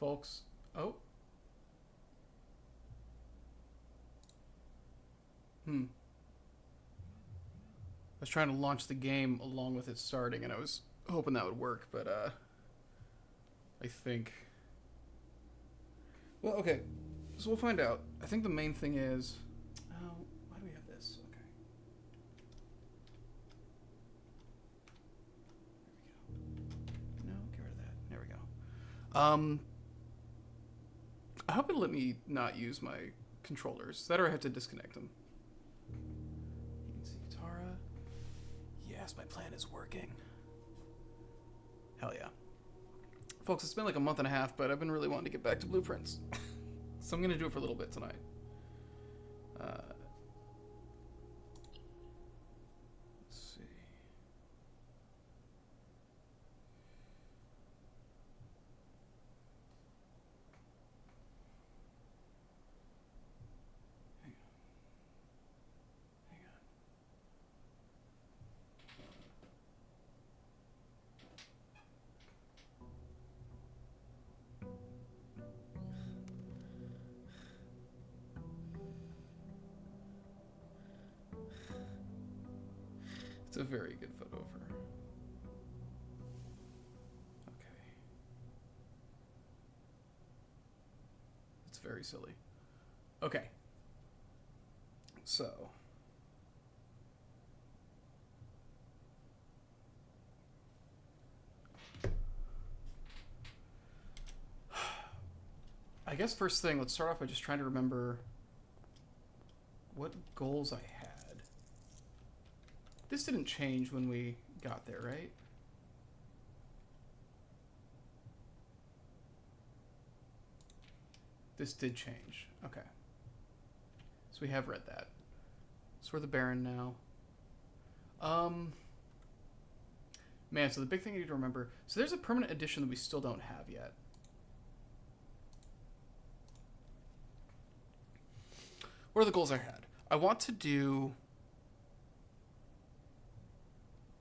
folks. Oh. I was trying to launch the game along with it starting, and I was hoping that would work, but I think. Well, okay. So we'll find out. I think the main thing is. Oh, why do we have this? Okay. There we go. No, get rid of that. There we go. I hope it'll let me not use my controllers. That or I have to disconnect them. You can see Katara. Yes, my plan is working. Hell yeah. Folks, it's been like a month and a half, but I've been really wanting to get back to blueprints. So I'm going to do it for a little bit tonight. Let's see. Hang on. It's a very good photo of her. Okay. It's very silly. Okay. So. I guess first thing, let's start off by just trying to remember what goals I had. This didn't change when we got there, right? This did change. Okay. So we have read that. So we're the Baron now. Man, so the big thing you need to remember... So there's a permanent edition that we still don't have yet. What are the goals I had? I want to do...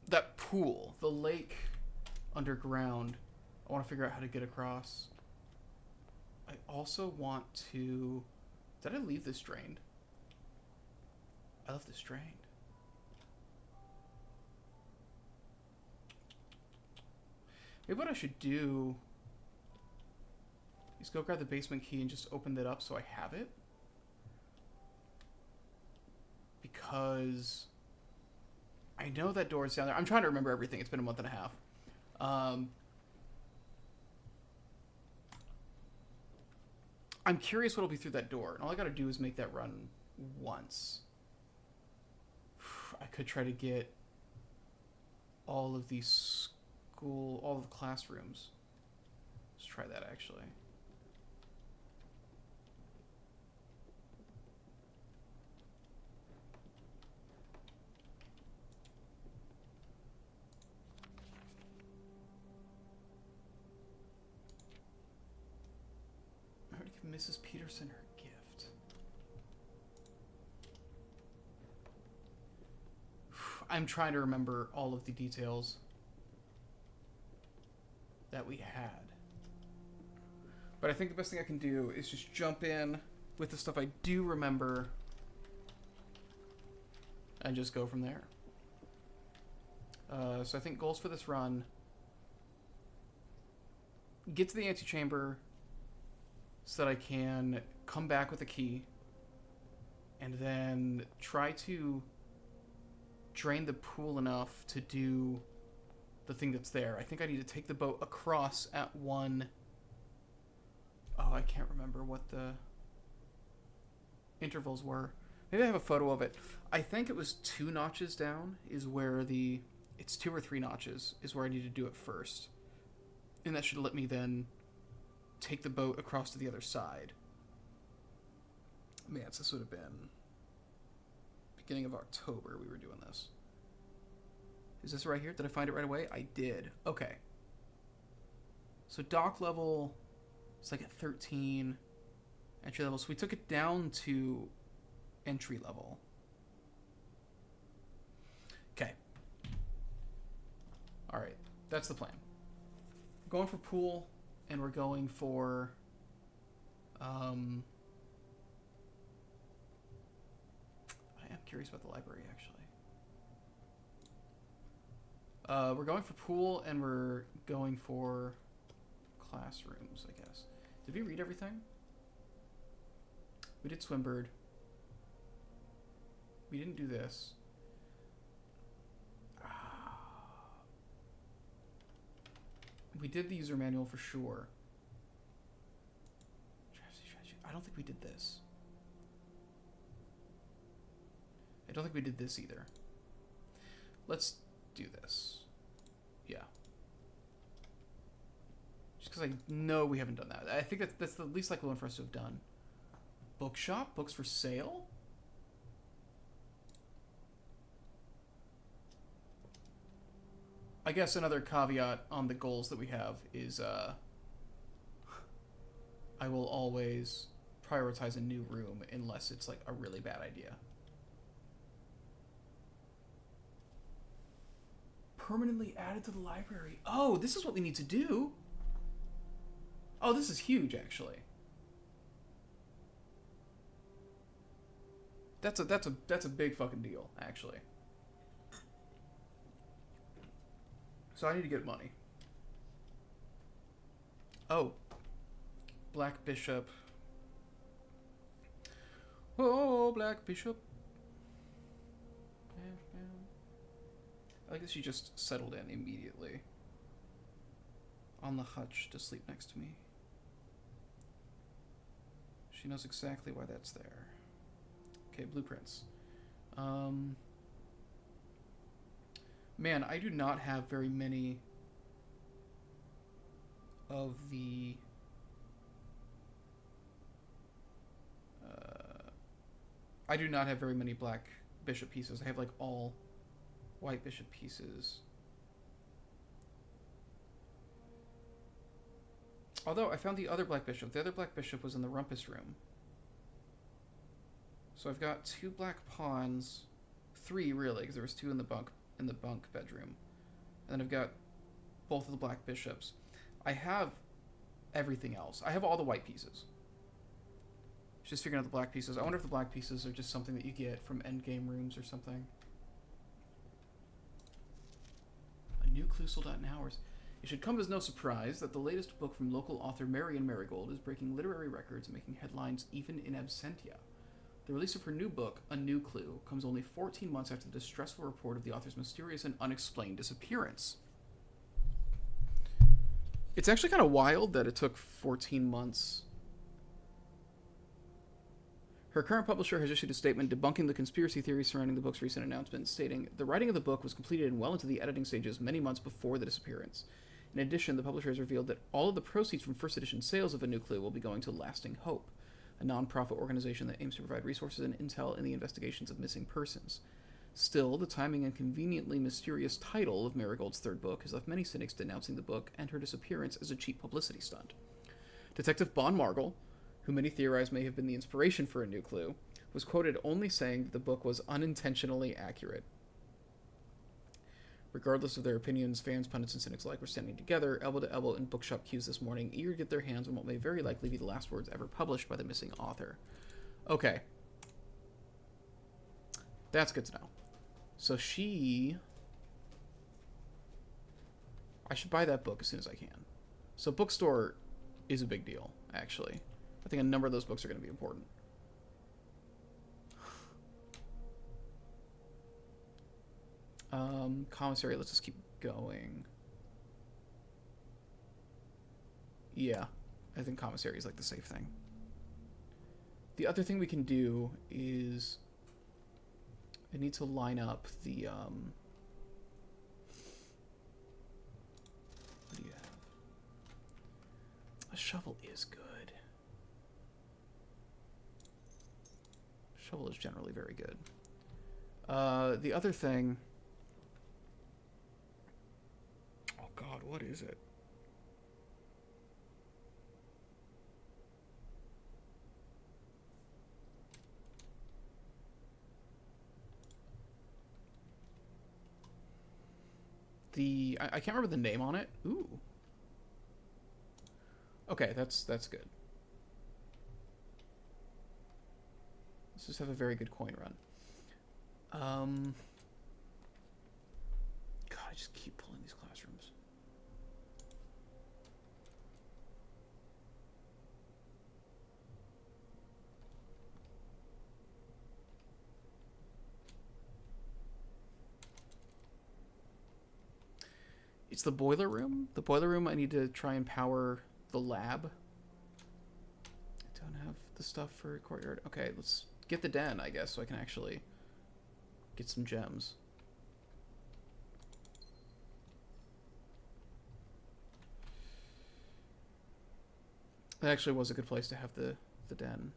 that pool, the lake underground. I want to figure out how to get across. I also want to... Did I leave this drained? I left this drained. Maybe what I should do is go grab the basement key and just open that up so I have it. Because I know that door is down there. I'm trying to remember everything. It's been a month and a half. I'm curious what'll be through that door. And all I gotta do is make that run once. I could try to get all of these all of the classrooms. Let's try that actually. I already give Mrs. Peterson her gift. I'm trying to remember all of the details that we had. But I think the best thing I can do is just jump in with the stuff I do remember and just go from there. So I think goals for this run: get to the antechamber so that I can come back with a key, and then try to drain the pool enough to do the thing that's there. I think I need to take the boat across at one... Oh, I can't remember what the intervals were. Maybe I have a photo of it. I think it was 2 notches down is where the... It's 2 or 3 notches is where I need to do it first. And that should let me then take the boat across to the other side. Man, so this would have been beginning of October we were doing this. Is this right here? Did I find it right away? I did. Okay. So dock level is like at 13. Entry level. So we took it down to entry level. Okay. Alright. That's the plan. Going for pool and we're going for I am curious about the library, actually. We're going for pool, and we're going for classrooms, I guess. Did we read everything? We did Swimbird. We didn't do this. We did the user manual for sure. I don't think we did this. I don't think we did this either. Let's do this. Yeah. Just because I know we haven't done that. I think that's the least likely one for us to have done. Bookshop? Books for sale? I guess another caveat on the goals that we have is I will always prioritize a new room unless it's like a really bad idea. Permanently added to the library. Oh, this is what we need to do. Oh, this is huge, actually. That's a big fucking deal, actually. So I need to get money. Oh. Black Bishop. Oh, Black Bishop. I guess she just settled in immediately. On the hutch to sleep next to me. She knows exactly why that's there. Okay, blueprints. Man, I do not have very many of the I do not have very many black bishop pieces. I have like all white bishop pieces. Although I found the other black bishop. The other black bishop was in the rumpus room. So I've got 2 black pawns, 3 really, because there was 2 in the bunk bedroom. And then I've got both of the black bishops. I have everything else. I have all the white pieces. Just figuring out the black pieces. I wonder if the black pieces are just something that you get from endgame rooms or something. A new clue sold out in hours. It should come as no surprise that the latest book from local author Marion Marigold is breaking literary records and making headlines even in absentia. The release of her new book, A New Clue, comes only 14 months after the distressful report of the author's mysterious and unexplained disappearance. It's actually kind of wild that it took 14 months. Her current publisher has issued a statement debunking the conspiracy theories surrounding the book's recent announcement, stating, "The writing of the book was completed and well into the editing stages many months before the disappearance. In addition, the publisher has revealed that all of the proceeds from first edition sales of A New Clue will be going to Lasting Hope, a non-profit organization that aims to provide resources and intel in the investigations of missing persons. Still, the timing and conveniently mysterious title of Marigold's third book has left many cynics denouncing the book and her disappearance as a cheap publicity stunt. Detective Bon Margall, who many theorize may have been the inspiration for A New Clue, was quoted only saying that the book was unintentionally accurate. Regardless of their opinions, fans, pundits, and cynics alike were standing together, elbow to elbow in bookshop queues this morning, eager to get their hands on what may very likely be the last words ever published by the missing author." Okay. That's good to know. So I should buy that book as soon as I can. So bookstore is a big deal, actually. I think a number of those books are going to be important. Commissary, let's just keep going. Yeah, I think commissary is like the safe thing. The other thing we can do is I need to line up the what do you have? A shovel is good. Shovel is generally very good. The other thing... Oh god, what is it? I can't remember the name on it. Ooh. Okay, that's good. Let's just have a very good coin run. God, I just keep pulling these classrooms. It's the boiler room. The boiler room, I need to try and power the lab. I don't have the stuff for courtyard. Okay, let's get the den, I guess, so I can actually get some gems. That actually was a good place to have the den.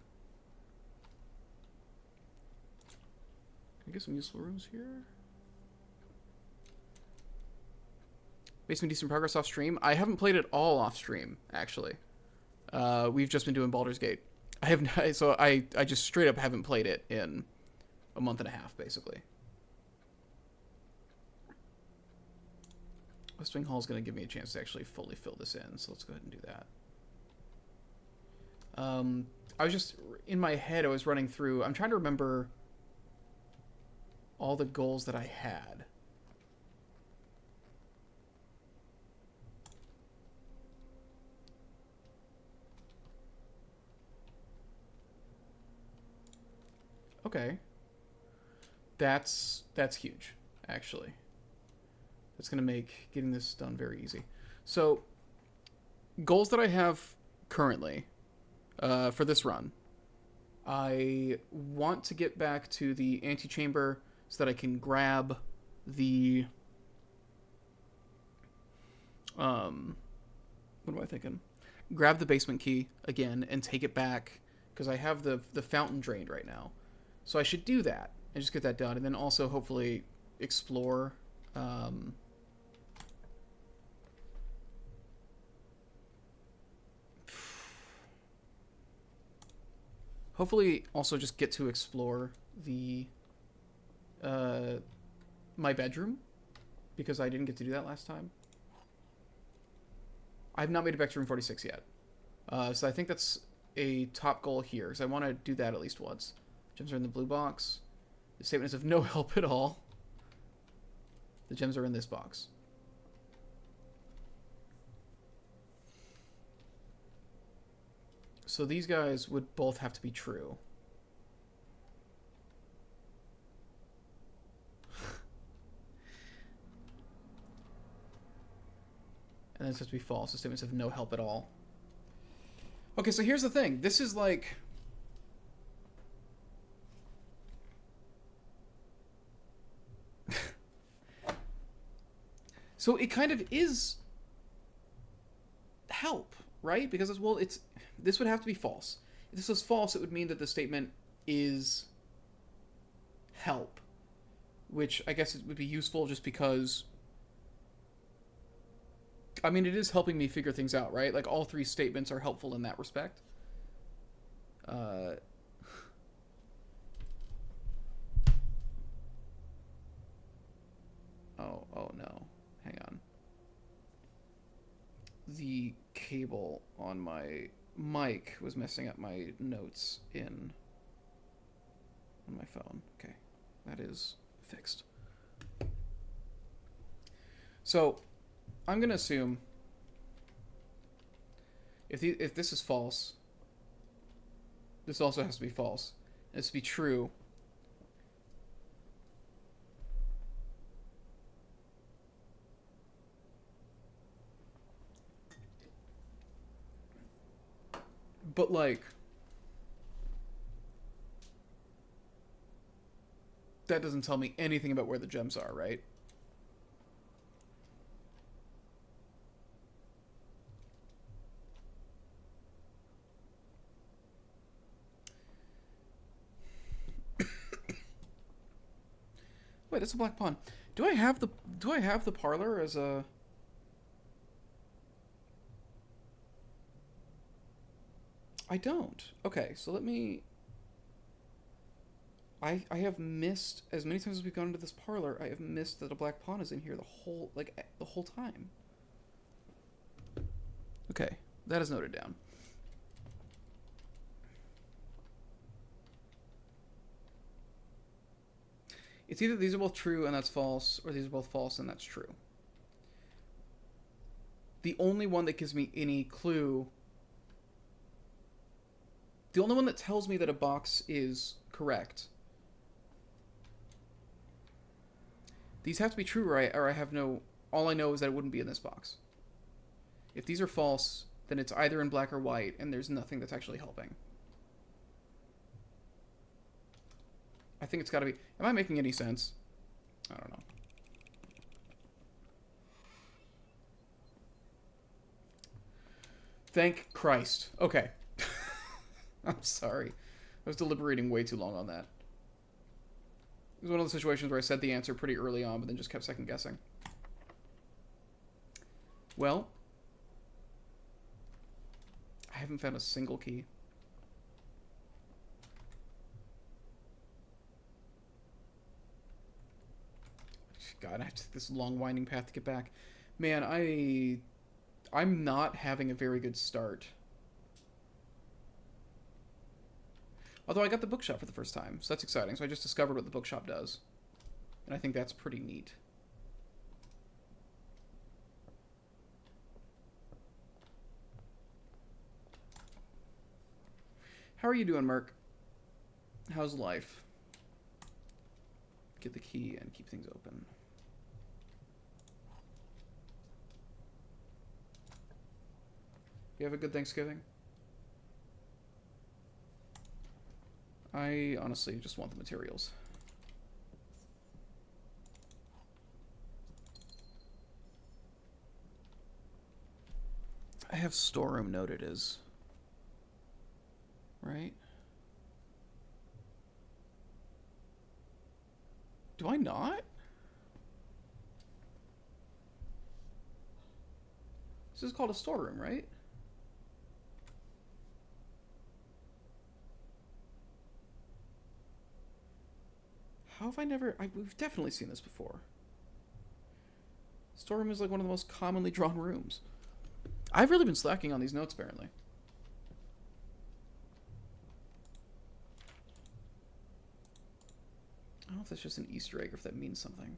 Can I get some useful rooms here? Made some decent progress off stream. I haven't played it all off stream, actually. We've just been doing Baldur's Gate. I have so I just straight up haven't played it in a month and a half, basically. West Wing Hall is going to give me a chance to actually fully fill this in, so let's go ahead and do that. I was just, in my head, I was running through, I'm trying to remember all the goals that I had. Okay. That's huge, actually. That's going to make getting this done very easy. So, goals that I have currently for this run. I want to get back to the antechamber so that I can grab the... what am I thinking? Grab the basement key again and take it back because I have the fountain drained right now. So I should do that and just get that done, and then also hopefully explore. Hopefully also just get to explore the my bedroom, because I didn't get to do that last time. I have not made it back to room 46 yet. So I think that's a top goal here, because I want to do that at least once. Gems are in the blue box. The statement is of no help at all. The gems are in this box. So these guys would both have to be true. And then it's supposed to be false. The statements of no help at all. Okay, so here's the thing. This is like... So it kind of is help, right? Because it's, well, it's, this would have to be false. If this was false, it would mean that the statement is help, which I guess it would be useful just because, I mean, it is helping me figure things out, right? Like, all three statements are helpful in that respect. Oh no. Hang on. The cable on my mic was messing up my notes on my phone. Okay, that is fixed. So, I'm gonna assume if this is false, this also has to be false. It has to be true. But, like, that doesn't tell me anything about where the gems are, right? Wait, that's a black pawn. Do I have the parlor as a... I don't. Okay, so let me... I have missed, as many times as we've gone into this parlor, I have missed that a black pawn is in here the whole time. Okay. That is noted down. It's either these are both true and that's false, or these are both false and that's true. The only one that gives me any clue... The only one that tells me that a box is correct... These have to be true, or I have no... All I know is that it wouldn't be in this box. If these are false, then it's either in black or white, and there's nothing that's actually helping. I think it's got to be... Am I making any sense? I don't know. Thank Christ. Okay. I'm sorry. I was deliberating way too long on that. It was one of those situations where I said the answer pretty early on, but then just kept second guessing. Well, I haven't found a single key. God, I have to take this long winding path to get back. Man, I'm not having a very good start. Although I got the bookshop for the first time, so that's exciting. So I just discovered what the bookshop does. And I think that's pretty neat. How are you doing, Merc? How's life? Get the key and keep things open. You have a good Thanksgiving? I honestly just want the materials. I have storeroom noted as... Right? Do I not? This is called a storeroom, right? How have I never... we've definitely seen this before. Storeroom is like one of the most commonly drawn rooms. I've really been slacking on these notes, apparently. I don't know if that's just an Easter egg or if that means something.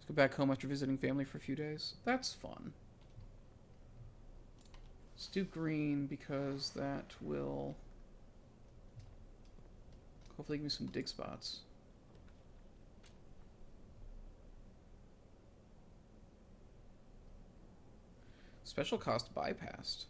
Go back home after visiting family for a few days. That's fun. Let's do green because that will hopefully give me some dig spots. Special cost bypassed.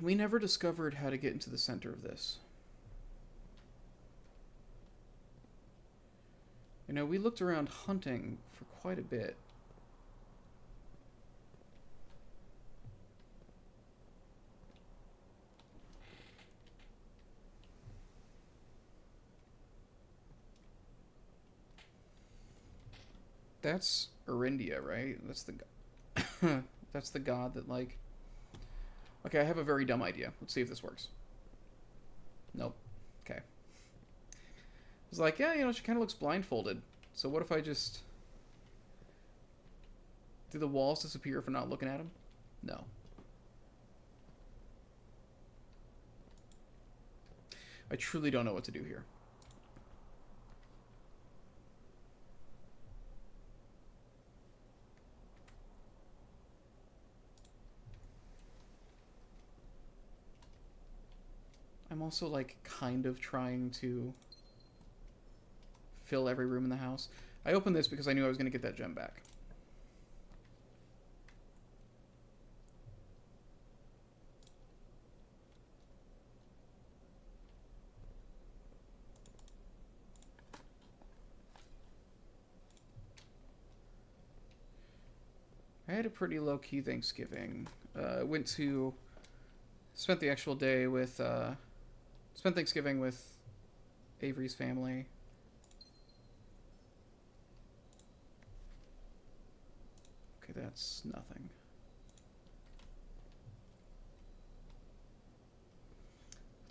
We never discovered how to get into the center of this. You know, we looked around hunting for quite a bit. That's Arindia, right? That's the that's the god that, like... Okay, I have a very dumb idea. Let's see if this works. Nope. Okay. I was like, yeah, you know, she kind of looks blindfolded. So what if I just... Do the walls disappear if I'm not looking at them? No. I truly don't know what to do here. I'm also, like, kind of trying to fill every room in the house. I opened this because I knew I was going to get that gem back. I had a pretty low-key Thanksgiving. Spent the actual day with Spent Thanksgiving with Avery's family. Okay, that's nothing.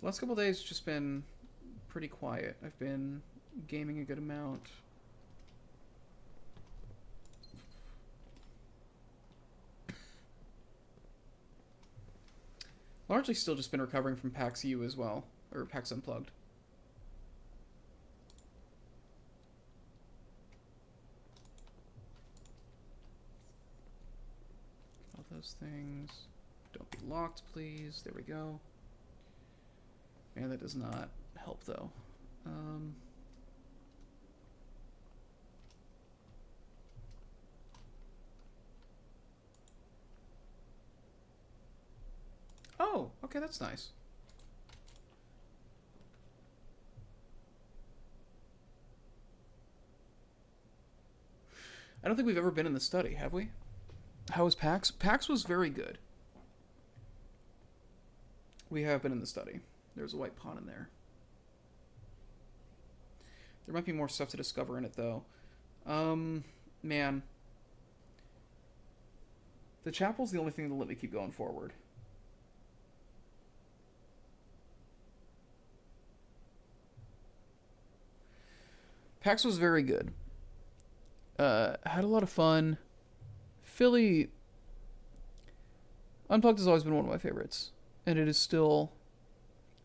The last couple of days just been pretty quiet. I've been gaming a good amount. Largely still just been recovering from PAX U as well, or PAX Unplugged. All those things. Don't be locked, please. There we go. Man, that does not help, though. Oh, okay, that's nice. I don't think we've ever been in the study, have we? How was PAX? PAX was very good. We have been in the study. There's a white pawn in there. There might be more stuff to discover in it, though. Man. The chapel's the only thing that'll let me keep going forward. PAX was very good. Had a lot of fun. Philly Unplugged has always been one of my favorites, and it is still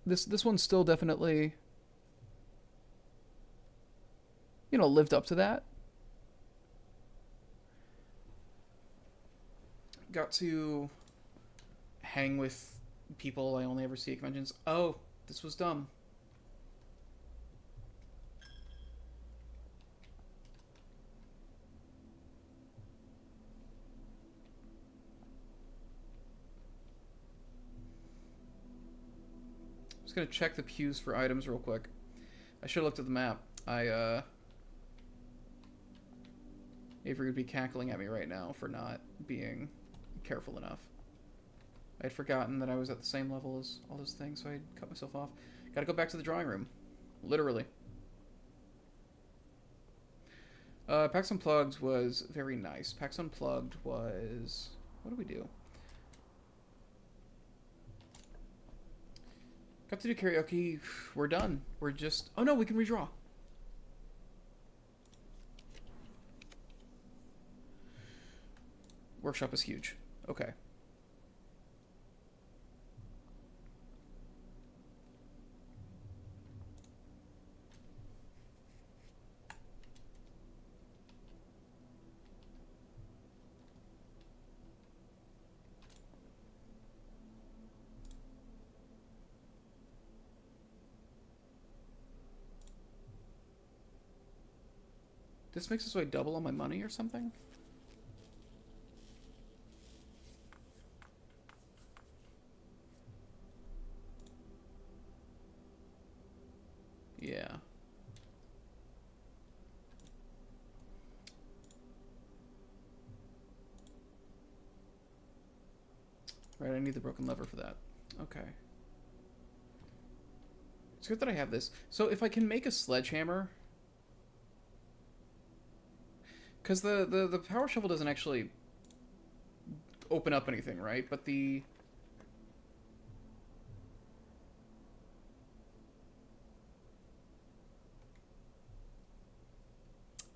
this one's still definitely, you know, lived up to that. Got to hang with people I only ever see at conventions. Oh, this was dumb. Just gonna check the pews for items real quick. I should have looked at the map. Avery would be cackling at me right now for not being careful enough. I had forgotten that I was at the same level as all those things, so I cut myself off. Gotta go back to the drawing room. Literally. PAX Unplugged was very nice. PAX Unplugged was... What did we do? Got to do karaoke. We're done. We're just... Oh no, we can redraw. Workshop is huge. Okay. This makes it so I double on my money or something? Yeah. Right, I need the broken lever for that. Okay. It's good that I have this. So if I can make a sledgehammer... Because the power shovel doesn't actually open up anything, right? But the...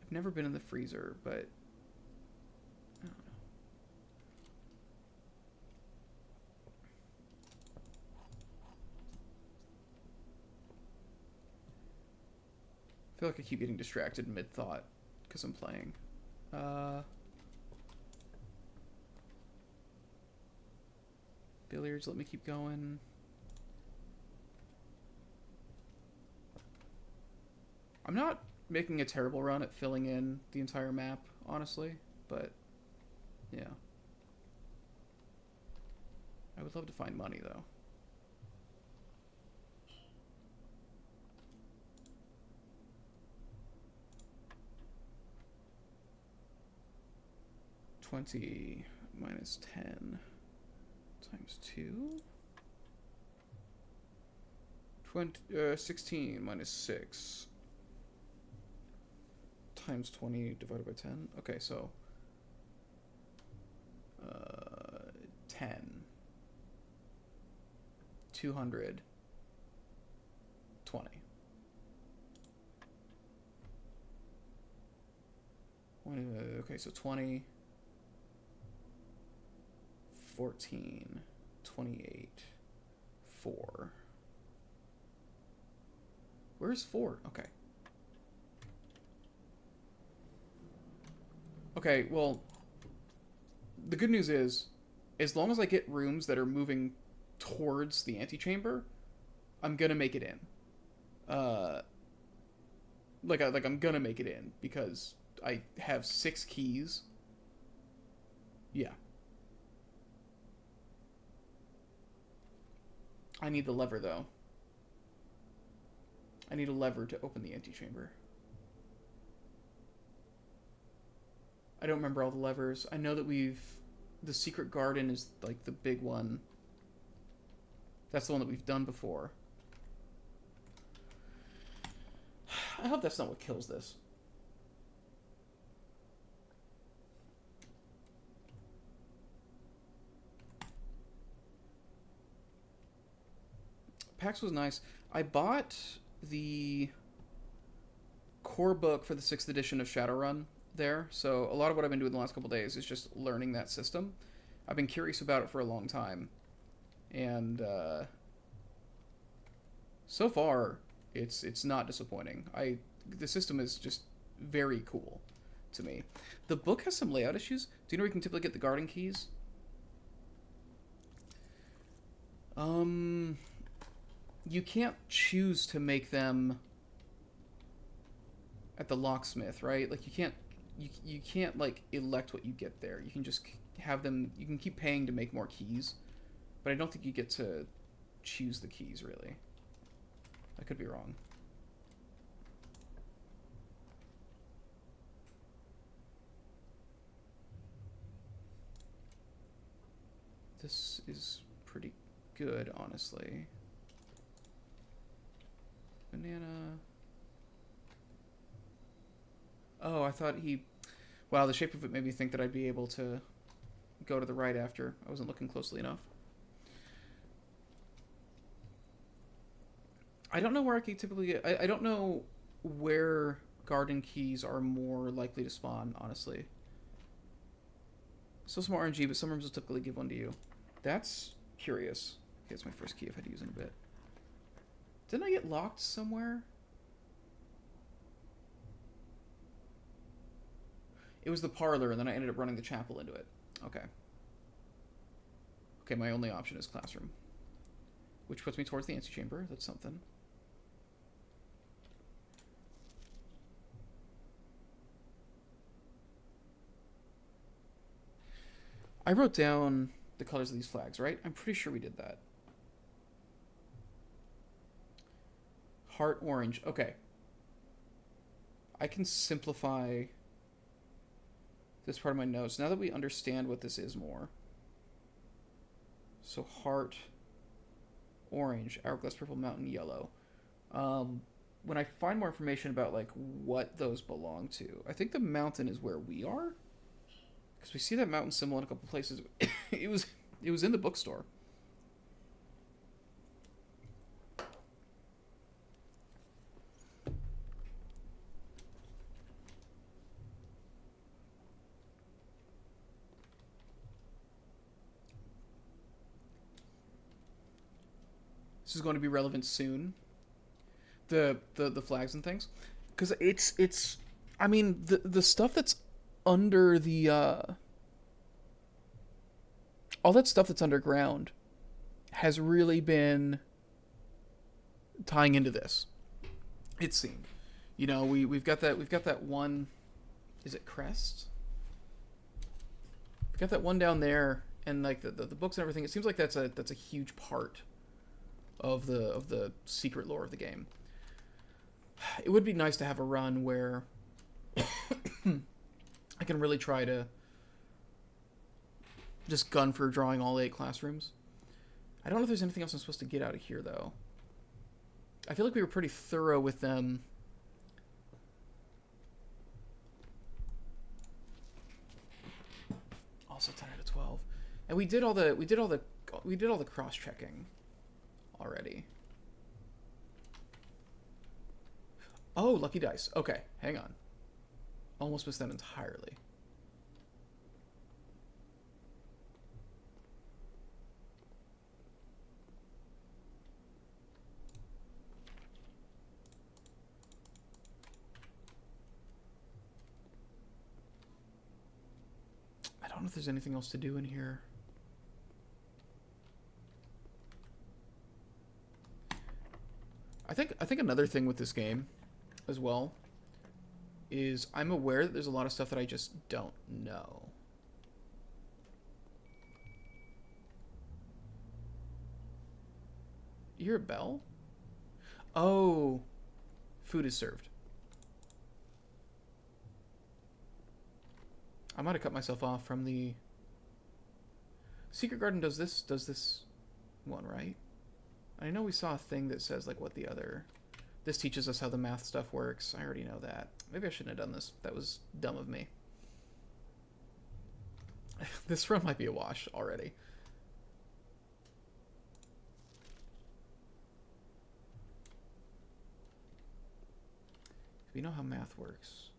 I've never been in the freezer, but... I don't know. I feel like I keep getting distracted mid-thought because I'm playing. Billiards, let me keep going. I'm not making a terrible run at filling in the entire map, honestly, but yeah. I would love to find money, though. $20 minus 10 times 2. 16 minus 6 times 20 divided by 10. Okay, so 10, 200, 20. Okay, so 20, 14, 28, 4. Where's 4? Okay. Okay, well, the good news is, as long as I get rooms that are moving towards the antechamber, I'm gonna make it in. I'm gonna make it in because I have 6 keys. Yeah. I need the lever though. I need a lever to open the antechamber. I don't remember all the levers. I know that the secret garden is like the big one. That's the one that we've done before. I hope that's not what kills this. PAX was nice. I bought the core book for the 6th edition of Shadowrun there, so a lot of what I've been doing the last couple days is just learning that system. I've been curious about it for a long time, and so far it's not disappointing. The system is just very cool to me. The book has some layout issues. Do you know where you can typically get the garden keys? You can't choose to make them at the locksmith, right? Like you can't like elect what you get there. You can just have them. You can keep paying to make more keys, but I don't think you get to choose the keys really. I could be wrong. This is pretty good, honestly. Banana. Oh, I thought he... Wow, the shape of it made me think that I'd be able to go to the right after. I wasn't looking closely enough. I don't know where I can typically get... I don't know where garden keys are more likely to spawn, honestly. Still some RNG, but some rooms will typically give one to you. That's curious. Okay, it's my first key I've had to use in a bit. Didn't I get locked somewhere? It was the parlor, and then I ended up running the chapel into it. Okay. Okay, my only option is classroom. Which puts me towards the antechamber. That's something. I wrote down the colors of these flags, right? I'm pretty sure we did that. Heart orange. Okay. I can simplify this part of my notes now that we understand what this is more. So heart orange, hourglass purple, mountain yellow. When I find more information about like what those belong to, I think the mountain is where we are, because we see that mountain symbol in a couple places. it was in the bookstore. This is going to be relevant soon. The flags and things, because it's I mean the stuff that's under the all that stuff that's underground has really been tying into this. It seemed, you know, we've got that one. Is it crest? We've got that one down there, and like the books and everything. It seems like that's a huge part of the secret lore of the game. It would be nice to have a run where I can really try to just gun for drawing all 8 classrooms. I don't know if there's anything else I'm supposed to get out of here, though. I feel like we were pretty thorough with them. Also 10 out of 12. And we did all the cross-checking already. Oh, lucky dice. Okay, hang on. Almost missed that entirely. I don't know if there's anything else to do in here. I think another thing with this game as well is I'm aware that there's a lot of stuff that I just don't know. You hear a bell? Oh, food is served. I might have cut myself off from the Secret Garden. Does this one, right? I know we saw a thing that says like what the other. This teaches us how the math stuff works. I already know that. Maybe I shouldn't have done this. That was dumb of me. This run might be a wash already. We know how math works.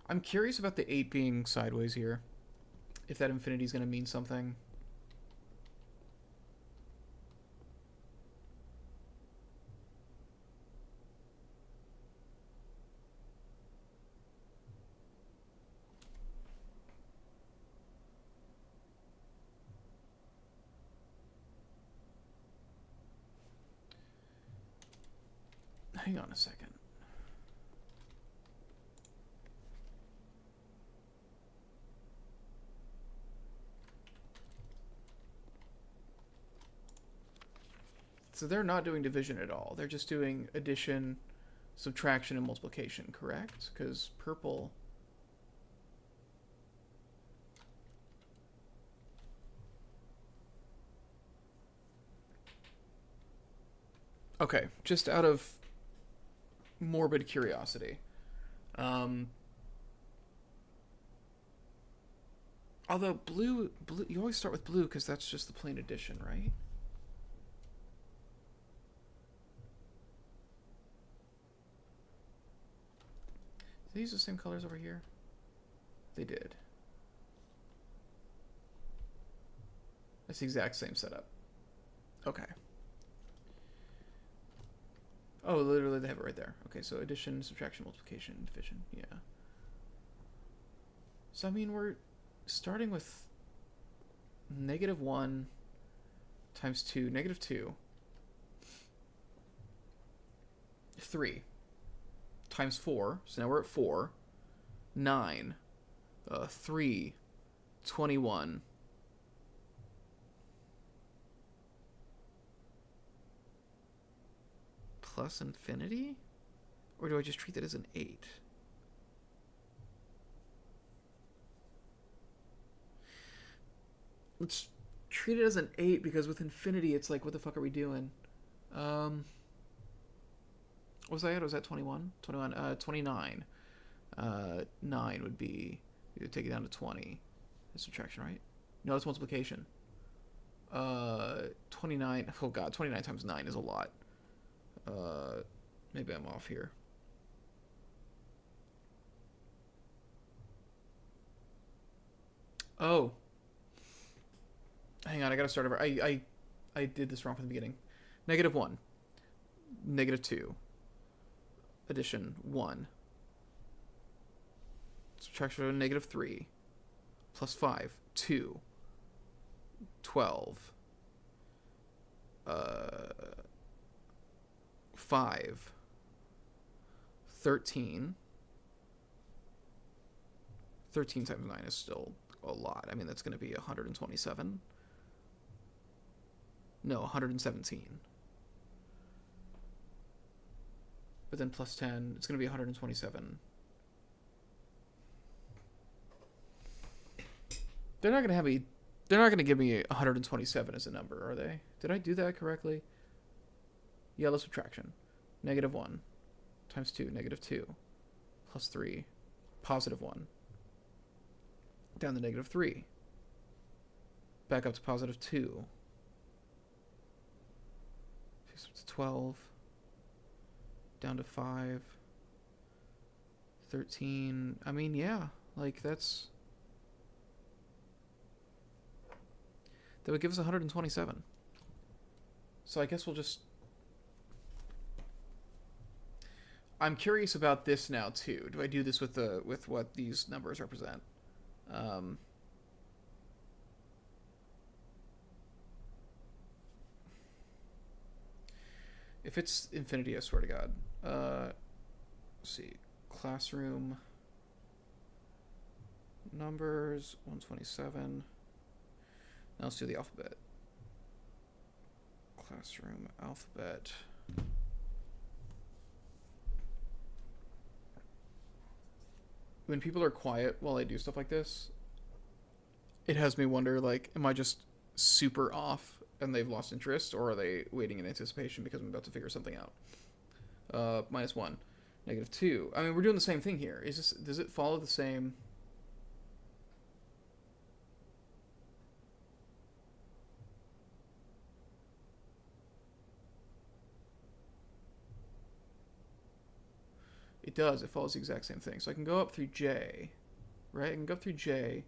I'm curious about the 8 being sideways here. If that infinity is going to mean something. Hang on a second. So they're not doing division at all. They're just doing addition, subtraction, and multiplication, correct? Because purple... Okay, just out of morbid curiosity. Although blue, you always start with blue because that's just the plain addition, right? Did they use the same colors over here? They did. That's the exact same setup. Okay. Oh, literally they have it right there. Okay, so addition, subtraction, multiplication, division. Yeah. So, I mean, we're starting with -1 times 2, -2. 3 times 4. So now we're at 4. 9. 3. 21. Plus infinity? Or do I just treat that as an 8? Let's treat it as an 8 because with infinity it's like, what the fuck are we doing? What was I at? Was that 21? 21, 29. 9 would be, you take it down to 20. That's subtraction, right? No, that's multiplication. 29, oh god, 29 times 9 is a lot. Maybe I'm off here. Oh. Hang on, I gotta start over. I did this wrong from the beginning. -1. -2. Addition, 1. Subtraction, -3. Plus 5, 2. 12. 5. 13. 13 times 9 is still a lot. I mean, that's going to be 127. No, 117. But then plus 10, it's going to be 127. They're not going to give me 127 as a number, are they? Did I do that correctly? Yeah, let's subtraction. negative 1 times 2, negative 2 plus 3, positive 1, down to negative 3, back up to positive 2, 12, down to 5, 13. I mean, yeah, like that would give us 127. So I guess we'll just... I'm curious about this now too. Do I do this with what these numbers represent? If it's infinity, I swear to God. Let's see. Classroom numbers 127. Now let's do the alphabet. Classroom alphabet. When people are quiet while I do stuff like this, it has me wonder, like, am I just super off and they've lost interest, or are they waiting in anticipation because I'm about to figure something out? Minus 1. Negative 2. I mean, we're doing the same thing here. Does it follow the same... It does. It follows the exact same thing. So I can go up through J, right? I can go through J.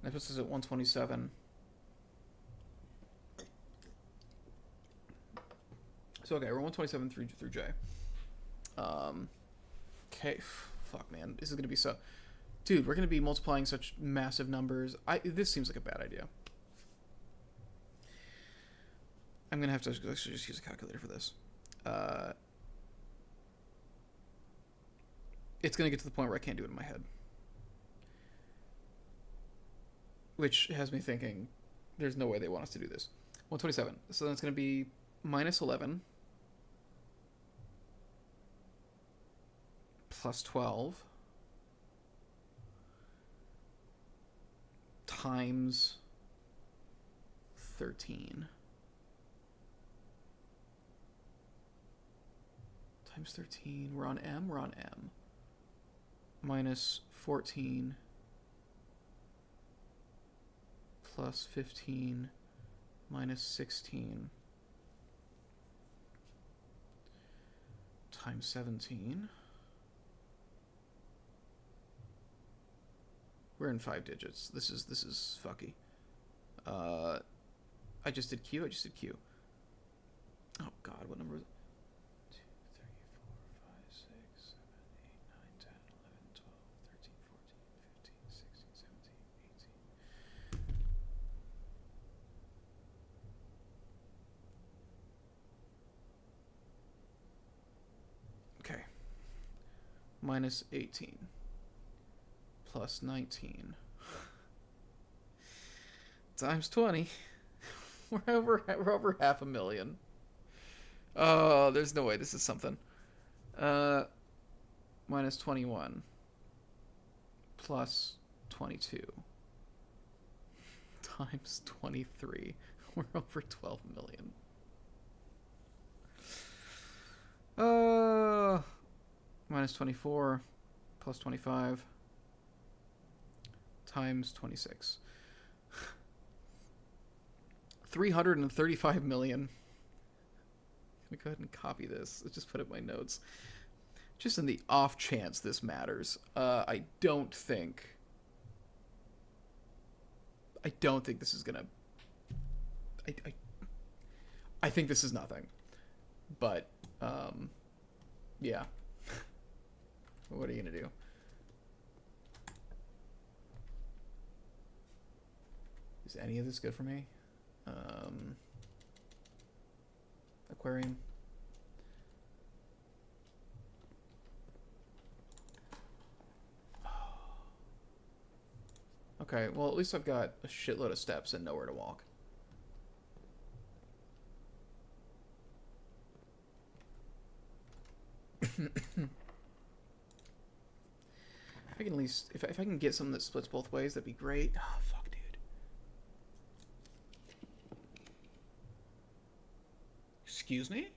That puts us at 127. So okay, we're 127 through J. Okay, fuck, man, this is gonna be so... Dude, we're gonna be multiplying such massive numbers. This seems like a bad idea. I'm gonna have to just use a calculator for this. It's gonna get to the point where I can't do it in my head, which has me thinking there's no way they want us to do this. 127. So then it's gonna be minus 11 plus 12 times 13 times 13. We're on M. Minus 14 plus 15 minus 16 times 17. We're in 5 digits. This is fucky. I just did Q. Oh God, what number is it? 2, 3, 4, 5, 6, 7, 8, 9, 10, 11, 12, 13, 14, 15, 16, 17, 18. Okay. Minus 18 plus 19 times 20. We're over 500,000. Oh, there's no way this is something. Minus 21 plus 22 times 23. We're over 12 million. Minus 24 plus 25 times 26. 335 million. Let me go ahead and copy this. Let's just put it in my notes. Just in the off chance this matters. I don't think this is gonna... I think this is nothing. But, yeah. What are you gonna do? Is any of this good for me? Aquarium. Okay, well, at least I've got a shitload of steps and nowhere to walk. If I can at least... If I can get something that splits both ways, that'd be great. Oh, fuck, dude. Excuse me?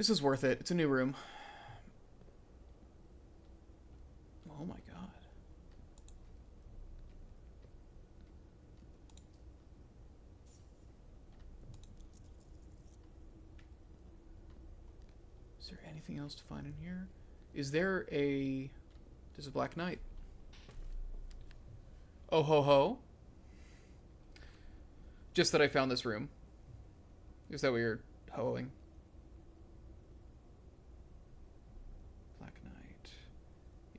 This is worth it. It's a new room. Oh my god. Is there anything else to find in here? Is there a... There's a Black Knight. Oh ho ho. Just that I found this room. Is that what you're hoeing? Black Knight.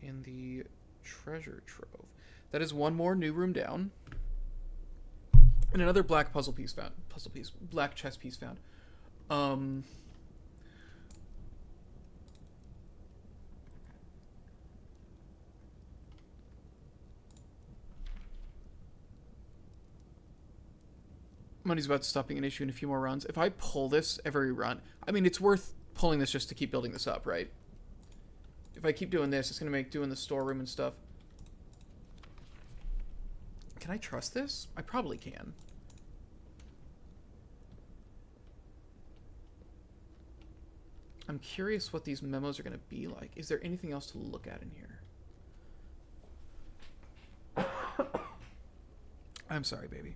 In the treasure trove. That is one more new room down. And another black puzzle piece found. Puzzle piece. Black chess piece found. Money's about to stop being an issue in a few more runs. If I pull this every run, I mean, it's worth pulling this just to keep building this up, right? If I keep doing this, it's going to make doing the storeroom and stuff. Can I trust this? I probably can. I'm curious what these memos are going to be like. Is there anything else to look at in here? I'm sorry, baby.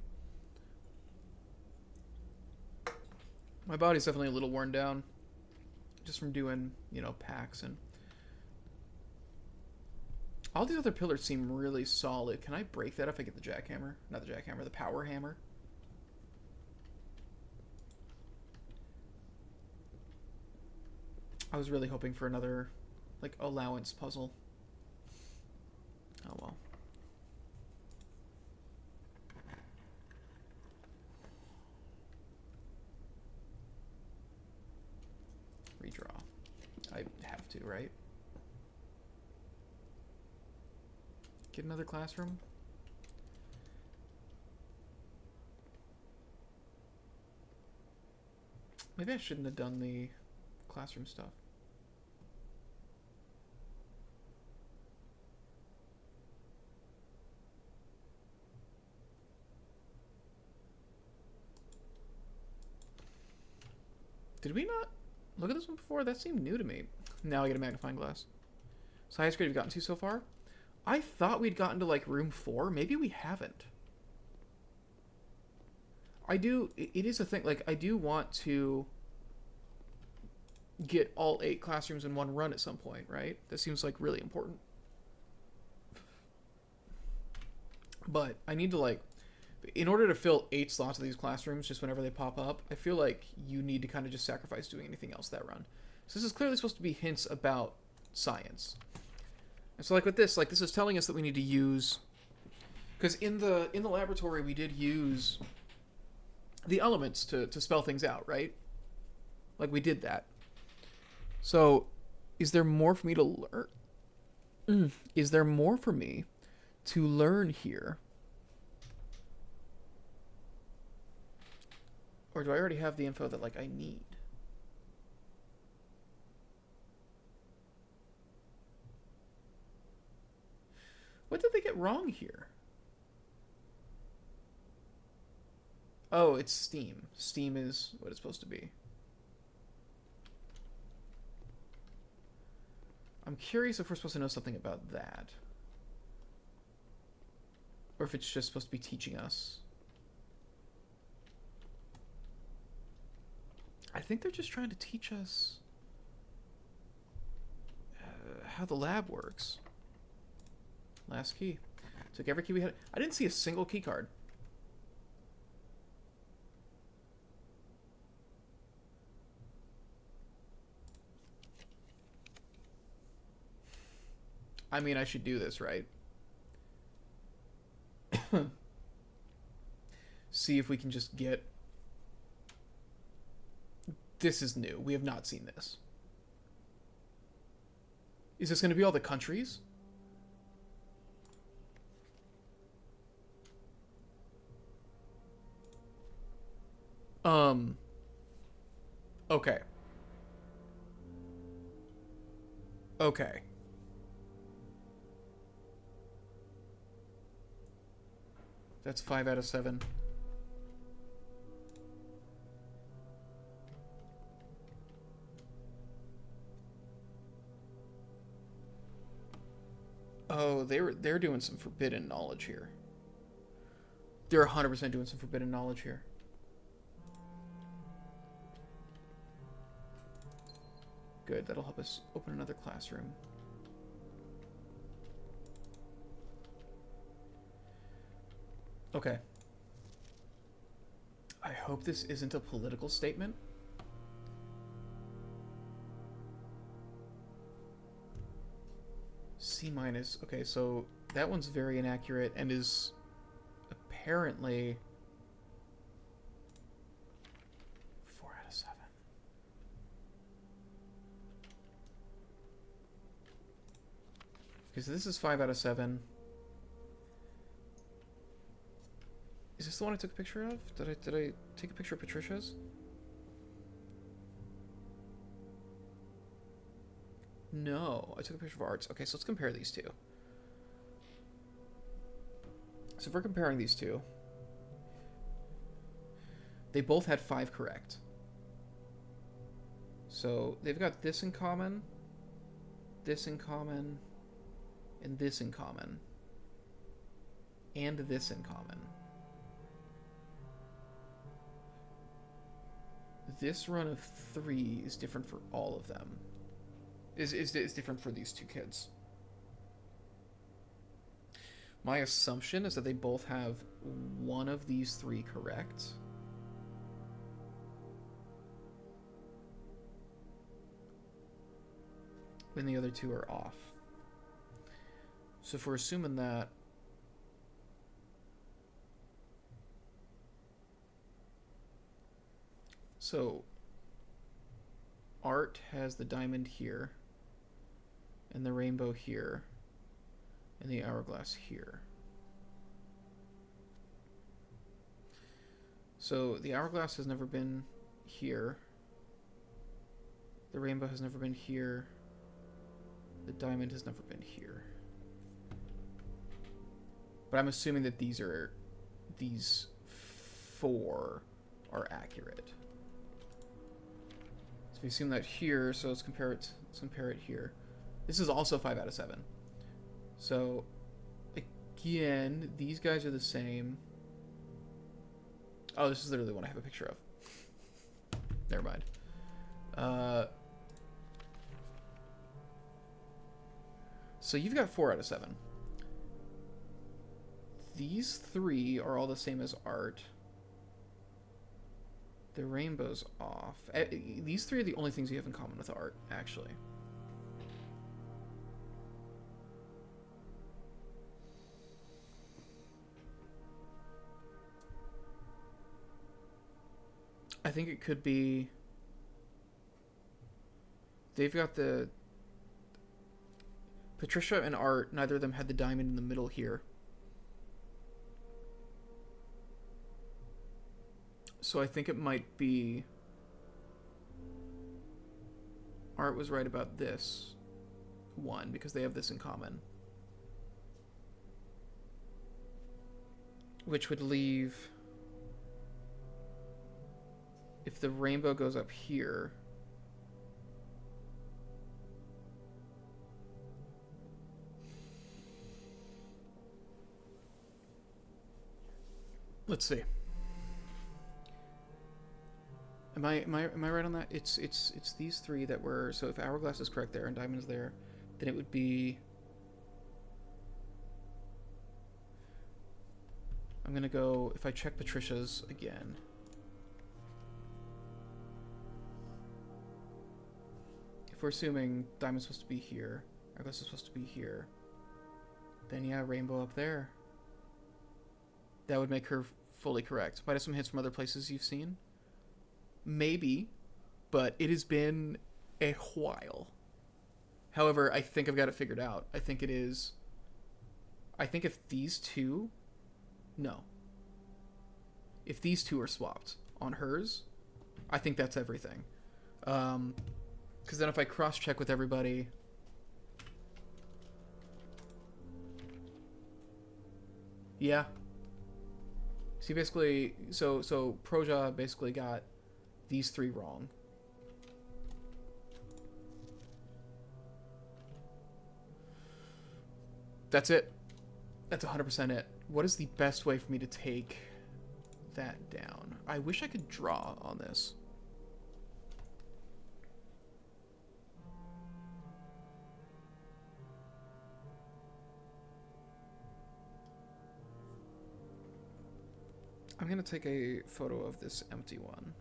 My body's definitely a little worn down. Just from doing, you know, packs and... All these other pillars seem really solid. Can I break that if I get the jackhammer? Not the jackhammer, the power hammer. I was really hoping for another, like, allowance puzzle. Oh well. Redraw. I have to, right? Get another classroom? Maybe I shouldn't have done the classroom stuff. Did we not look at this one before? That seemed new to me. Now I get a magnifying glass. So highest grade we've gotten to so far? I thought we'd gotten to like room 4. Maybe we haven't. It is a thing, like I do want to get all 8 classrooms in one run at some point, right? That seems like really important. But I need to like, in order to fill 8 slots of these classrooms just whenever they pop up, I feel like you need to kind of just sacrifice doing anything else that run. So this is clearly supposed to be hints about science. And so like with this, like this is telling us that we need to use, because in the laboratory we did use the elements to spell things out, right? Like we did that. So is there more for me to learn? Is there more for me to learn here? Or do I already have the info that like I need? What did they get wrong here? Oh, it's steam. Steam is what it's supposed to be. I'm curious if we're supposed to know something about that. Or if it's just supposed to be teaching us. I think they're just trying to teach us how the lab works. Last key. Took every key we had. I didn't see a single key card. I mean, I should do this, right? See if we can just get... This is new. We have not seen this. Is this going to be all the countries? Okay. Okay. That's 5 out of 7. Oh, they're doing some forbidden knowledge here. They're 100% doing some forbidden knowledge here. Good, that'll help us open another classroom. Okay. I hope this isn't a political statement. C minus. Okay, so that one's very inaccurate and is apparently 4 out of 7. Okay, so this is 5 out of 7. Is this the one I took a picture of? Did I take a picture of Patricia's? No, I took a picture of Art's. Okay, so let's compare these two. So if we're comparing these two, they both had 5 correct. So they've got this in common, this in common, and this in common, and this in common. This run of 3 is different for all of them. Is different for these two kids. My assumption is that they both have one of these 3 correct. And the other 2 are off. So if we're assuming that, so Art has the diamond here, and the rainbow here, and the hourglass here. So the hourglass has never been here. The rainbow has never been here. The diamond has never been here. But I'm assuming that these 4 are accurate. So we assume that here, so let's compare it here. This is also 5 out of 7. So again, these guys are the same. Oh, this is literally one I have a picture of. Never mind. So you've got 4 out of 7. These 3 are all the same as Art. The rainbow's off. These 3 are the only things you have in common with Art, actually. I think it could be... They've got the... Patricia and Art, neither of them had the diamond in the middle here. So I think it might be... Art was right about this one, because they have this in common. Which would leave... If the rainbow goes up here... Let's see. Am I right on that? It's these 3 that were, so if hourglass is correct there and diamond's there, then it would be, I'm gonna go, if I check Patricia's again, if we're assuming diamond's supposed to be here, hourglass is supposed to be here, then yeah, rainbow up there. That would make her fully correct. Might have some hints from other places you've seen. Maybe, but it has been a while. However, I think I've got it figured out. I think it is... I think if these 2... No. If these 2 are swapped on hers, I think that's everything. Because then if I cross-check with everybody... Yeah. See, basically... So Proja basically got... these 3 wrong. That's it. That's 100% it. What is the best way for me to take that down? I wish I could draw on this. I'm going to take a photo of this empty one.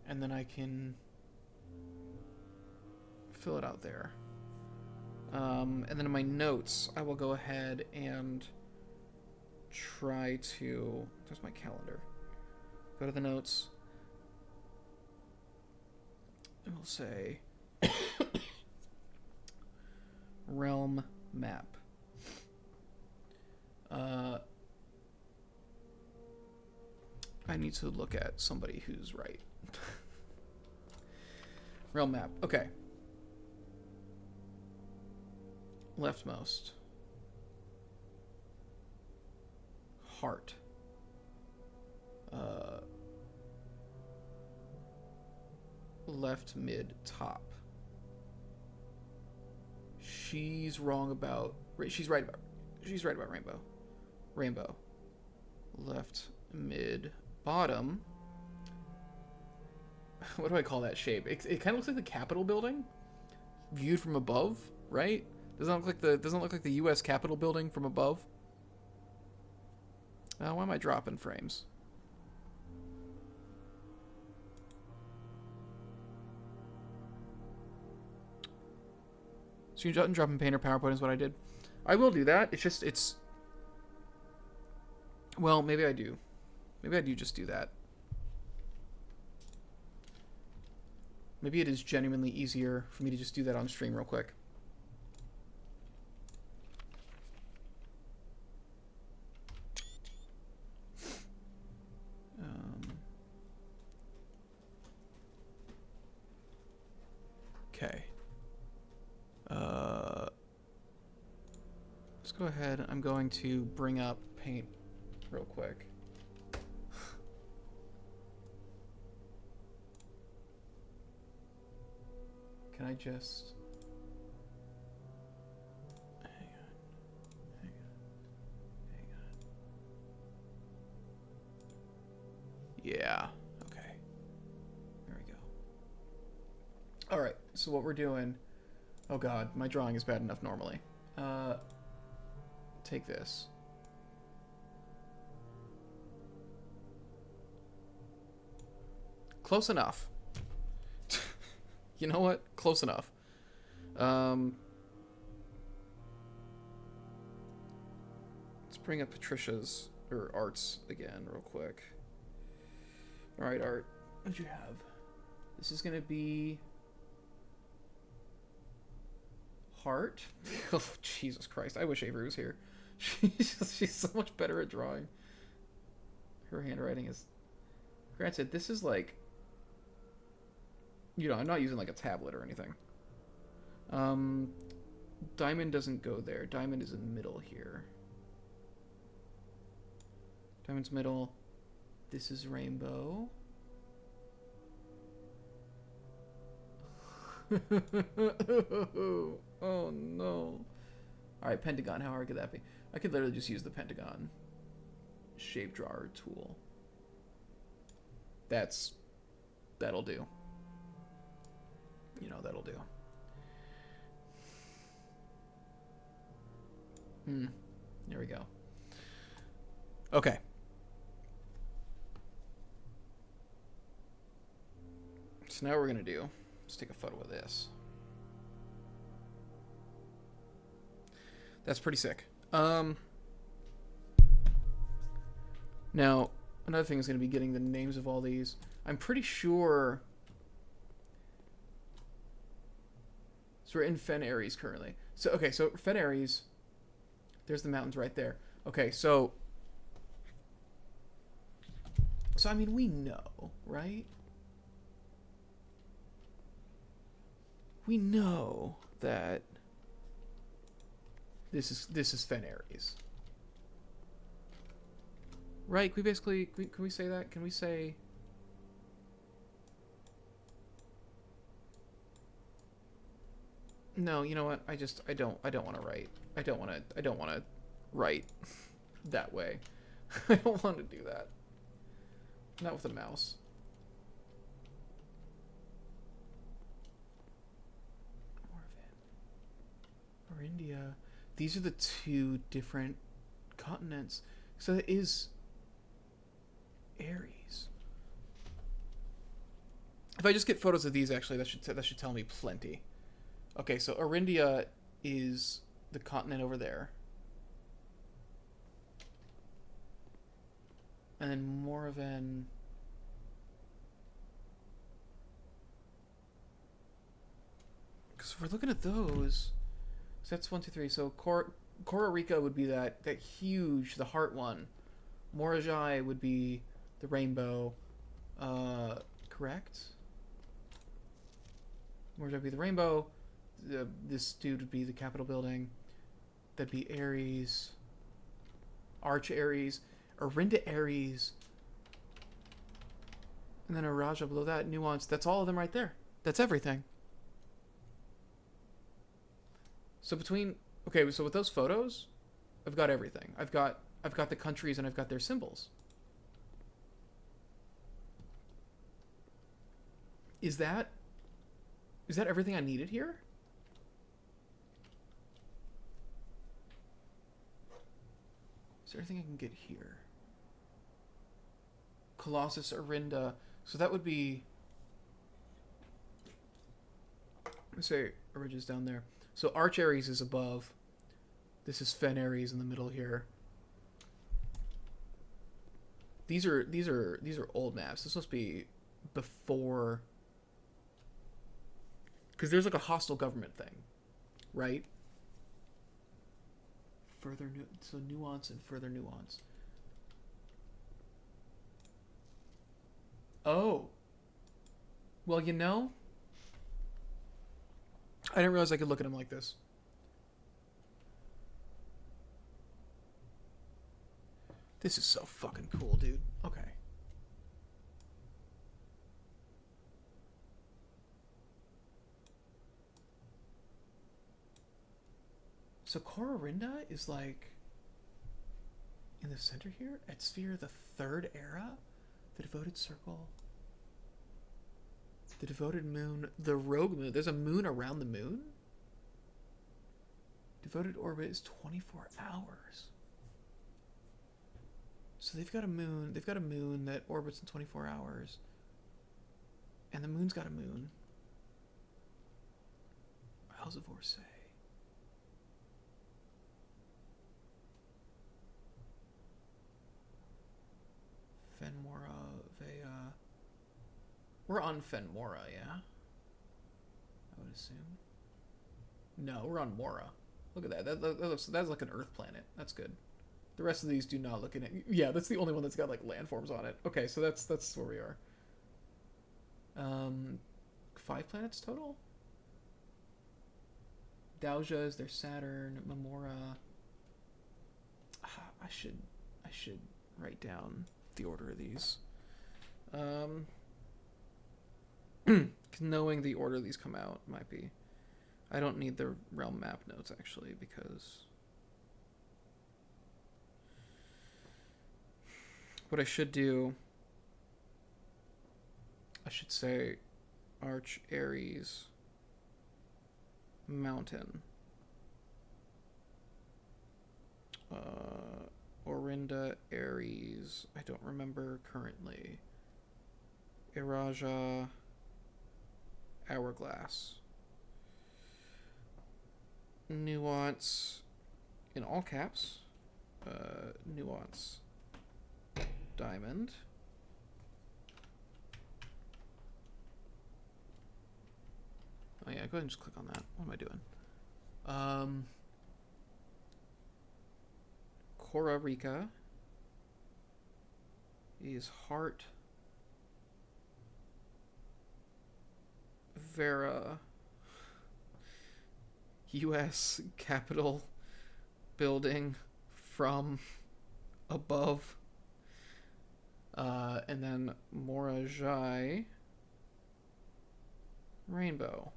And then I can fill it out there. And then in my notes, I will go ahead and try to... There's my calendar. Go to the notes. And we'll say... realm map. I need to look at somebody who's right. Realm map. Okay. Leftmost. Heart. Left mid top. She's wrong about... She's right about rainbow. Rainbow. Left mid bottom. What do I call that shape? It kind of looks like the Capitol building viewed from above, right? Doesn't look like the U.S. Capitol building from above. Why am I dropping frames? Screenshot and drop in Painter PowerPoint is what I did. I will do that. It's... Well, maybe I do. Maybe I do just do that. Maybe it is genuinely easier for me to just do that on stream real quick. Okay. Let's go ahead. I'm going to bring up Paint real quick. Can I just... Hang on. Yeah. Okay. There we go. All right. So what we're doing... Oh god, my drawing is bad enough normally. Take this. Close enough. You know what? Close enough. Let's bring up Patricia's, or Art's again real quick. Alright, Art. What'd you have? This is gonna be... Heart? Oh, Jesus Christ. I wish Avery was here. She's so much better at drawing. Her handwriting is... Granted, this is like... You know, I'm not using like a tablet or anything. Diamond doesn't go there. Diamond is in the middle here. Diamond's middle. This is rainbow. Oh no. Alright, pentagon. How hard could that be? I could literally just use the pentagon shape drawer tool. That'll do. You know, that'll do. There we go. Okay. So now what we're gonna do, let's take a photo of this. That's pretty sick. Now, another thing is going to be getting the names of all these. I'm pretty sure... So we're in Fen Aries currently. So, okay, so Fen Aries, there's the mountains right there. Okay, so I mean, we know, right? We know that this is Fen Aries. Right? Can we say that? Can we say... No, you know what? I don't want to write. I don't want to write that way. I don't want to do that. Not with a mouse. Or India. These are the two different continents. So that is Aries. If I just get photos of these, actually, that should tell me plenty. Okay, so Arindia is the continent over there. And then Moravan. Because if we're looking at those, so that's 1, 2, 3. So Costa Rica would be that huge, the heart one. Morajai would be the rainbow. Correct? Morajai would be the rainbow. This dude would be the Capitol building. That'd be Aries. Arch Aries. Arinda Aries. And then a Raja below that. Nuance. That's all of them right there. That's everything. So between... Okay, so with those photos, I've got everything. I've got the countries and I've got their symbols. Is that everything I needed here? Is there anything I can get here? Colossus, Arinda. So that would be... Let's say Origin's down there. So Arch Aries is above. This is Fen Aries in the middle here. These are old maps. This must be before... Because there's like a hostile government thing, right? So nuance and further nuance. Oh. Well, you know, I didn't realize I could look at him like this. This is so fucking cool, dude. Okay. So Corinda is like in the center here at Sphere the Third Era, the Devoted Circle, the Devoted Moon, the Rogue Moon. There's a moon around the moon. Devoted orbit is 24 hours. So they've got a moon. They've got a moon that orbits in 24 hours, and the moon's got a moon. Isles of Orsay. Fenmora, Vea. We're on Fenmora, yeah? I would assume. No, we're on Mora. Look at that. That's like an Earth planet. That's good. The rest of these do not look in it. Yeah, that's the only one that's got like landforms on it. Okay, so that's where we are. 5 planets total? Dauja is their Saturn. Mamora. I should write down the order of these. Knowing the order these come out might be... I don't need the realm map notes, actually, because... What I should do... I should say Arch Aries Mountain. Orinda Aries. I don't remember currently. Iraja Hourglass. Nuance in all caps. Nuance Diamond. Oh yeah, go ahead and just click on that. What am I doing? Costa Rica is Heart Vera U.S. Capitol building from above. And then Morajai Rainbow.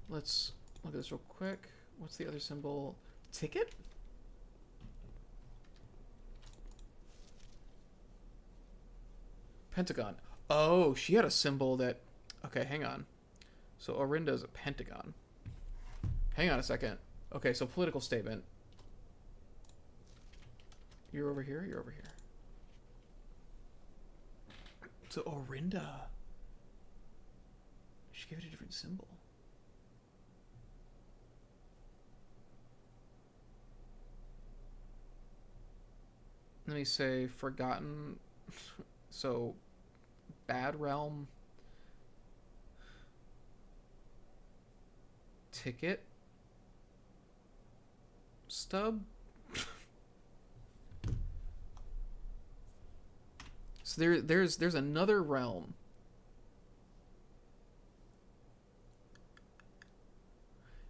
Let's look at this real quick. What's the other symbol? Ticket? Pentagon. Oh, she had a symbol that... Okay, hang on. So Orinda is a pentagon. Hang on a second. Okay, so political statement. You're over here? You're over here. So Orinda. She gave it a different symbol. Let me say forgotten. So bad realm. Ticket. Stub. So there's another realm.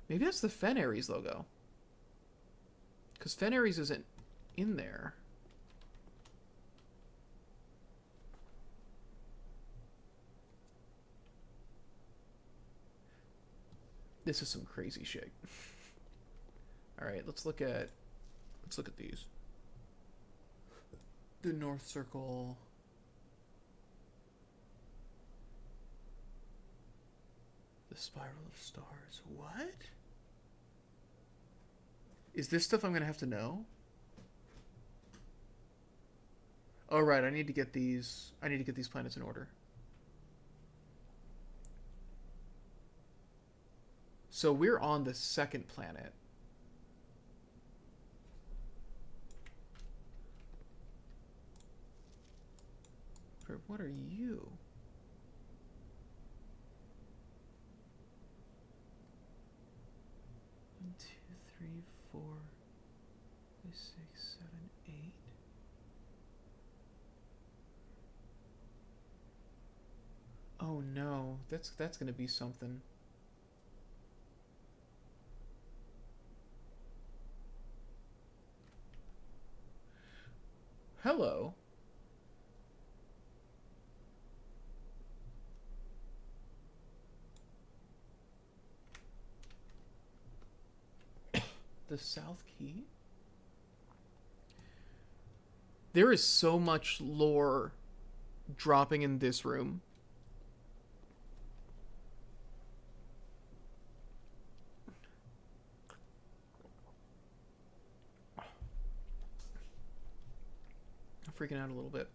Maybe that's the Fen Ares logo. Because Fen Ares isn't in there. This is some crazy shit. All right, let's look at these. The North Circle. The Spiral of Stars. What? Is this stuff I'm gonna have to know? Oh right, I need to get these planets in order. So we're on the second planet. What are you? One, two, three, 4, 5, 6, 7, 8. Oh no, that's gonna be something. Hello. The South Key? There is so much lore dropping in this room. I'm freaking out a little bit.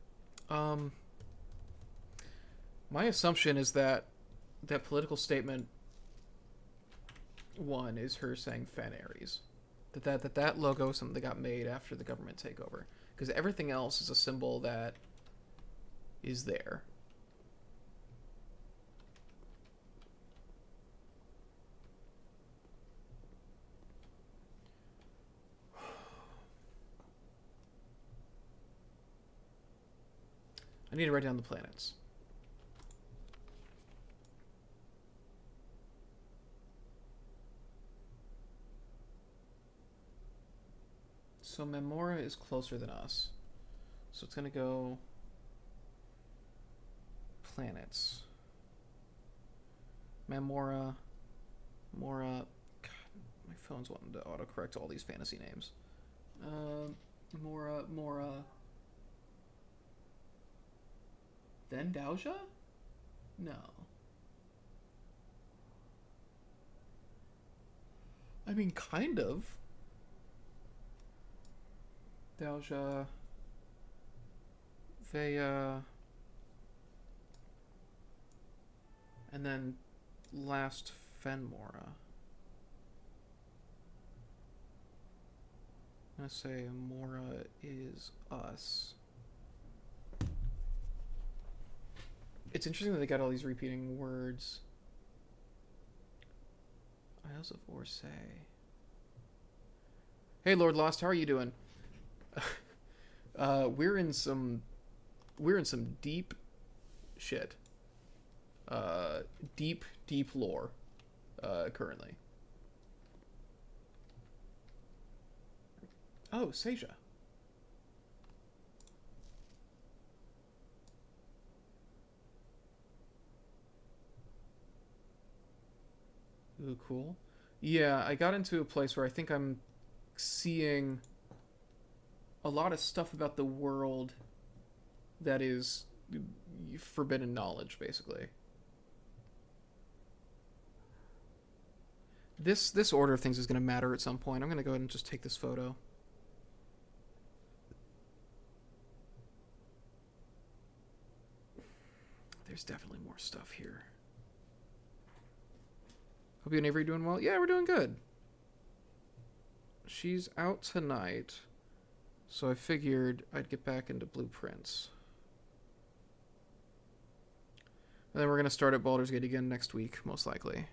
My assumption is that political statement 1 is her saying Fen Ares. That logo is something that got made after the government takeover. Because everything else is a symbol that is there. I need to write down the planets. So Memora is closer than us. So it's going to go planets. Memora, Mora. God, my phone's wanting to autocorrect all these fantasy names. Mora. Then Daoja? No. I mean, kind of. Daoja. Vea. And then last Fenmora. I'm gonna say Mora is us. It's interesting that they got all these repeating words. Isles of Orsay. Hey, Lord Lost, how are you doing? We're in some deep shit. Deep lore. Currently. Oh, Seja. Ooh, cool. Yeah, I got into a place where I think I'm seeing a lot of stuff about the world that is forbidden knowledge, basically. This order of things is going to matter at some point. I'm going to go ahead and just take this photo. There's definitely more stuff here. Hope you and Avery doing well. Yeah, we're doing good. She's out tonight, so I figured I'd get back into blueprints. And then we're going to start at Baldur's Gate again next week, most likely.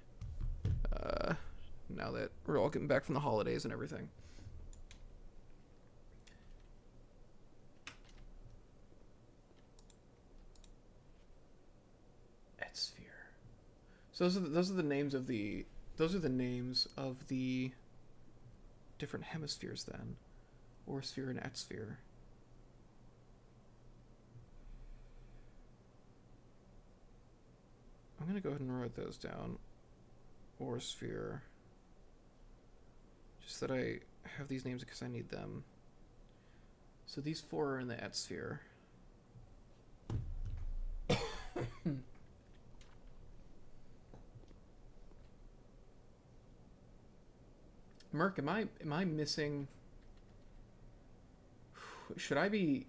Now that we're all getting back from the holidays and everything. Etsphere. So those are the names of the different hemispheres then. Orsphere and Etsphere. I'm gonna go ahead and write those down. Orsphere. Just that I have these names because I need them. So these 4 are in the Etsphere. Merc, am I missing? Should I be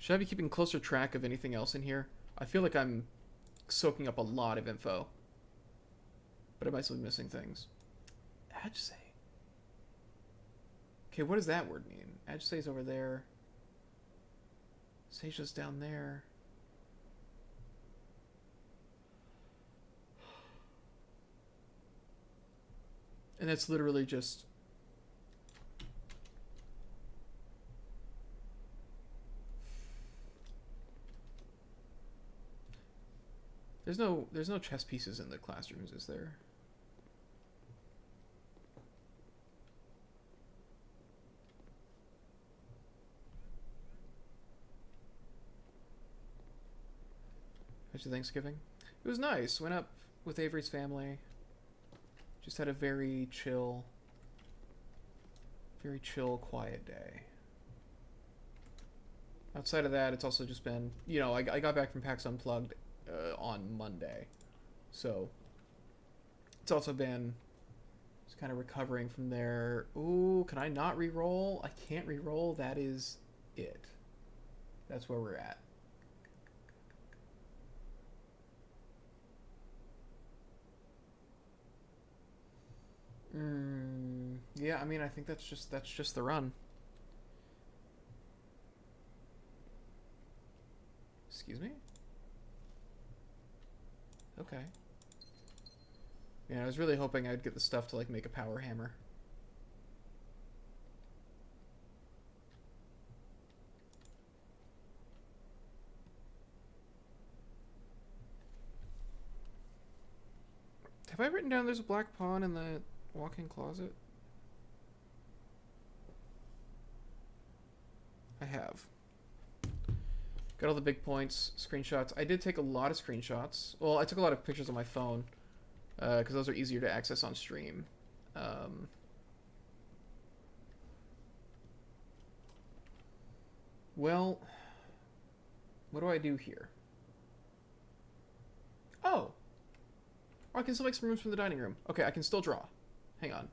keeping closer track of anything else in here? I feel like I'm soaking up a lot of info, but I might still be missing things. Adjsay. Okay, what does that word mean? Adjay's over there. Seisha's down there. And that's literally just... There's no chess pieces in the classrooms, is there? How's your Thanksgiving? It was nice. Went up with Avery's family. Just had a very chill, quiet day. Outside of that, it's also just been, I got back from PAX Unplugged on Monday. So, it's also been just kind of recovering from there. Ooh, can I not re-roll? I can't re-roll. That is it. That's where we're at. Yeah, I mean, I think that's just the run. Excuse me? Okay. Yeah, I was really hoping I'd get the stuff to, like, make a power hammer. Have I written down there's a black pawn in the walk-in closet? I have. Got all the big points, screenshots. I did take a lot of screenshots. Well, I took a lot of pictures on my phone, because those are easier to access on stream. Well, what do I do here? Oh, I can still make some rooms from the dining room. Okay, I can still draw. Hang on.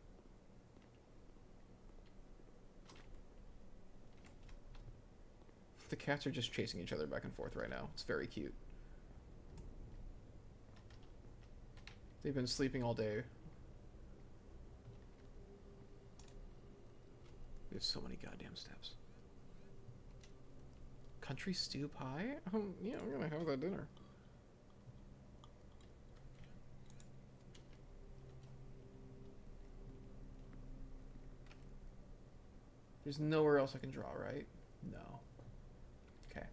The cats are just chasing each other back and forth right now. It's very cute. They've been sleeping all day. We have so many goddamn steps. Country stew pie? Yeah, I'm gonna have that dinner. There's nowhere else I can draw, right? No. Okay.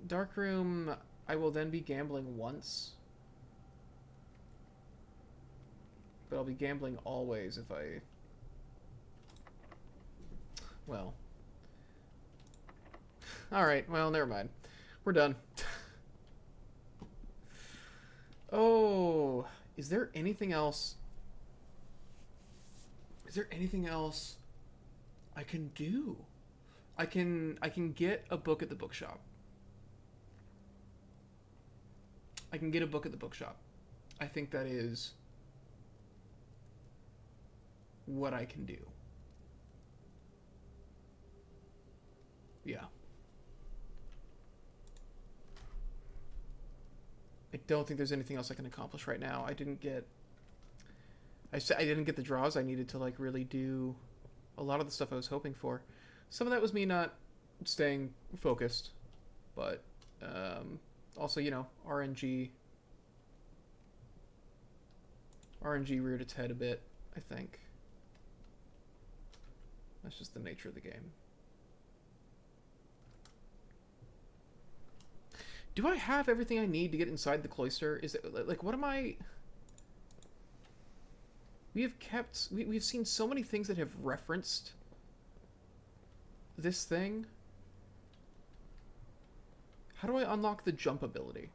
Darkroom, I will then be gambling once. But I'll be gambling always if I... Well. Alright, well, never mind. We're done. Oh, is there anything else? Is there anything else I can do? I can get a book at the bookshop. I can get a book at the bookshop. I think that is what I can do. Yeah. I don't think there's anything else I can accomplish right now. I didn't get the draws I needed to like really do a lot of the stuff I was hoping for. Some of that was me not staying focused, but also, you know, RNG reared its head a bit, I think. That's just the nature of the game. Do I have everything I need to get inside the cloister? Is it like, what am I... We've seen so many things that have referenced this thing. How do I unlock the jump ability?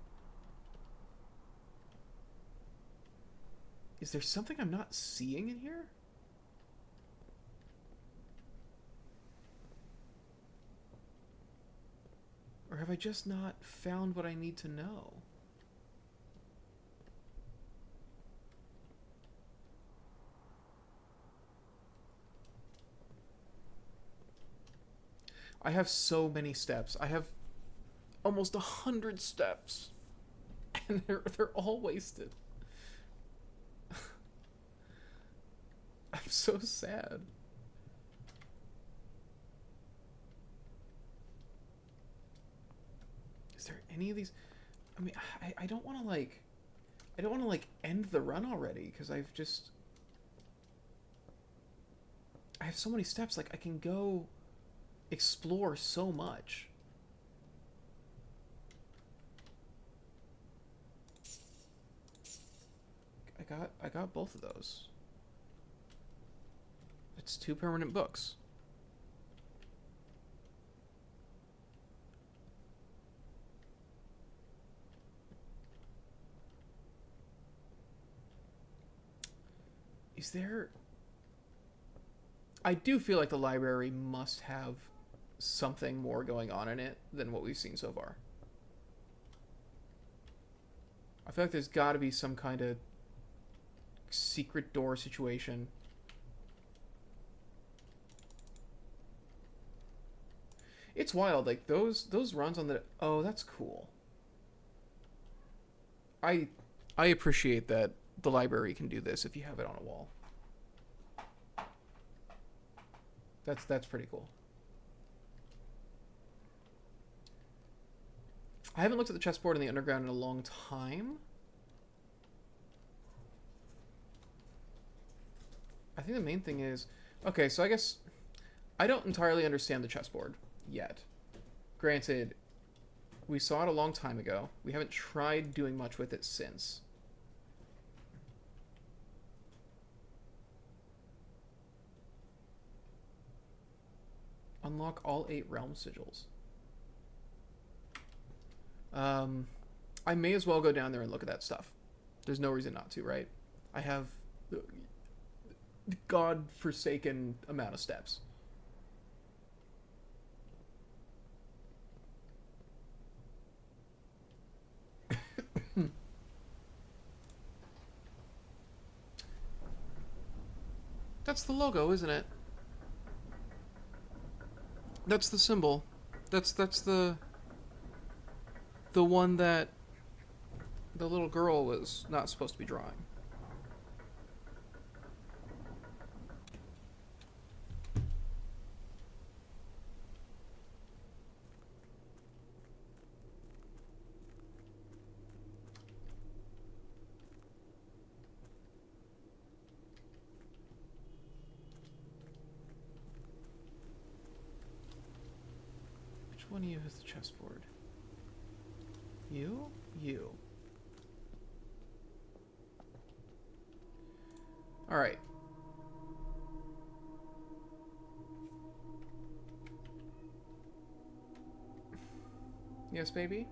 Is there something I'm not seeing in here? Or have I just not found what I need to know? I have so many steps. I have almost 100 steps. And they're all wasted. I'm so sad. Is there any of these? I mean, I don't want to like... I don't want to like end the run already, because I've just... I have so many steps, like I can go explore so much. I got both of those. It's 2 permanent books. Is there... I do feel like the library must have something more going on in it than what we've seen so far. I feel like there's got to be some kind of secret door situation. It's wild, like those runs on the... Oh, that's cool. I appreciate that the library can do this if you have it on a wall. That's pretty cool. I haven't looked at the chessboard in the underground in a long time. I think the main thing is... Okay, so I guess... I don't entirely understand the chessboard yet. Granted, we saw it a long time ago. We haven't tried doing much with it since. Unlock all 8 realm sigils. I may as well go down there and look at that stuff. There's no reason not to, right? I have the god-forsaken amount of steps. That's the logo, isn't it? That's the symbol. That's the one that the little girl was not supposed to be drawing. Which one of you has the chessboard? You? You. Alright. Yes, baby?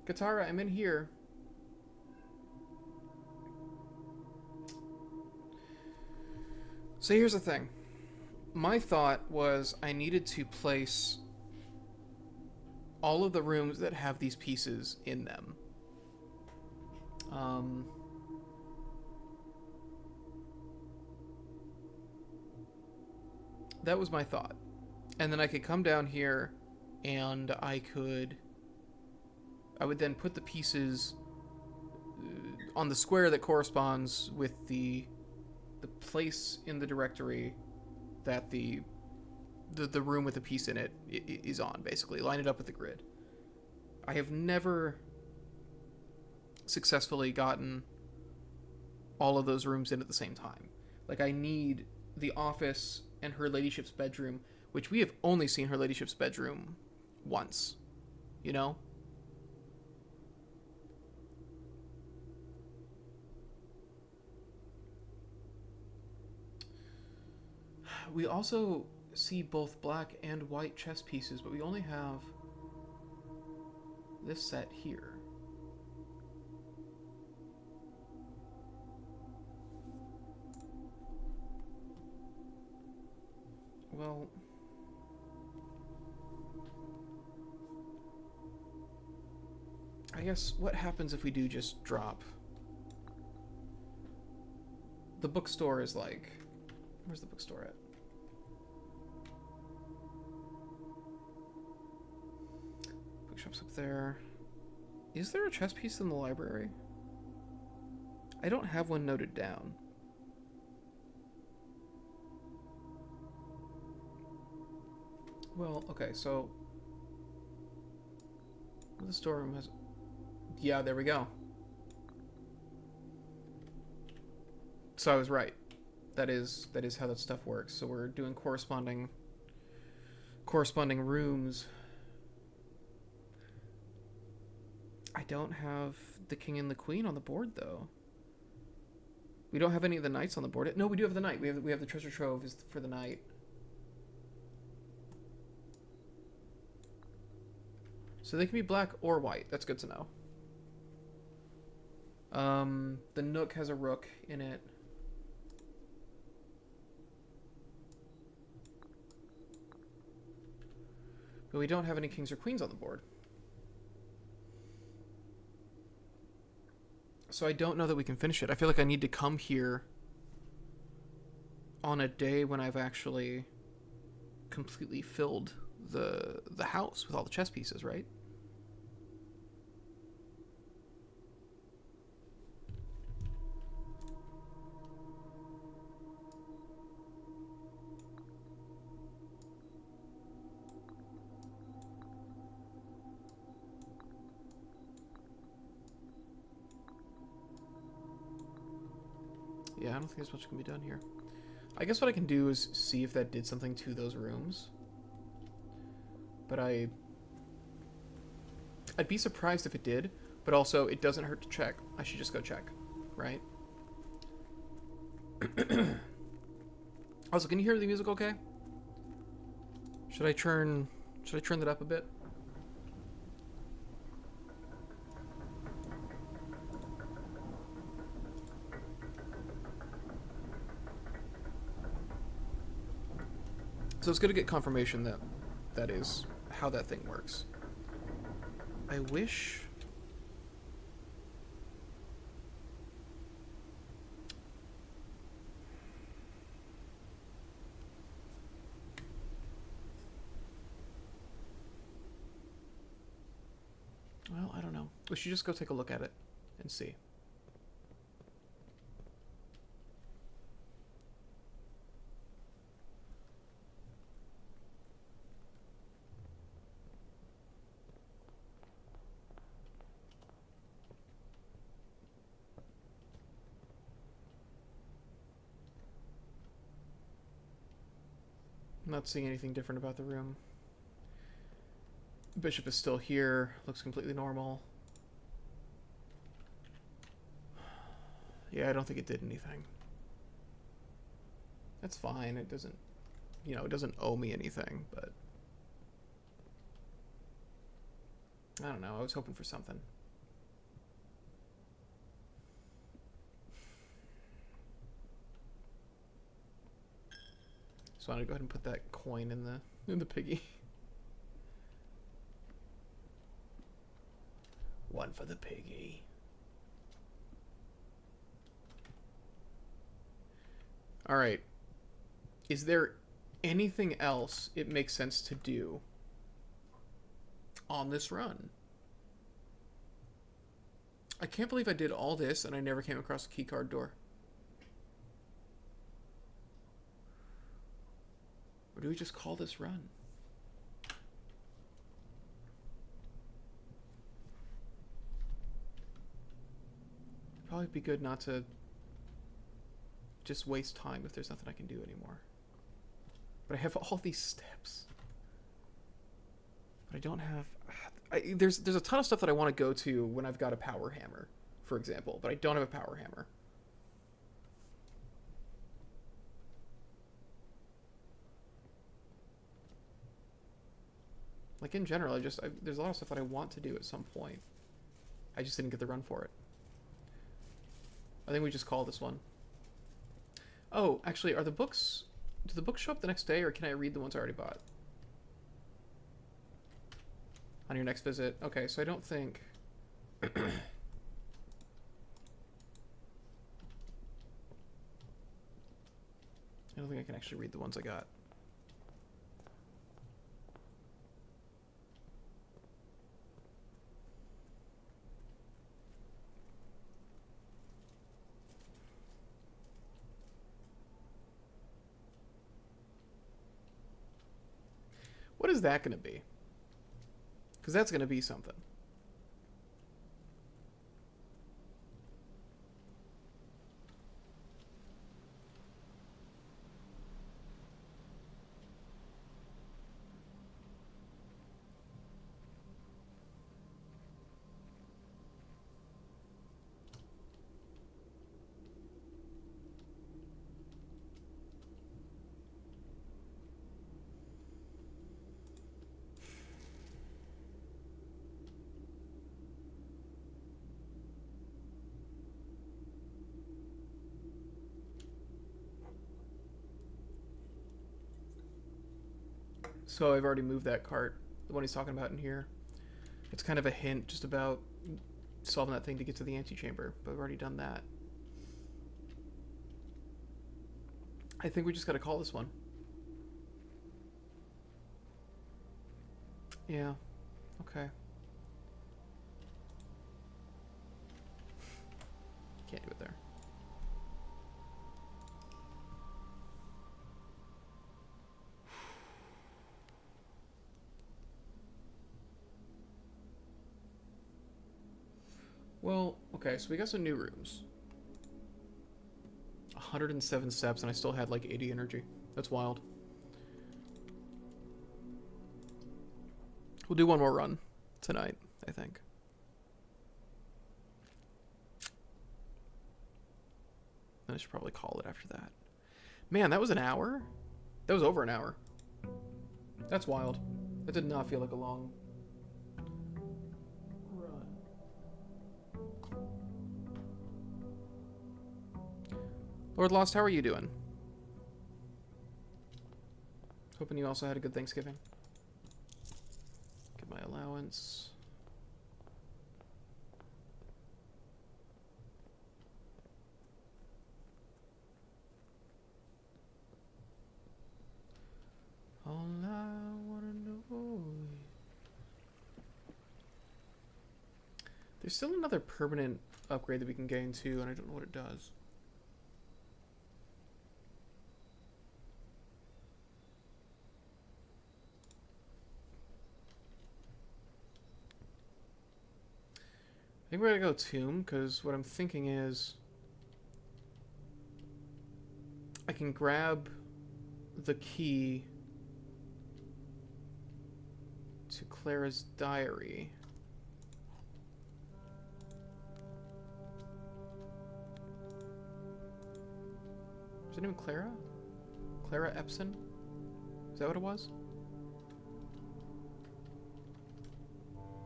Katara, I'm in here. So here's the thing. My thought was I needed to place all of the rooms that have these pieces in them. That was my thought. And then I could come down here and I would then put the pieces on the square that corresponds with the place in the directory that the room with a piece in it is on, basically. Line it up with the grid. I have never successfully gotten all of those rooms in at the same time. Like, I need the office and her ladyship's bedroom, which we have only seen her ladyship's bedroom once. You know? We also see both black and white chess pieces, but we only have this set here. Well, I guess what happens if we do just drop? The bookstore is like... Where's the bookstore at? Bookshop's up there. Is there a chess piece in the library? I don't have one noted down. Well, okay, so... The storeroom has... Yeah, there we go. So I was right. That is how that stuff works. So we're doing corresponding rooms. I don't have the king and the queen on the board, though. We don't have any of the knights on the board. No, we do have the knight. We have the treasure trove is for the knight. So they can be black or white. That's good to know. The nook has a rook in it. But we don't have any kings or queens on the board. So I don't know that we can finish it. I feel like I need to come here on a day when I've actually completely filled the house with all the chess pieces, right? Yeah, I don't think there's much can be done here. I guess what I can do is see if that did something to those rooms. But I'd be surprised if it did, but also it doesn't hurt to check. I should just go check, right? Also, can you hear the music okay? Should I turn that up a bit? So it's good to get confirmation that that is how that thing works. I wish... Well, I don't know. We should just go take a look at it and see. I'm not seeing anything different about the room. Bishop is still here. Looks completely normal. Yeah, I don't think it did anything. That's fine. It doesn't, you know, it doesn't owe me anything, but I don't know. I was hoping for something. So I'm gonna go ahead and put that coin in the piggy. One for the piggy. All right. Is there anything else it makes sense to do on this run? I can't believe I did all this and I never came across a keycard door. Or do we just call this run? It'd probably be good not to just waste time if there's nothing I can do anymore. But I have all these steps. But I don't have... there's a ton of stuff that I want to go to when I've got a power hammer, for example. But I don't have a power hammer. Like, in general, there's a lot of stuff that I want to do at some point. I just didn't get the run for it. I think we just call this one. Oh, actually, are the books... Do the books show up the next day, or can I read the ones I already bought? On your next visit? Okay, so I don't think... I don't think I can actually read the ones I got. What is that going to be? Because that's going to be something. So I've already moved that cart, the one he's talking about in here. It's kind of a hint just about solving that thing to get to the antechamber, but I've already done that. I think we just gotta call this one. Yeah. Okay. Can't do it there. Well, okay, so we got some new rooms. 107 steps, and I still had like 80 energy. That's wild. We'll do one more run tonight, I think. Then I should probably call it after that. Man, that was an hour? That was over an hour. That's wild. That did not feel like a long run. Lord Lost, how are you doing? Hoping you also had a good Thanksgiving. Get my allowance. All I wanna know. There's still another permanent upgrade that we can gain too, and I don't know what it does. I think we're gonna go Tomb, because what I'm thinking is I can grab the key to Clara's diary. her name Clara? Clara Epson? Is that what it was?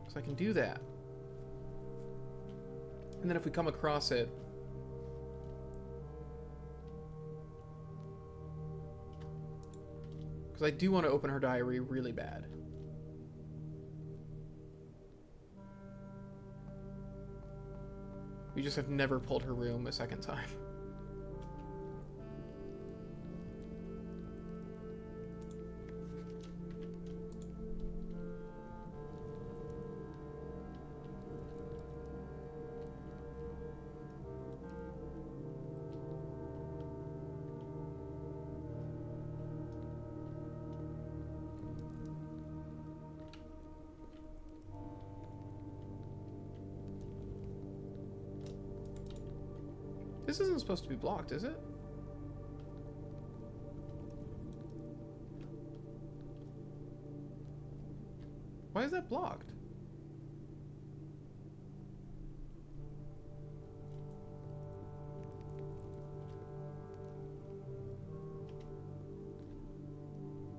So I can do that. And then if we come across it... Because I do want to open her diary really bad. We just have never pulled her room a second time. This isn't supposed to be blocked, is it? Why is that blocked?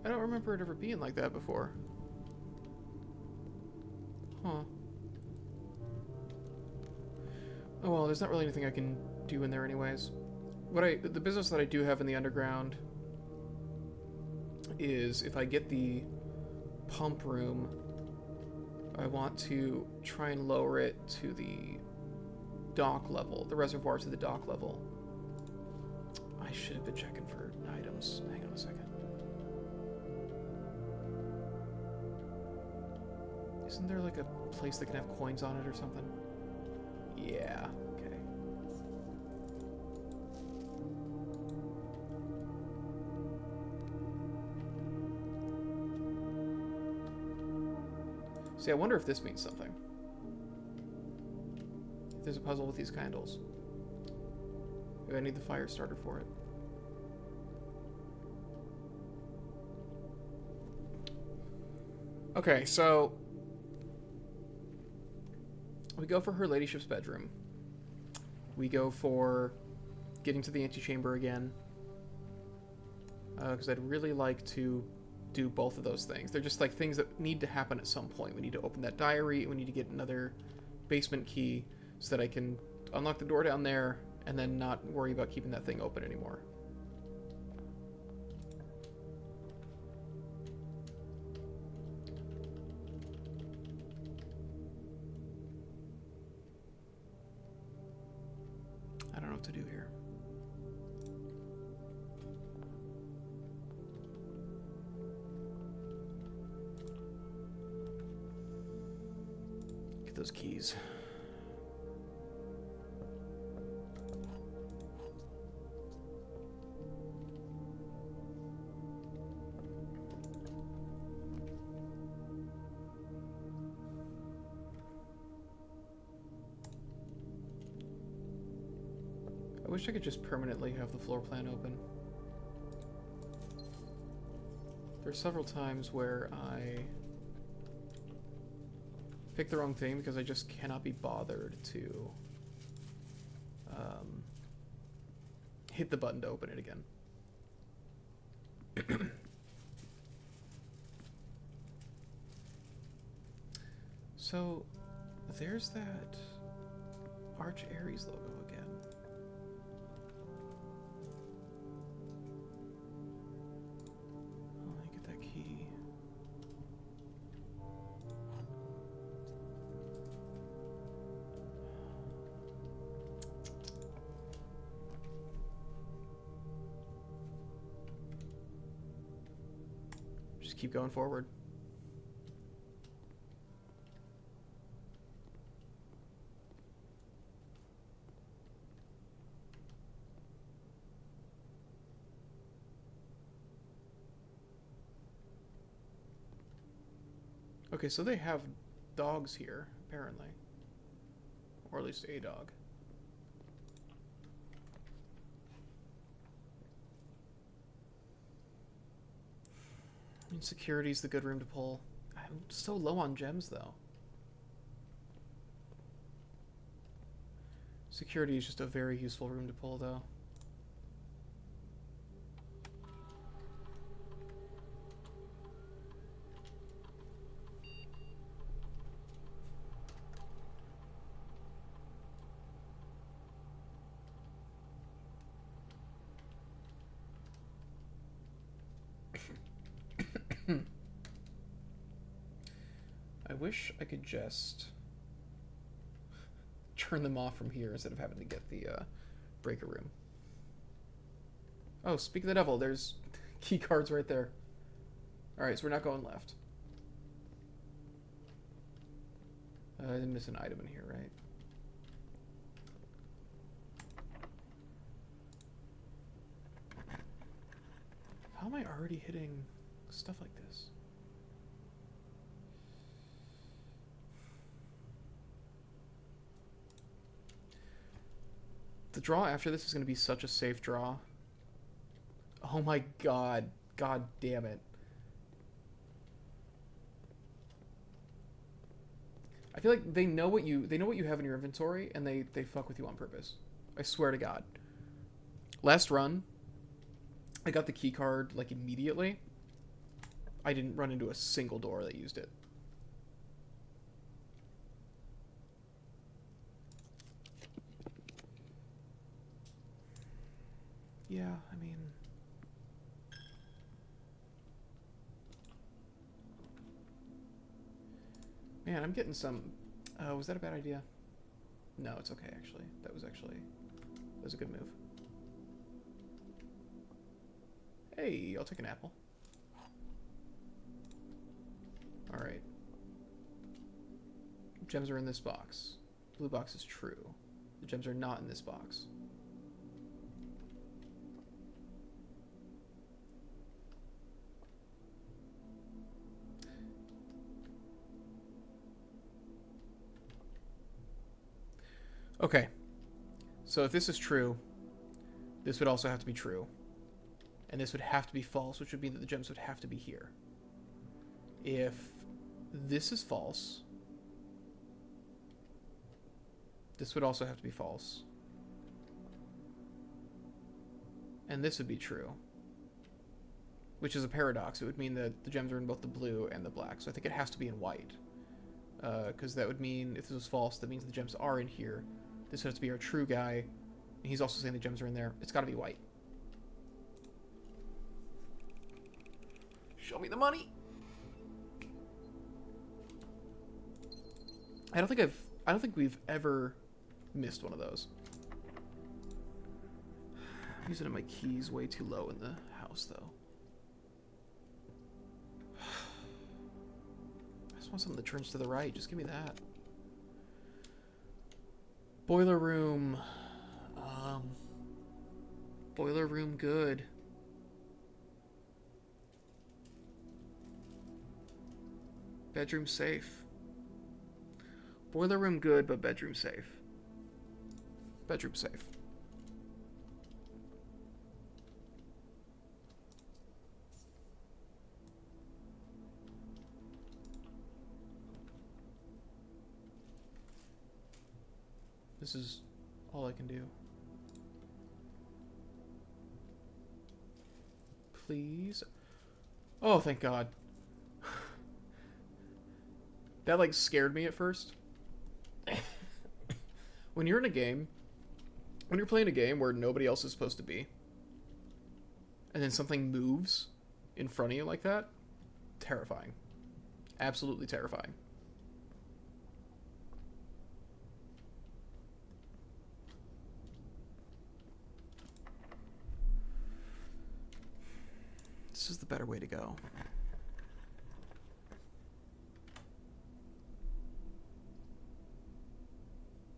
I don't remember it ever being like that before. Huh. Oh well, there's not really anything I can do in there anyways. The business that I do have in the underground is if I get the pump room, I want to try and lower it to the dock level, the reservoir to the dock level. I should have been checking for items. Hang on a second. Isn't there like a place that can have coins on it or something? Yeah, okay. See, I wonder if this means something. If there's a puzzle with these candles. Maybe I need the fire starter for it. Okay, so we go for her ladyship's bedroom. We go for getting to the antechamber again. Because I'd really like to do both of those things. They're just like things that need to happen at some point. We need to open that diary. We need to get another basement key so that I can unlock the door down there and then not worry about keeping that thing open anymore. I don't know what to do here. Get those keys. I wish I could just permanently have the floor plan open. There are several times where I pick the wrong thing because I just cannot be bothered to hit the button to open it again. So, there's that Arch Aries logo again. Oh, let me get that key. Just keep going forward. Okay, so they have dogs here, apparently. Or at least a dog. I mean, security's the good room to pull. I'm so low on gems, though. Security is just a very useful room to pull, though. I wish I could just turn them off from here instead of having to get the breaker room. Oh, speak of the devil, there's key cards right there. Alright, so we're not going left. I didn't miss an item in here, right? How am I already hitting stuff like this? The draw after this is going to be such a safe draw. Oh my god. God damn it. I feel like they know what you have in your inventory, and they fuck with you on purpose. I swear to God. Last run, I got the key card like immediately. I didn't run into a single door that used it. Yeah, I mean... Man, I'm getting some... was that a bad idea? No, it's okay, actually. That was a good move. Hey, I'll take an apple. Alright. Gems are in this box. Blue box is true. The gems are not in this box. Okay, so if this is true, this would also have to be true. And this would have to be false, which would mean that the gems would have to be here. If this is false, this would also have to be false. And this would be true. Which is a paradox. It would mean that the gems are in both the blue and the black. So I think it has to be in white. Because that would mean, if this was false, that means the gems are in here. This has to be our true guy. And he's also saying the gems are in there. It's got to be white. Show me the money. I don't think we've ever missed one of those. I'm using my keys way too low in the house, though. I just want something that turns to the right. Just give me that. Boiler room. Boiler room good. Bedroom safe. Boiler room good, but bedroom safe. Bedroom safe. This is all I can do. Please. Oh, thank God. That, like, scared me at first. When you're in a game, when you're playing a game where nobody else is supposed to be, and then something moves in front of you like that, terrifying. Absolutely terrifying. This is the better way to go.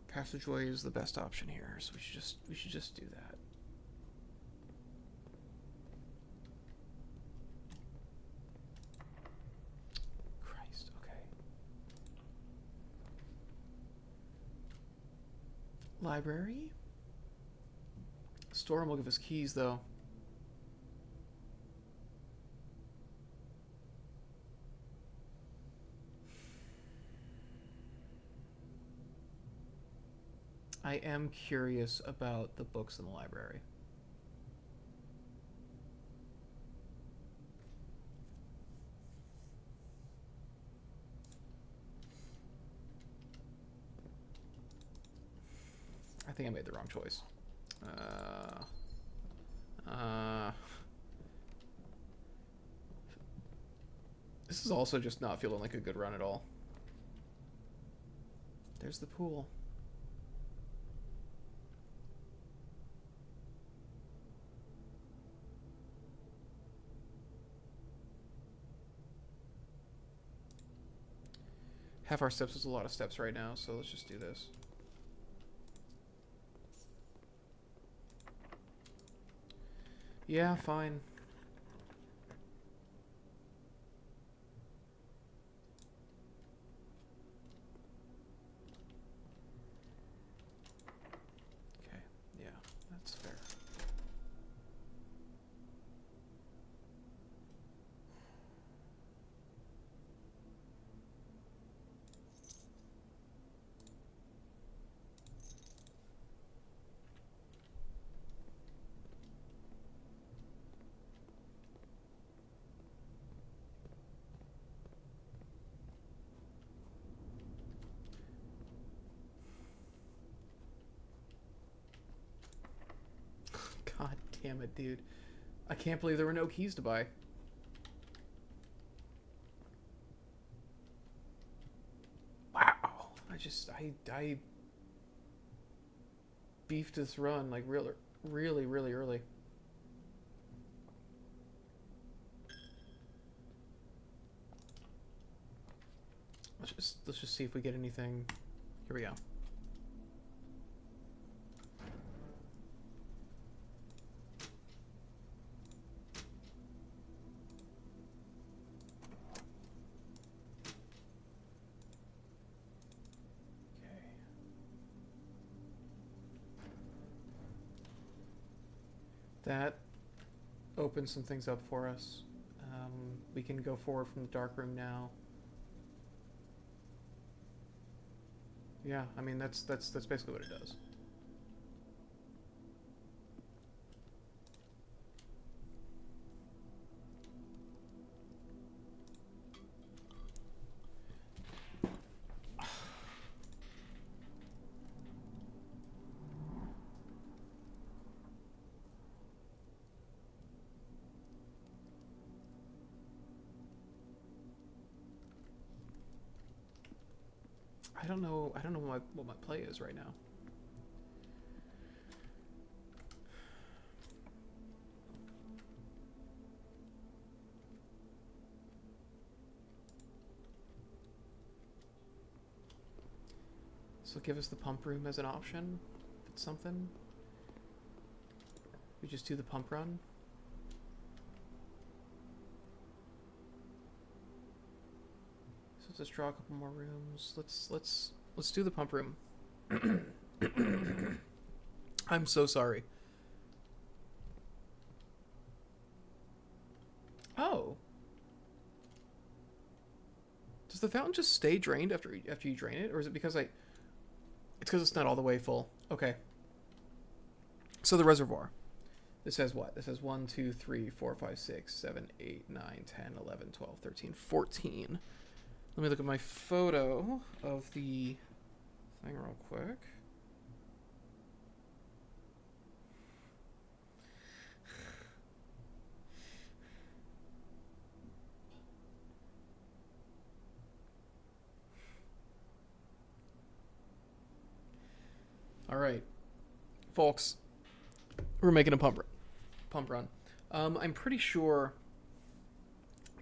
Passageway is the best option here, so we should just do that. Christ, okay. Library? Storeroom will give us keys, though. I am curious about the books in the library. I think I made the wrong choice. This is also just not feeling like a good run at all. There's the pool. Half our steps is a lot of steps right now, so let's just do this. Yeah, fine. Okay, yeah, that's fair. God damn it, dude. I can't believe there were no keys to buy. Wow. I beefed this run like really early. Let's just see if we get anything. Here we go. That opens some things up for us. We can go forward from the dark room now. Yeah, I mean that's basically what it does. I don't know what my play is right now. So give us the pump room as an option. If it's something. We just do the pump run. So let's just draw a couple more rooms. Let's do the pump room. I'm so sorry. Oh. Does the fountain just stay drained after you drain it, or is it because it's because it's not all the way full? Okay. So the reservoir. This has what? This has 1, 2, 3, 4, 5, 6, 7, 8, 9, 10, 11, 12, 13, 14. Let me look at my photo of the thing real quick. All right, folks, we're making a pump run. I'm pretty sure.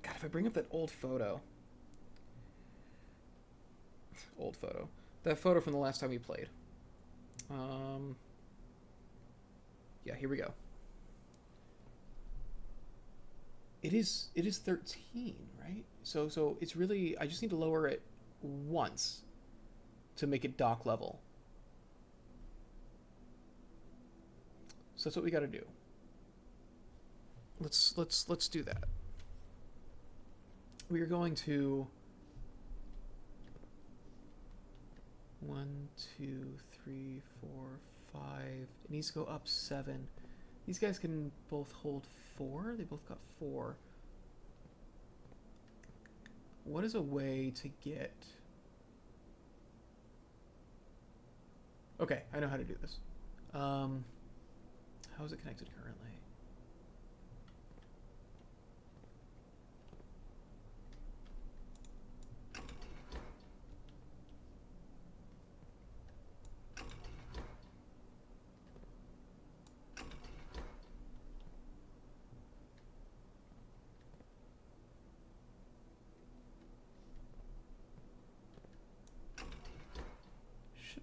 God, if I bring up that old photo, that photo from the last time we played. Yeah, here we go. It is 13, right? So it's really, I just need to lower it once to make it dock level. So that's what we got to do. Let's do that. We are going to 1, 2, 3, 4, 5. It needs to go up 7. These guys can both hold 4. They both got 4. What is a way to get... Okay, I know how to do this. How is it connected currently?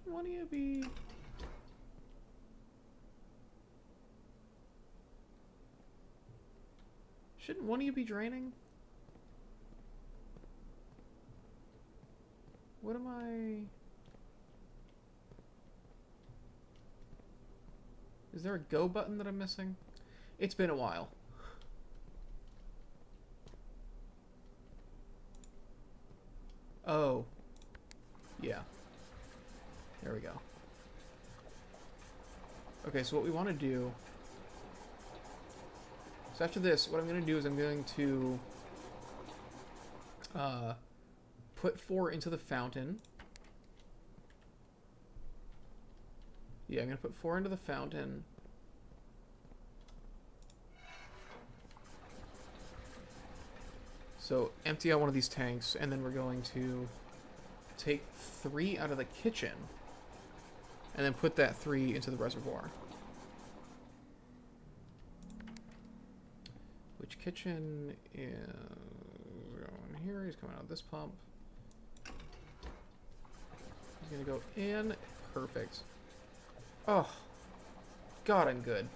one of you be... Shouldn't one of you be draining? What am I... Is there a go button that I'm missing? It's been a while. Oh. Yeah. There we go. Okay, so what we want to do... So after this, what I'm going to do is I'm going to put 4 into the fountain. Yeah, I'm going to put 4 into the fountain. So empty out one of these tanks, and then we're going to take 3 out of the kitchen, and then put that 3 into the reservoir. Which kitchen is going here? He's coming out of this pump. He's gonna go in. Perfect. Oh, God, I'm good.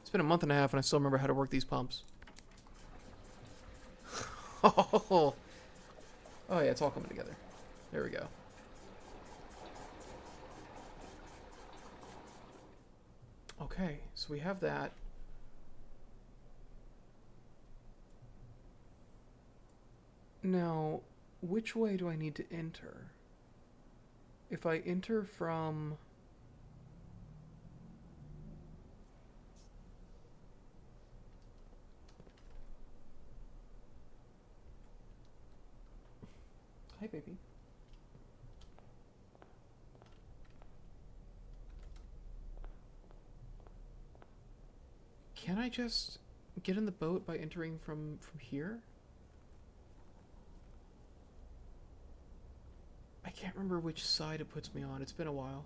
It's been a month and a half, and I still remember how to work these pumps. Oh, yeah, it's all coming together. There we go. Okay, so we have that. Now, which way do I need to enter? If I enter from... Hi, baby. Can I just get in the boat by entering from here? I can't remember which side it puts me on. It's been a while.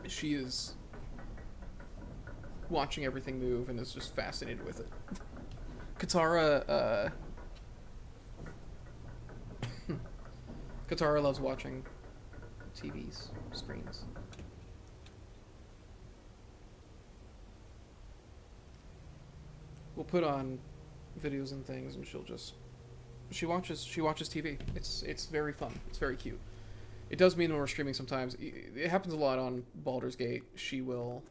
She is watching everything move and is just fascinated with it. Katara, Katara loves watching TVs, screens. We'll put on videos and things, and she watches TV. It's very fun. It's very cute. It does mean when we're streaming sometimes. It happens a lot on Baldur's Gate. She will,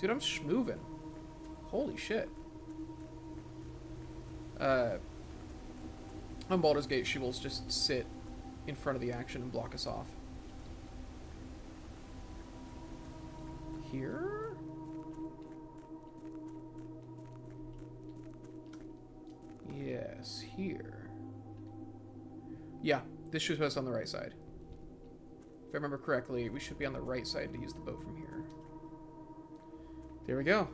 dude, I'm schmoovin'. Holy shit. On Baldur's Gate, she will just sit in front of the action and block us off. Here? Yes, here. Yeah, this should put us on the right side. If I remember correctly, we should be on the right side to use the boat from here. There we go.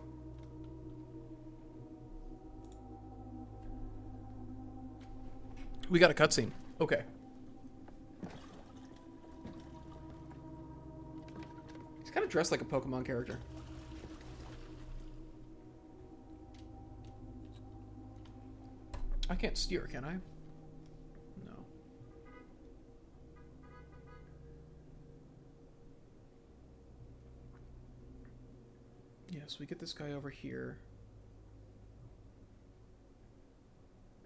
We got a cutscene. Okay. He's kind of dressed like a Pokemon character. I can't steer, can I? No. Yes, we get this guy over here.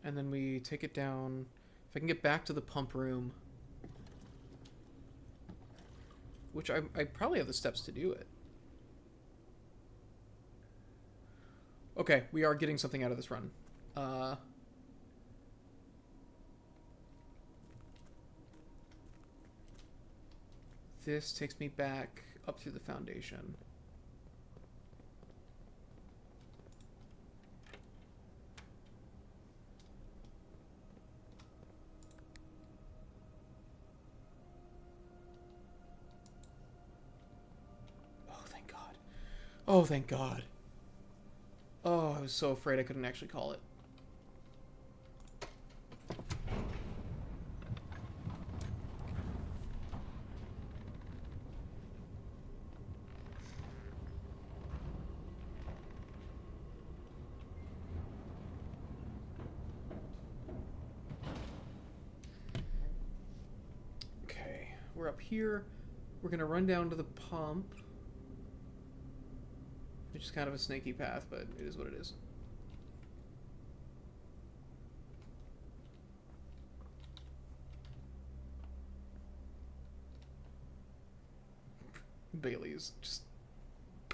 And then we take it down. If I can get back to the pump room. Which I probably have the steps to do it. Okay, we are getting something out of this run. This takes me back up through the foundation. Oh, thank God. Oh, thank God. Oh, I was so afraid I couldn't actually call it. we're up here. We're gonna run down to the pump, which is kind of a snaky path, but it is what it is. Bailey's just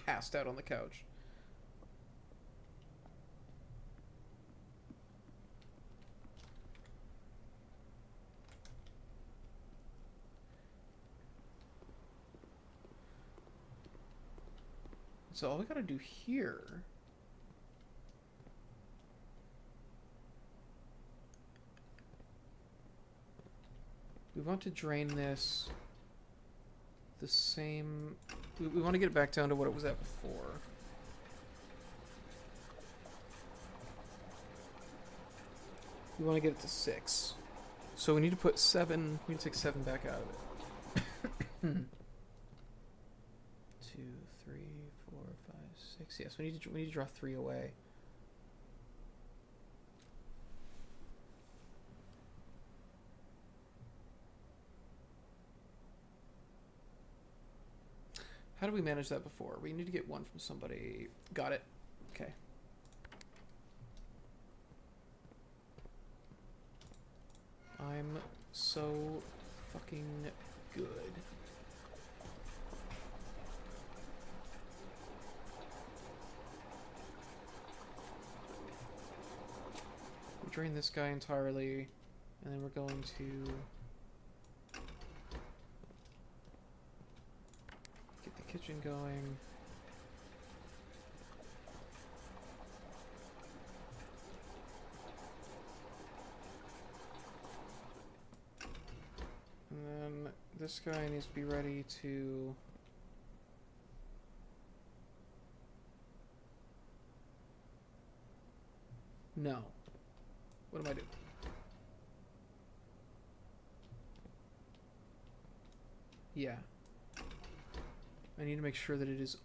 passed out on the couch. So all we gotta do here we want to drain this the same. We want to get it back down to what it was at before. We want to get it to 6. So we need to put 7. We need to take 7 back out of it. 2, 3, 4, 5, 6. Yes, we need to draw 3 away. How did we manage that before? We need to get 1 from somebody. Got it. Okay. I'm so fucking good. We drain this guy entirely, and then we're going to get the kitchen going. And then this guy needs to be ready to... No. What am I doing? Yeah. I need to make sure that it is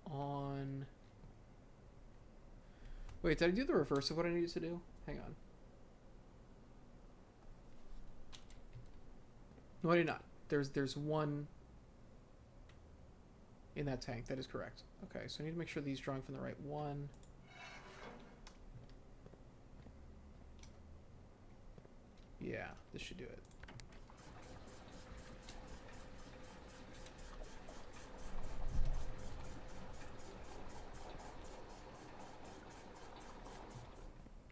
on... Wait, did I do the reverse of what I needed to do? Hang on. No, I did not. There's 1 in that tank. That is correct. Okay, so I need to make sure these drawing from the right one. Yeah, this should do it.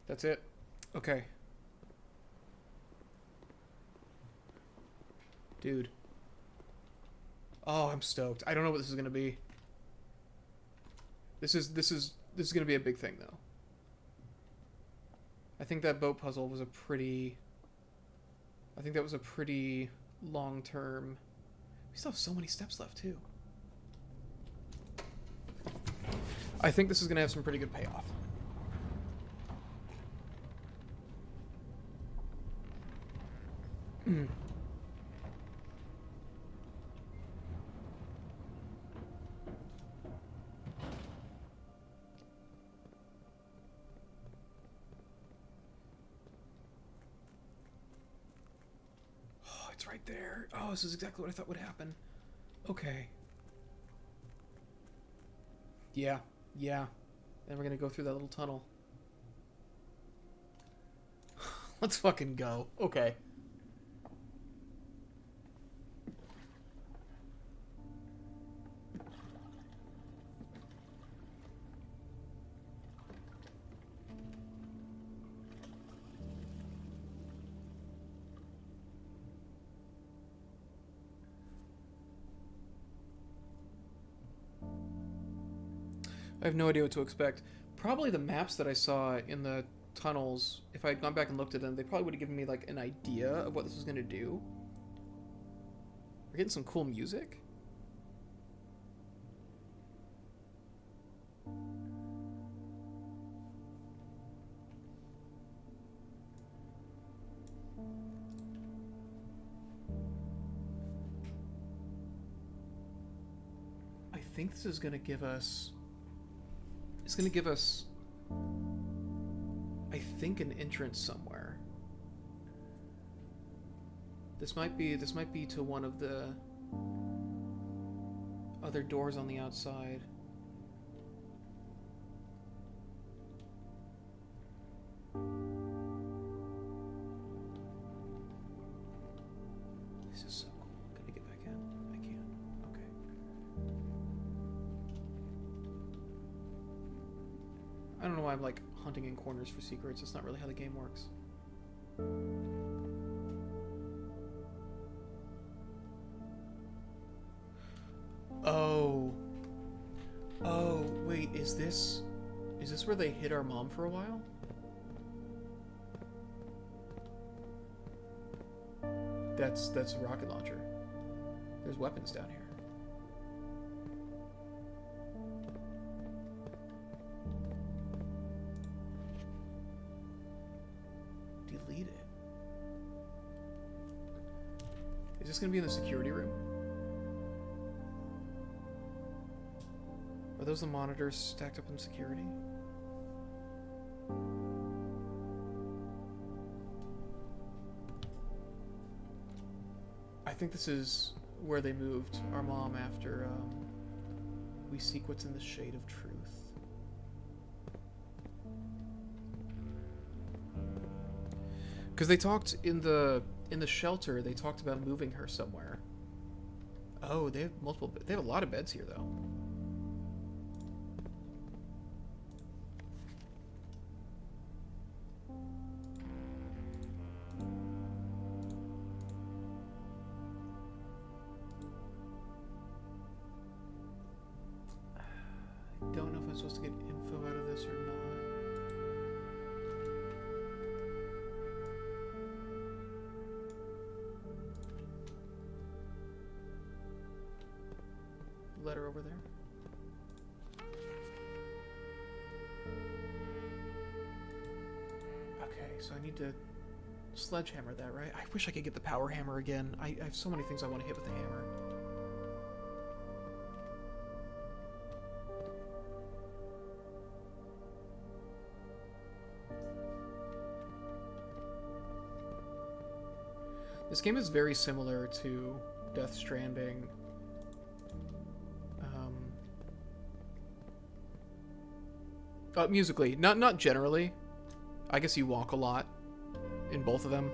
That's it. Okay. Dude. Oh, I'm stoked. I don't know what this is gonna be. This is gonna be a big thing though. I think that boat puzzle was a pretty... I think that was a pretty long-term... We still have so many steps left too. I think this is gonna have some pretty good payoff. It's right there. Oh, this is exactly what I thought would happen. Okay. Yeah. Then we're gonna go through that little tunnel. Let's fucking go. Okay. I have no idea what to expect. Probably the maps that I saw in the tunnels, if I had gone back and looked at them, they probably would have given me like an idea of what this was going to do. We're getting some cool music. I think this is going to give us... It's going to give us, I think, an entrance somewhere. This might be to one of the other doors on the outside. This is so cool. Can I get back in? I can. Okay. I don't know why I'm like hunting in corners for secrets. It's not really how the game works. Oh. Oh, wait, is this where they hid our mom for a while? That's a rocket launcher. There's weapons down here. Delete it. Is this gonna be in the security room? Are those the monitors stacked up in security? I think this is where they moved our mom after we seek what's in the shade of truth. Because they talked in the shelter, they talked about moving her somewhere. Oh, they have multiple. They have a lot of beds here, though. I don't know if I'm supposed to get info out of this or not. Letter over there. Okay, so I need to sledgehammer that, right? I wish I could get the power hammer again. I have so many things I want to hit with the hammer. This game is very similar to Death Stranding. Musically, not generally. I guess you walk a lot in both of them,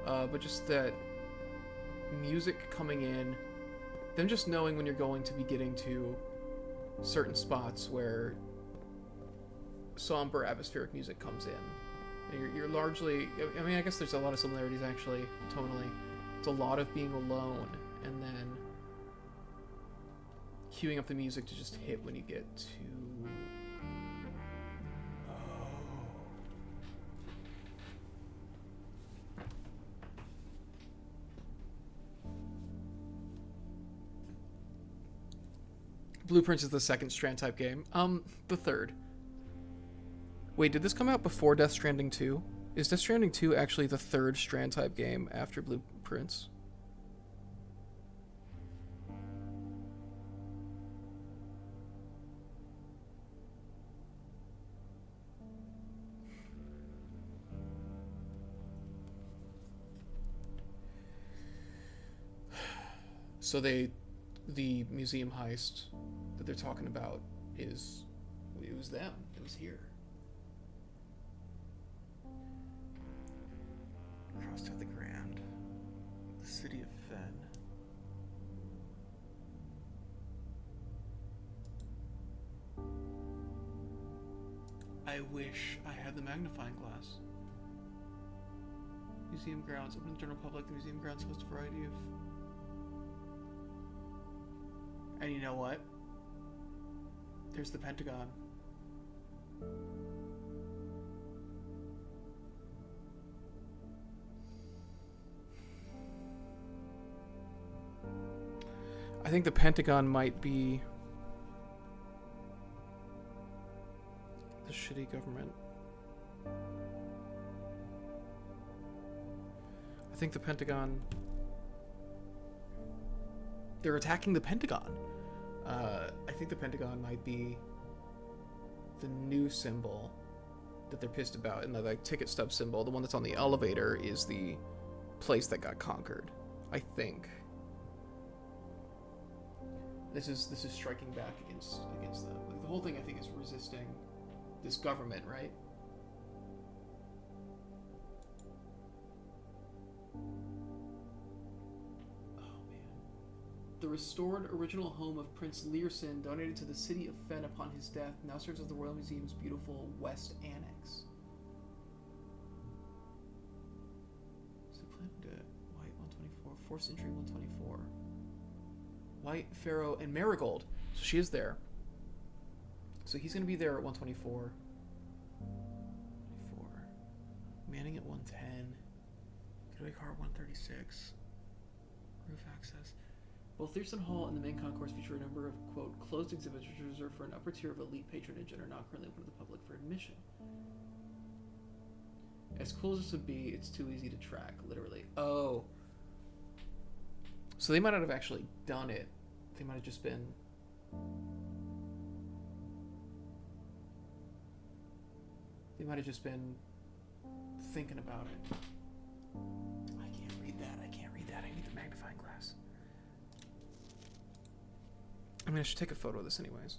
but just that music coming in, then just knowing when you're going to be getting to certain spots where somber atmospheric music comes in. You're largely, I mean, I guess there's a lot of similarities actually, tonally. It's a lot of being alone, and then queuing up the music to just hit when you get to... Blueprints is the second Strand type game. The third. Wait, did this come out before Death Stranding 2? Is Death Stranding 2 actually the third Strand type game after Blueprints? So the museum heist that they're talking about it was them. It was here. Crossed to the Grand. The city of Fen. I wish I had the magnifying glass. Museum grounds. Open to the general public. The museum grounds host a variety of... And you know what? There's the Pentagon. I think the Pentagon might be the shitty government. I think the Pentagon... They're attacking the Pentagon. I think the Pentagon might be the new symbol that they're pissed about, and the like ticket stub symbol, the one that's on the elevator, is the place that got conquered. I think. This is striking back against them. Like, the whole thing, I think, is resisting this government, right? The restored original home of Prince Learson, donated to the city of Fen upon his death, now serves as the Royal Museum's beautiful West Annex. So planted White 124, 4th century 124. White, Pharaoh, and Marigold. So she is there. So he's going to be there at 124. 24. Manning at 110. Getaway car at 136. Roof access. Both Learson Hall and the main concourse feature a number of, quote, closed exhibits which are reserved for an upper tier of elite patronage and are not currently open to the public for admission. As cool as this would be, it's too easy to track, literally. Oh. So they might not have actually done it. They might have just been... They might have just been thinking about it. I can't read that. I can't read that. I need the magnifying glass. I mean, I should take a photo of this anyways.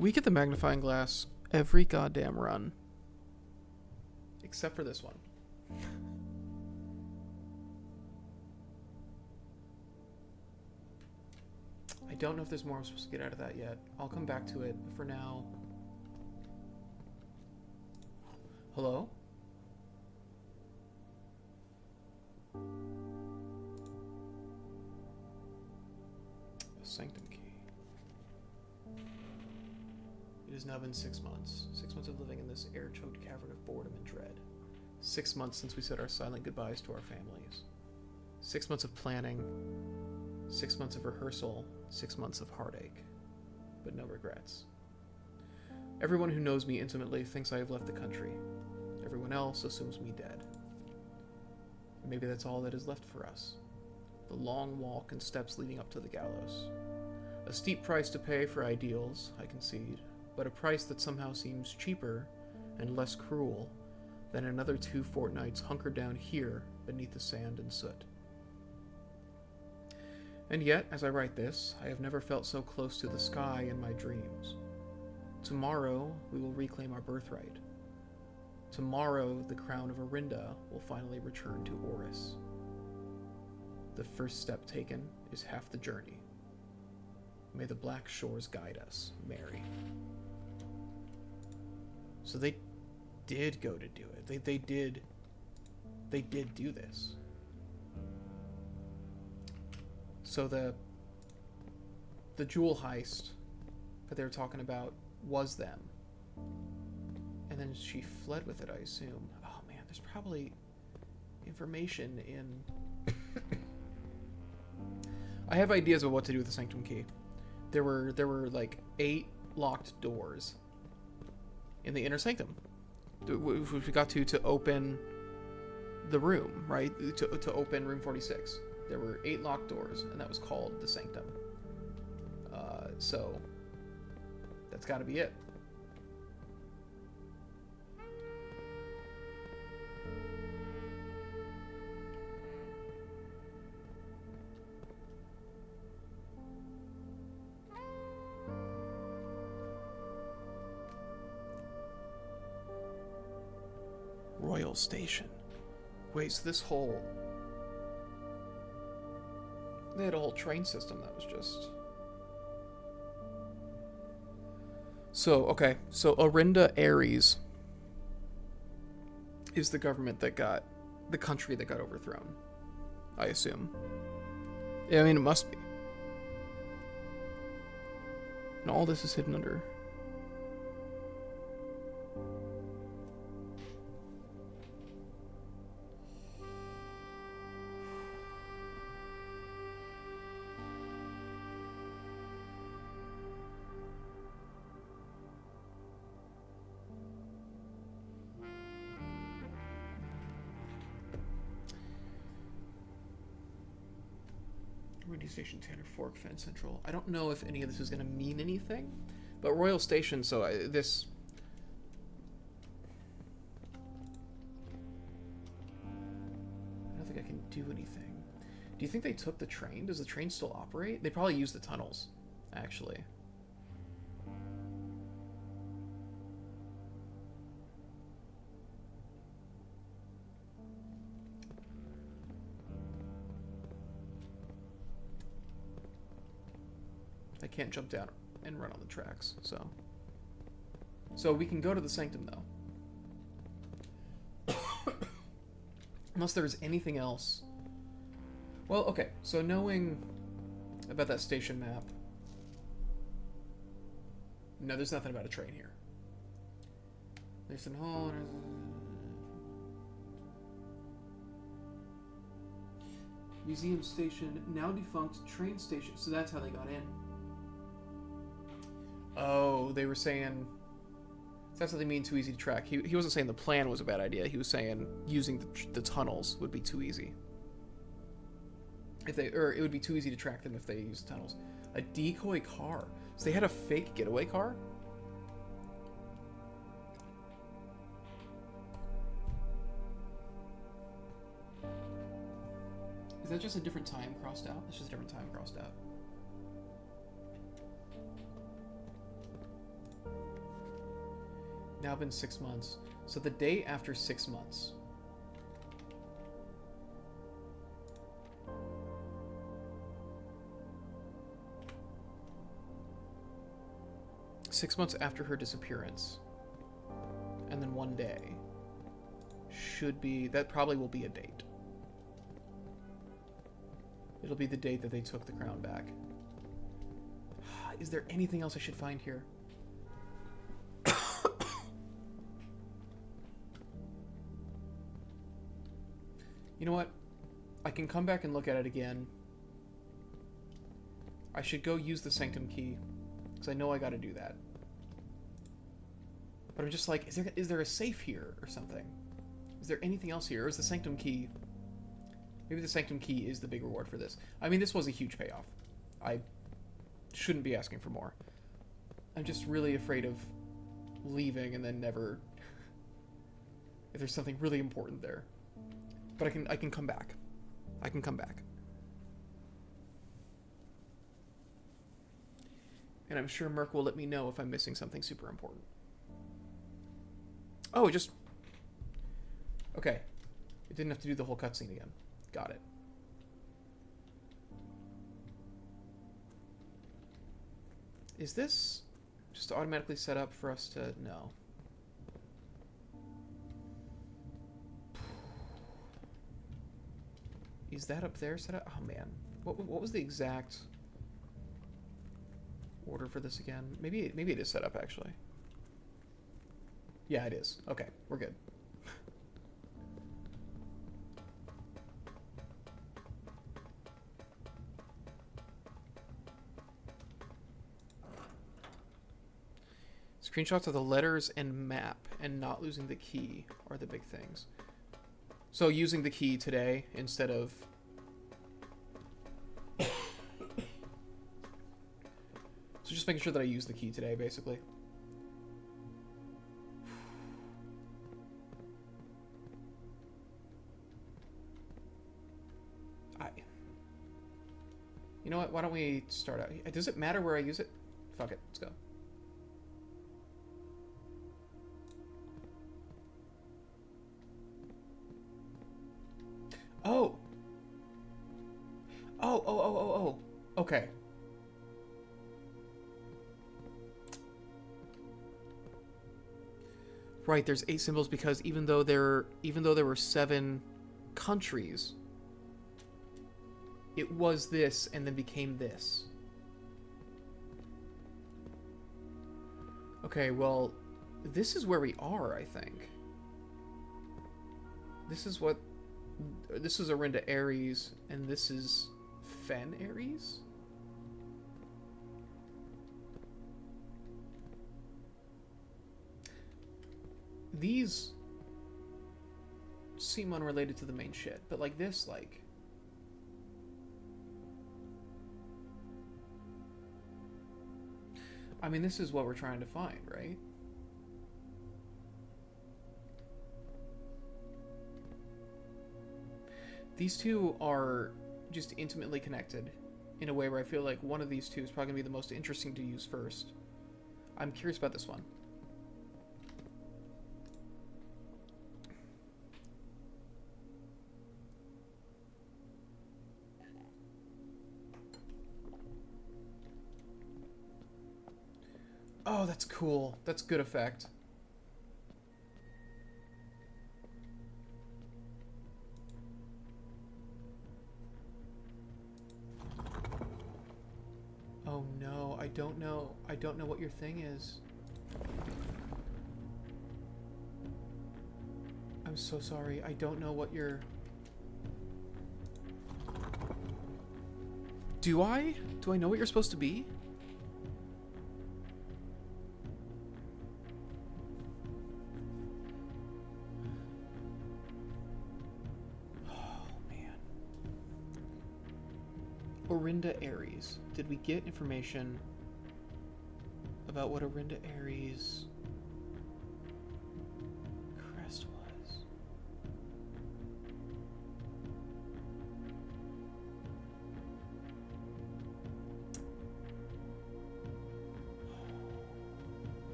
We get the magnifying glass every goddamn run. Except for this one. I don't know if there's more I'm supposed to get out of that yet. I'll come back to it, but for now... Hello? A sanctum key. It has now been 6 months. 6 months of living in this air-choked cavern of boredom and dread. 6 months since we said our silent goodbyes to our families. 6 months of planning. 6 months of rehearsal. 6 months of heartache. But no regrets. Everyone who knows me intimately thinks I have left the country. Everyone else assumes me dead. Maybe that's all that is left for us. The long walk and steps leading up to the gallows. A steep price to pay for ideals, I concede, but a price that somehow seems cheaper and less cruel than another 2 fortnights hunkered down here beneath the sand and soot. And yet, as I write this, I have never felt so close to the sky in my dreams. Tomorrow, we will reclaim our birthright. Tomorrow, the crown of Orinda will finally return to Oris. The first step taken is half the journey. May the black shores guide us, Mary. So they did go to do it. They did do this. So the jewel heist that they were talking about was them. And then she fled with it, I assume. Oh man, there's probably information in... I have ideas of what to do with the sanctum key. There were like 8 locked doors in the inner sanctum. We got to open the room, right? To open room 46. There were 8 locked doors, and that was called the sanctum. So that's got to be it. Royal Station. Wait, so this whole... They had a whole train system that was just... So, okay. So, Orinda Ares is the government that got... The country that got overthrown. I assume. Yeah, I mean, it must be. And all this is hidden under... Station, Tanner Fork, Fen Central. I don't know if any of this is going to mean anything, but Royal Station, so this... I don't think I can do anything. Do you think they took the train? Does the train still operate? They probably use the tunnels, actually. I can't jump down and run on the tracks, so... So we can go to the Sanctum, though. Unless there's anything else. Well, okay, so knowing about that station map... No, there's nothing about a train here. There's an hall... Museum station, now defunct train station. So that's how they got in. Oh, they were saying... That's what they mean, too easy to track. He wasn't saying the plan was a bad idea. He was saying using the tunnels would be too easy. Or it would be too easy to track them if they used tunnels. A decoy car. So they had a fake getaway car? Is that just a different time crossed out? That's just a different time crossed out. Now been 6 months. So the day after 6 months. Six months after her disappearance. And then 1 day. Should be... That probably will be a date. It'll be the date that they took the crown back. Is there anything else I should find here? You know what? I can come back and look at it again. I should go use the Sanctum key, because I know I gotta do that. But I'm just like, is there a safe here or something? Is there anything else here? Or is the Sanctum key... Maybe the Sanctum key is the big reward for this. I mean, this was a huge payoff. I shouldn't be asking for more. I'm just really afraid of leaving and then never... if there's something really important there. But I can come back. I can come back. And I'm sure Merc will let me know if I'm missing something super important. Oh, just... Okay. It didn't have to do the whole cutscene again. Got it. Is this just automatically set up for us to... No. Is that up there set up? Oh, man. What was the exact order for this again? Maybe it is set up, actually. Yeah, it is. Okay, we're good. Screenshots of the letters and map and not losing the key are the big things. So using the key today instead of... So just making sure that I use the key today, basically. You know what? Why don't we start out? Does it matter where I use it? Fuck it. Let's go. Oh. Oh. Okay. Right, there's 8 symbols because even though there were 7 countries, it was this and then became this. Okay, well, this is where we are, I think. This is Arinda Ares, and this is Fen Ares? These seem unrelated to the main shit, but like this, like... I mean, this is what we're trying to find, right? These two are just intimately connected in a way where I feel like one of these two is probably going to be the most interesting to use first. I'm curious about this one. Oh, that's cool. That's good effect. Oh no, I don't know. I don't know what your thing is. I'm so sorry. I don't know what your... Do I? Do I know what you're supposed to be? Orinda Aries. Did we get information about what Orinda Aries' crest was?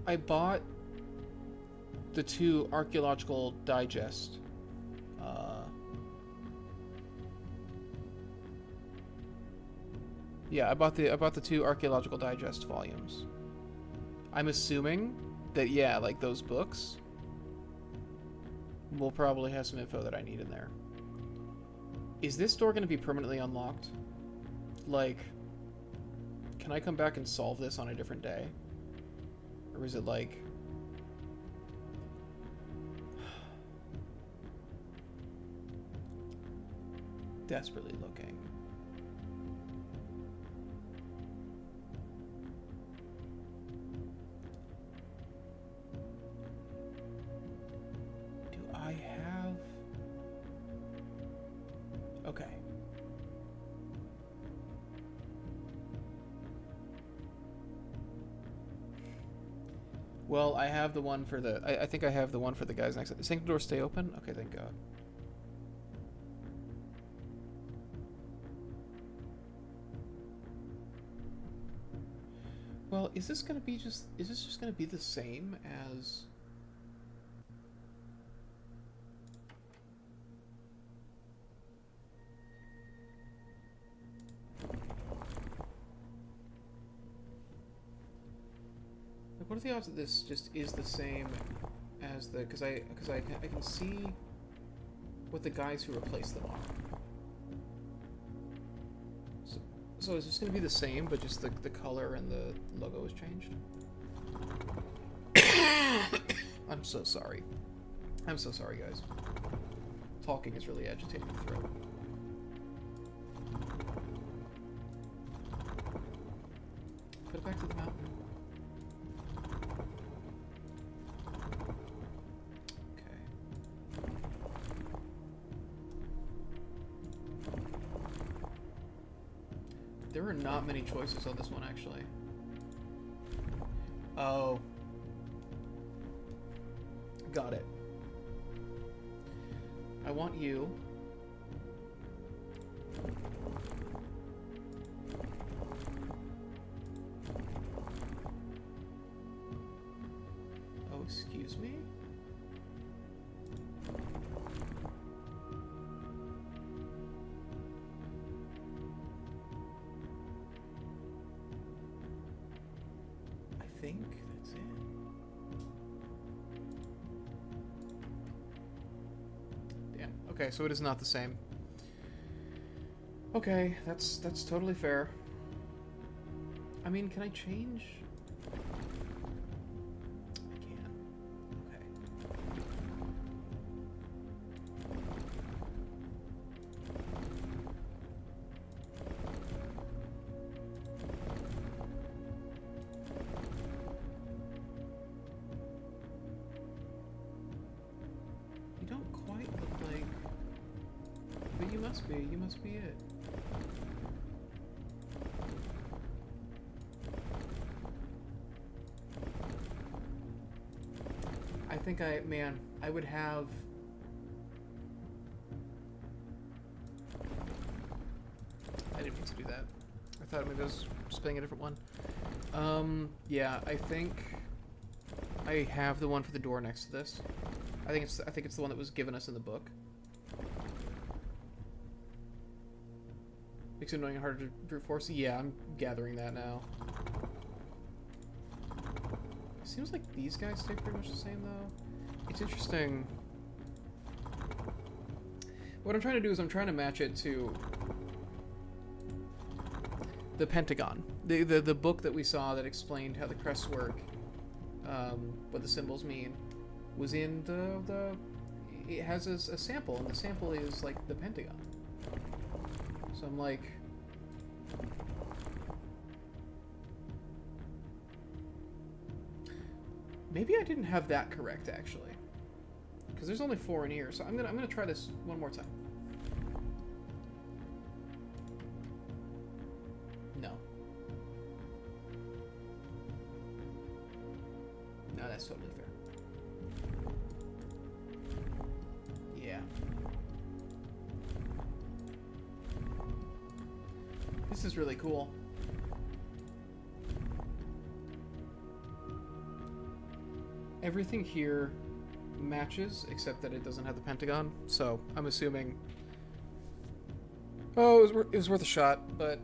I bought the 2 Archaeological Digest. Yeah, I bought the 2 Archaeological Digest volumes. I'm assuming that, yeah, like those books will probably have some info that I need in there. Is this door going to be permanently unlocked? Like, can I come back and solve this on a different day? Or is it like... desperately looking. Do I have... Okay. Well, I have the one for the... I think I have the one for the guys next... Does the door stay open? Okay, thank God. Well, is this gonna be just... Is this just gonna be the same as... Like, what are the odds that this just is the same as the... Because I can see what the guys who replaced them are. So is this going to be the same, but just the color and the logo has changed? I'm so sorry. I'm so sorry, guys. Talking is really agitating the throat. Put it back to the mountain. There are not many choices on this one, actually. Oh. Got it. I want you. Oh, excuse me? I think that's it. Damn. Okay, so it is not the same. Okay, that's totally fair. I mean, can I change? I can. Okay. You don't quite look like... But you must be it. think man, I would have... I didn't mean to do that. I thought maybe I was spelling a different one. Yeah, I think I have the one for the door next to this. I think it's the one that was given us in the book. Makes it annoying and harder to brute force. Yeah, I'm gathering that now. Seems like these guys stay pretty much the same though. It's interesting. What I'm trying to do is I'm trying to match it to the Pentagon. The book that we saw that explained how the crests work, what the symbols mean, was in the it has a sample, and the sample is like the Pentagon. So I'm like, maybe I didn't have that correct actually, because there's only 4 in here. So I'm gonna try this one more time. No. No, that's totally fair. Yeah. This is really cool. Everything here matches, except that it doesn't have the Pentagon, so I'm assuming... Oh, it was worth a shot, but...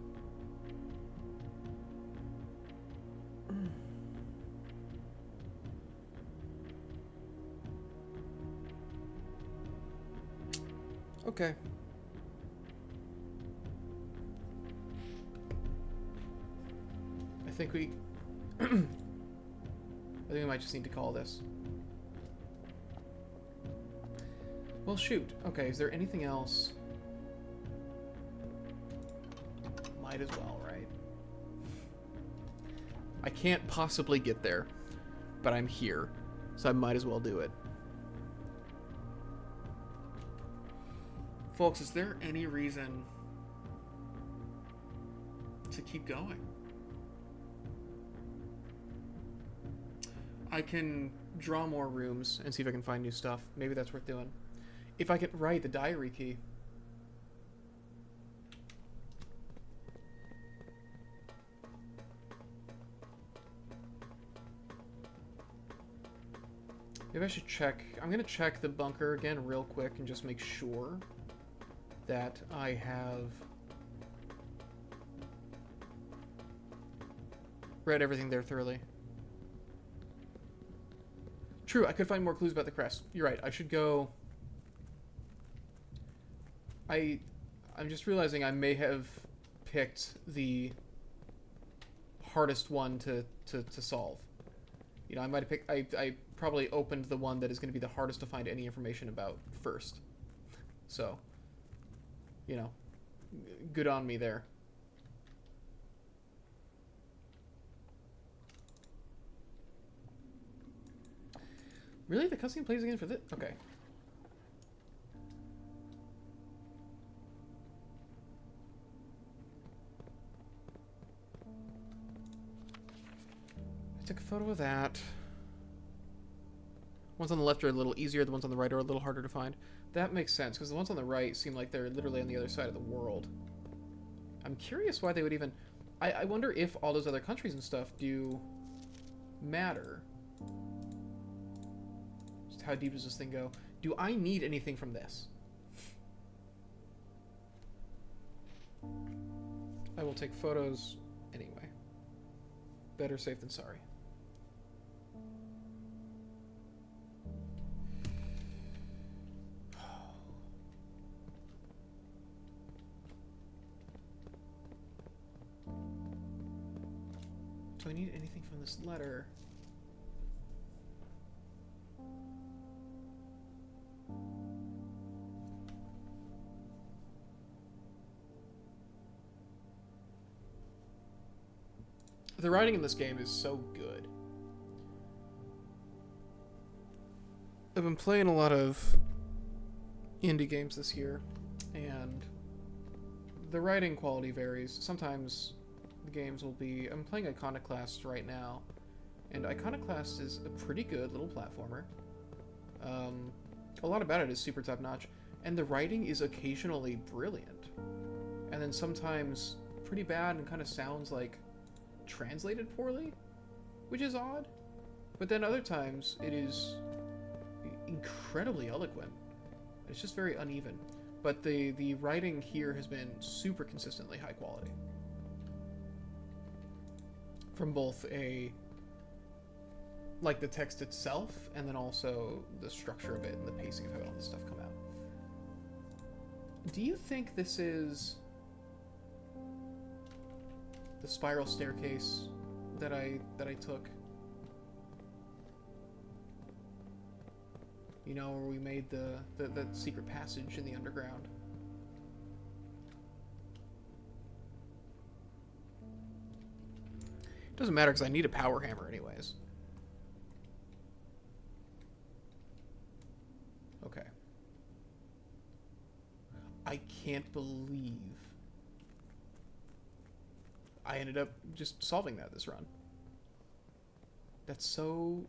Okay. I think we... I think we might just need to call this. Well, shoot. Okay, is there anything else? Might as well, right? I can't possibly get there, but I'm here, so I might as well do it. Folks, is there any reason to keep going? I can draw more rooms and see if I can find new stuff. Maybe that's worth doing. If I can... Right, the diary key. Maybe I should check... I'm going to check the bunker again real quick and just make sure that I have read everything there thoroughly. True, I could find more clues about the crest. You're right, I should go... I'm just realizing I may have picked the hardest one to solve. You know, I might have picked... I probably opened the one that is going to be the hardest to find any information about first. So, you know, good on me there. Really? The cutscene plays again for this? Okay. I took a photo of that. Ones on the left are a little easier, the ones on the right are a little harder to find. That makes sense, because the ones on the right seem like they're literally on the other side of the world. I'm curious why they would even... I wonder if all those other countries and stuff do matter. Just how deep does this thing go? Do I need anything from this? I will take photos anyway. Better safe than sorry. Do I need anything from this letter? The writing in this game is so good. I've been playing a lot of indie games this year, and the writing quality varies. Sometimes the games will be... I'm playing Iconoclast right now, and Iconoclast is a pretty good little platformer. A lot about it is super top notch, and the writing is occasionally brilliant, and then sometimes pretty bad and kind of sounds like translated poorly, which is odd. But then other times it is incredibly eloquent. It's just very uneven. But the writing here has been super consistently high quality. From both like the text itself, and then also the structure of it and the pacing of how all this stuff come out. Do you think this is the spiral staircase that I took? You know, where we made the secret passage in the underground. It doesn't matter because I need a power hammer anyways. Okay. I can't believe I ended up just solving that this run. That's so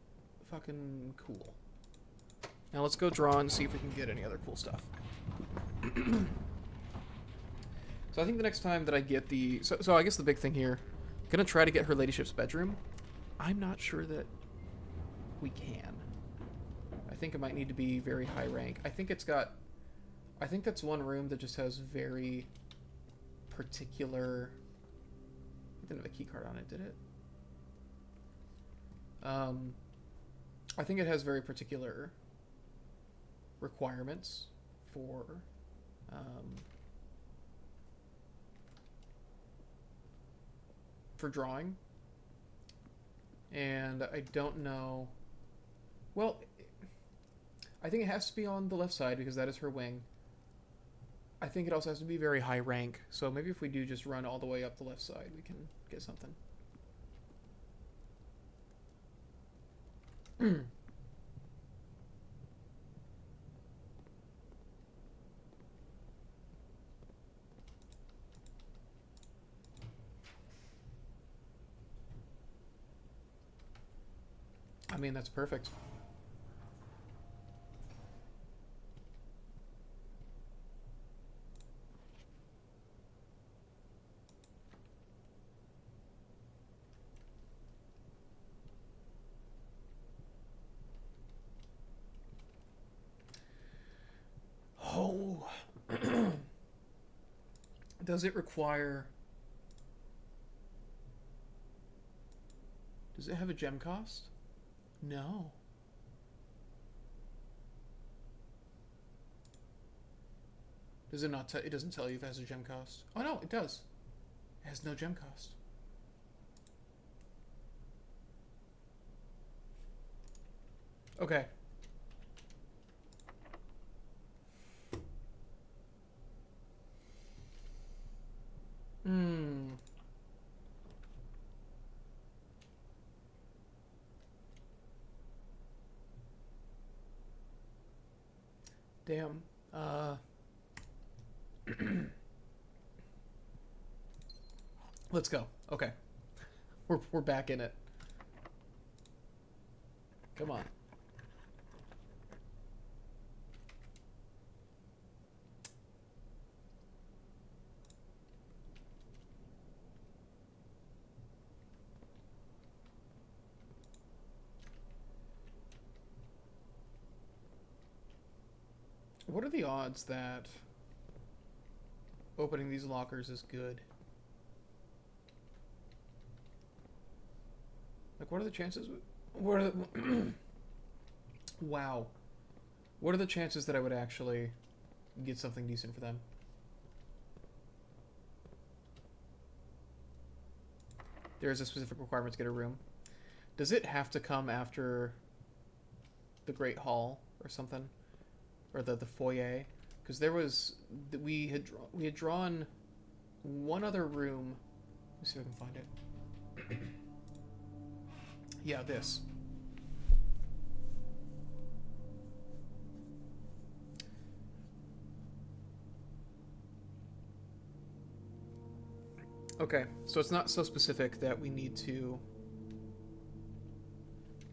fucking cool. Now let's go draw and see if we can get any other cool stuff. So I think the next time that I get the... So I guess the big thing here, I'm gonna try to get her ladyship's bedroom. I'm not sure that we can. I think it might need to be very high rank. I think it's got... I think that's one room that just has very particular... It didn't have a key card on it, did it? I think it has very particular requirements for drawing, and I don't know. Well, I think it has to be on the left side because that is her wing. I think it also has to be very high rank, so maybe if we do just run all the way up the left side, we can get something. I mean, that's perfect. Oh. Does it require... Does it have a gem cost? No. Does it not? It doesn't tell you if it has a gem cost. Oh no, it does. It has no gem cost. Okay. Damn. Let's go. Okay. We're back in it. Come on. What are the odds that opening these lockers is good? Like, what are the chances? What are the... Wow. What are the chances that I would actually get something decent for them? There is a specific requirement to get a room. Does it have to come after the Great Hall or something? Or the foyer? Because there was... We had drawn one other room. Let me see if I can find it. Yeah, this. Okay, so it's not so specific that we need to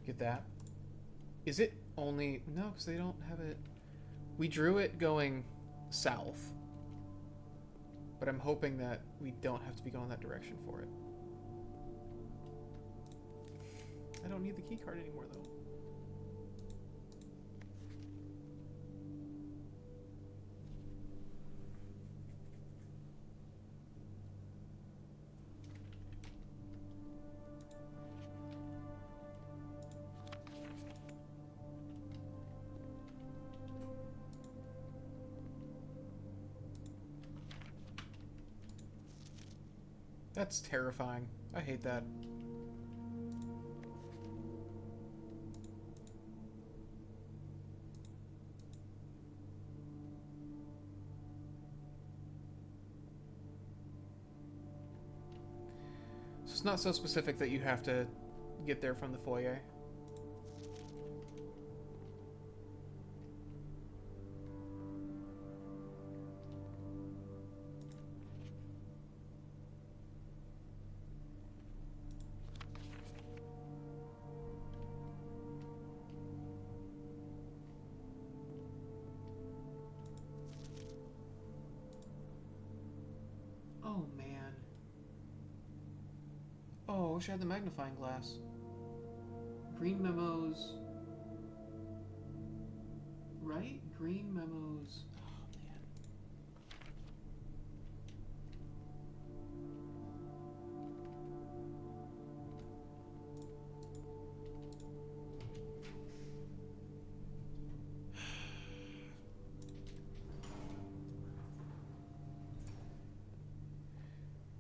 get that. Is it only... No, because they don't have it... We drew it going south. But I'm hoping that we don't have to be going that direction for it. I don't need the key card anymore, though. That's terrifying. I hate that. So it's not so specific that you have to get there from the foyer. Oh, man. Oh, I wish I had the magnifying glass. Green memos. Right? Green memos. Oh, man.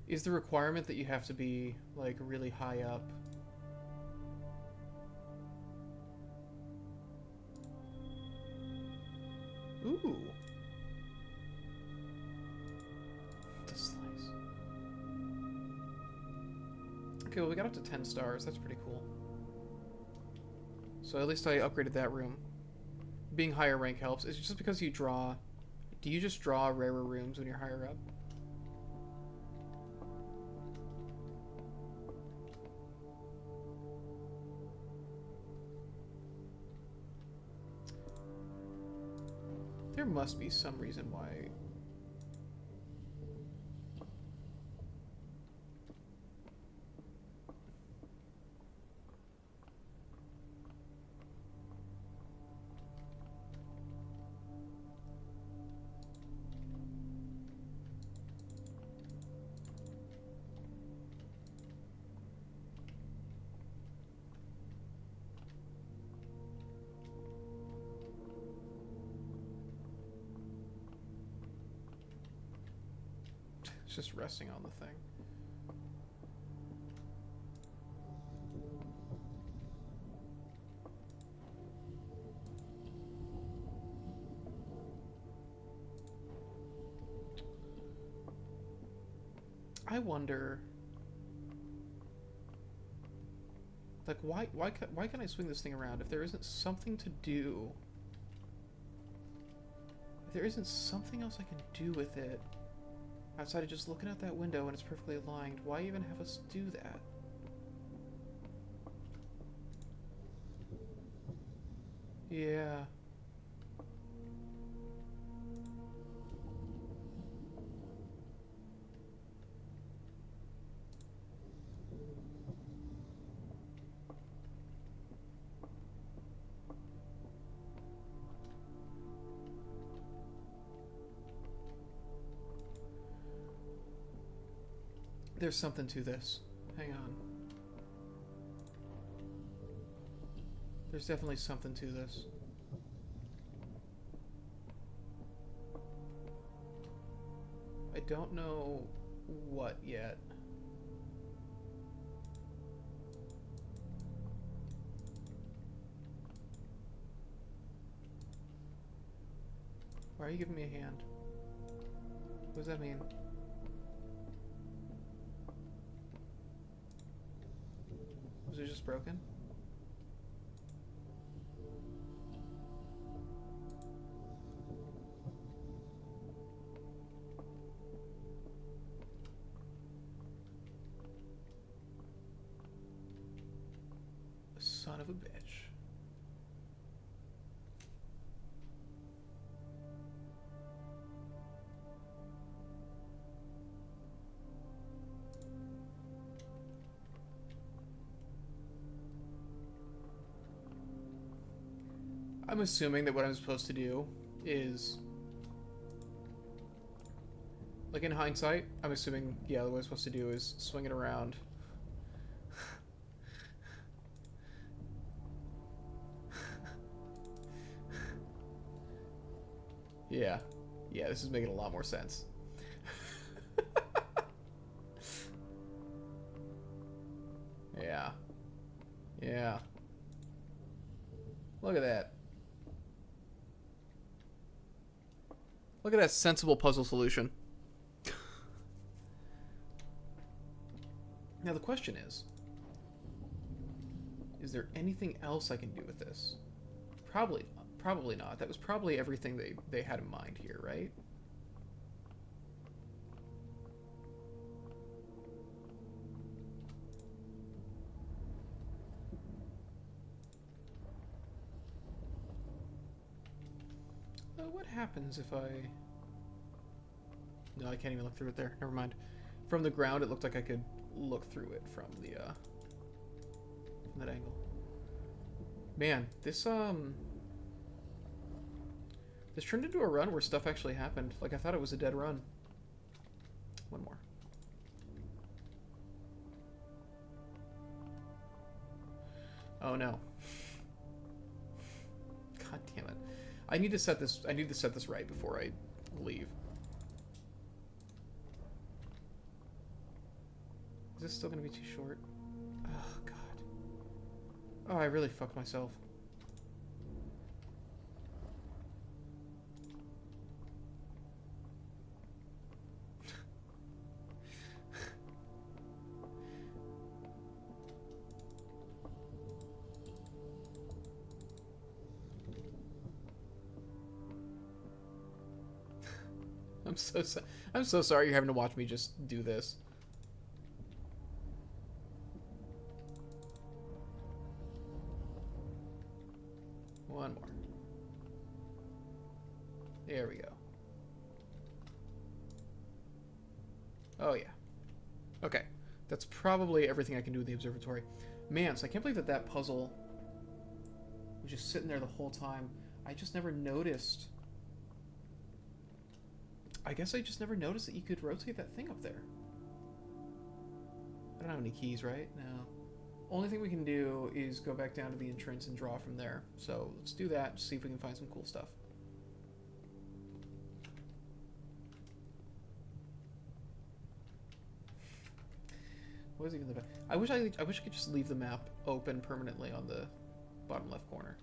Is the requirement that you have to be, like, really high up? Ooh. The slice. Okay, well, we got up to 10 stars. That's pretty cool. So at least I upgraded that room. Being higher rank helps. Is it just because you draw... Do you just draw rarer rooms when you're higher up? There must be some reason why. It's just resting on the thing. I wonder, like, why can I swing this thing around if there isn't something to do? If there isn't something else I can do with it outside of just looking out that window and it's perfectly aligned, why even have us do that? Yeah. There's something to this. Hang on. There's definitely something to this. I don't know what yet. Why are you giving me a hand? What does that mean? Was it just broken? Son of a bitch. I'm assuming that what I'm supposed to do is... Like, in hindsight, I'm assuming, yeah, what I'm supposed to do is swing it around. Yeah. Yeah, this is making a lot more sense. Yeah. Yeah. Look at that. Look at that sensible puzzle solution. Now the question is there anything else I can do with this? Probably not. That was probably everything they had in mind here, right? What happens if I... No, I can't even look through it there. Never mind. From the ground, it looked like I could look through it from the, from that angle. Man, this turned into a run where stuff actually happened. Like, I thought it was a dead run. One more. Oh, no. God damn it. I need to set this right before I leave. Is this still going to be too short? Oh, God. Oh, I really fucked myself. I'm so sorry you're having to watch me just do this. One more. There we go. Oh yeah. Okay. That's probably everything I can do with the observatory. Man, so I can't believe that that puzzle was just sitting there the whole time. I just never noticed. I guess I just never noticed that you could rotate that thing up there. I don't have any keys, right? No. Only thing we can do is go back down to the entrance and draw from there. So let's do that, see if we can find some cool stuff. What is even the back? I wish I could just leave the map open permanently on the bottom left corner.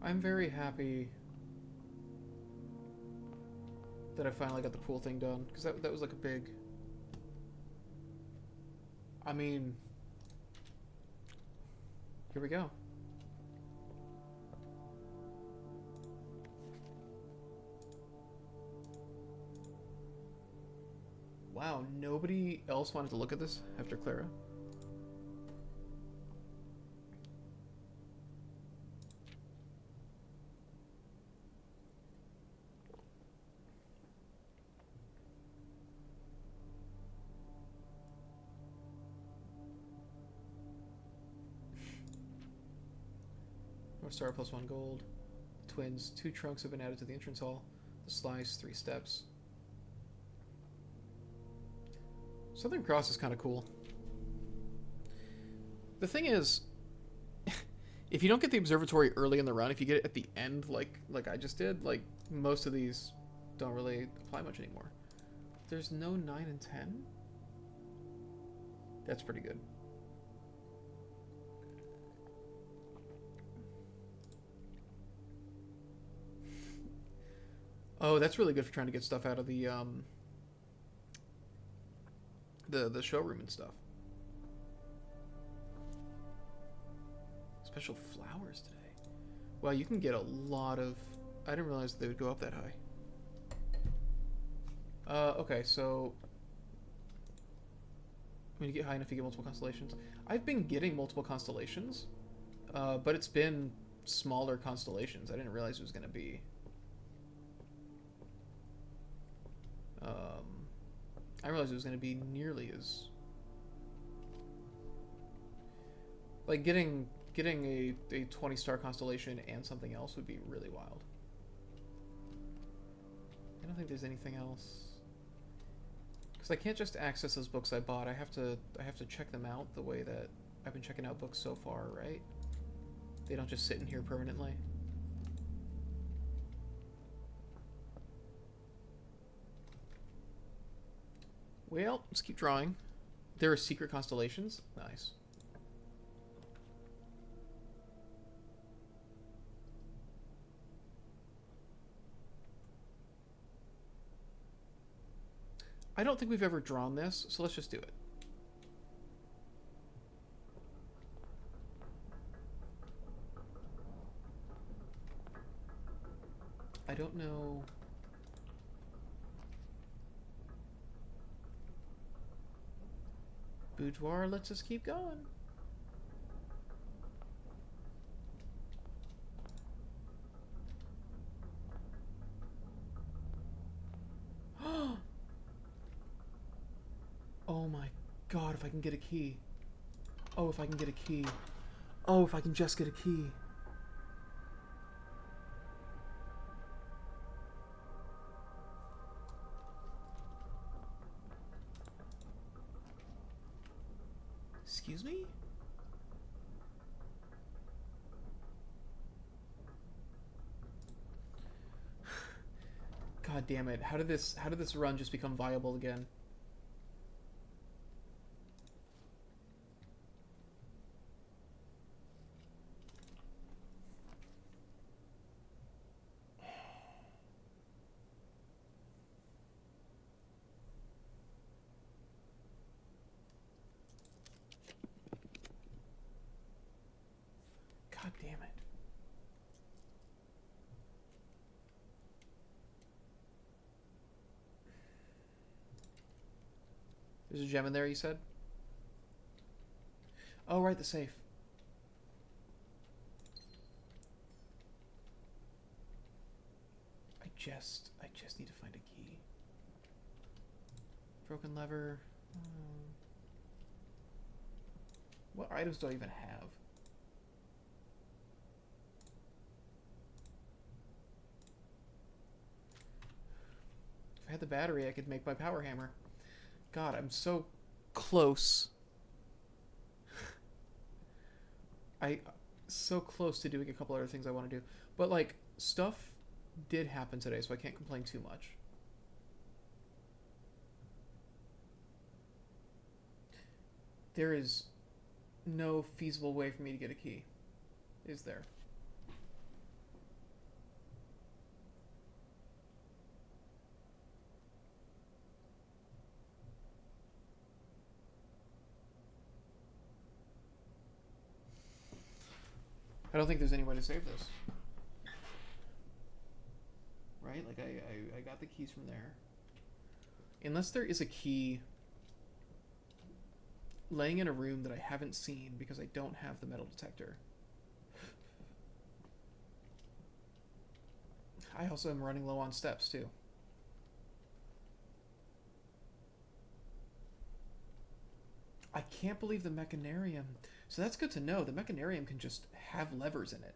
I'm very happy that I finally got the pool thing done, because that was like a big... I mean... Here we go. Wow, nobody else wanted to look at this after Clara? North Star plus 1 gold. Twins. 2 trunks have been added to the entrance hall. The slice, 3 steps. Southern Cross is kind of cool. The thing is, if you don't get the observatory early in the run, if you get it at the end, like I just did, like, most of these don't really apply much anymore. There's no 9 and 10? That's pretty good. Oh, that's really good for trying to get stuff out of the showroom and stuff. Special flowers today. Well, you can get a lot of... I didn't realize they would go up that high. Okay, so... When you get high enough, you get multiple constellations. I've been getting multiple constellations, but it's been smaller constellations. I didn't realize it was going to be... I realized it was going to be nearly as Like getting a 20-star constellation and something else would be really wild. I don't think there's anything else. Because I can't just access those books I bought. I have to check them out the way that I've been checking out books so far, right? They don't just sit in here permanently. Well, let's keep drawing. There are secret constellations? Nice. I don't think we've ever drawn this, so let's just do it. I don't know. Boudoir lets us keep going. Oh my god, if I can get a key. Oh, if I can get a key. Oh, if I can just get a key. Excuse me? God damn it. How did this run just become viable again? God damn it. There's a gem in there, you said? Oh, right, the safe. I just need to find a key. Broken lever. What items do I even have? If I had the battery, I could make my power hammer. God, I'm so close. So close to doing a couple other things I want to do. But, like, stuff did happen today, so I can't complain too much. There is no feasible way for me to get a key, is there? I don't think there's any way to save this. Right? Like, I got the keys from there. Unless there is a key laying in a room that I haven't seen because I don't have the metal detector. I also am running low on steps, too. I can't believe the mechanarium. So that's good to know. The mechanarium can just have levers in it.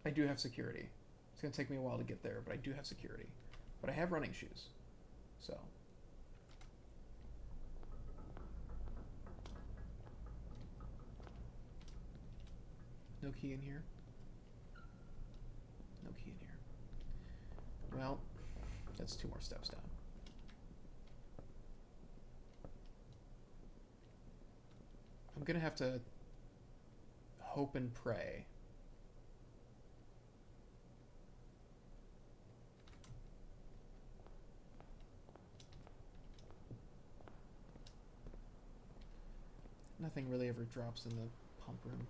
I do have security. It's going to take me a while to get there, but I do have security. But I have running shoes. So. No key in here. No key in here. Well, that's 2 more steps down. I'm gonna have to hope and pray. Nothing really ever drops in the pump room.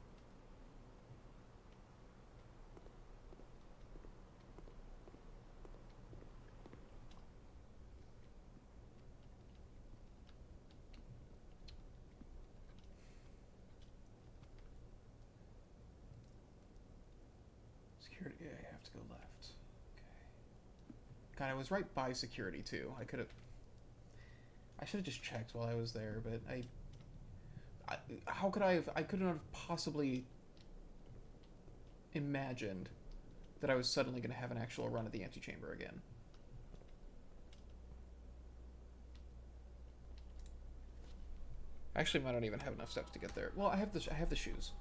Security, yeah, I have to go left. Okay. God, I was right by security too. I should have just checked while I was there, but how could I couldn't have possibly imagined that I was suddenly going to have an actual run at the antechamber again. Actually, I don't even have enough steps to get there. Well, I have the shoes.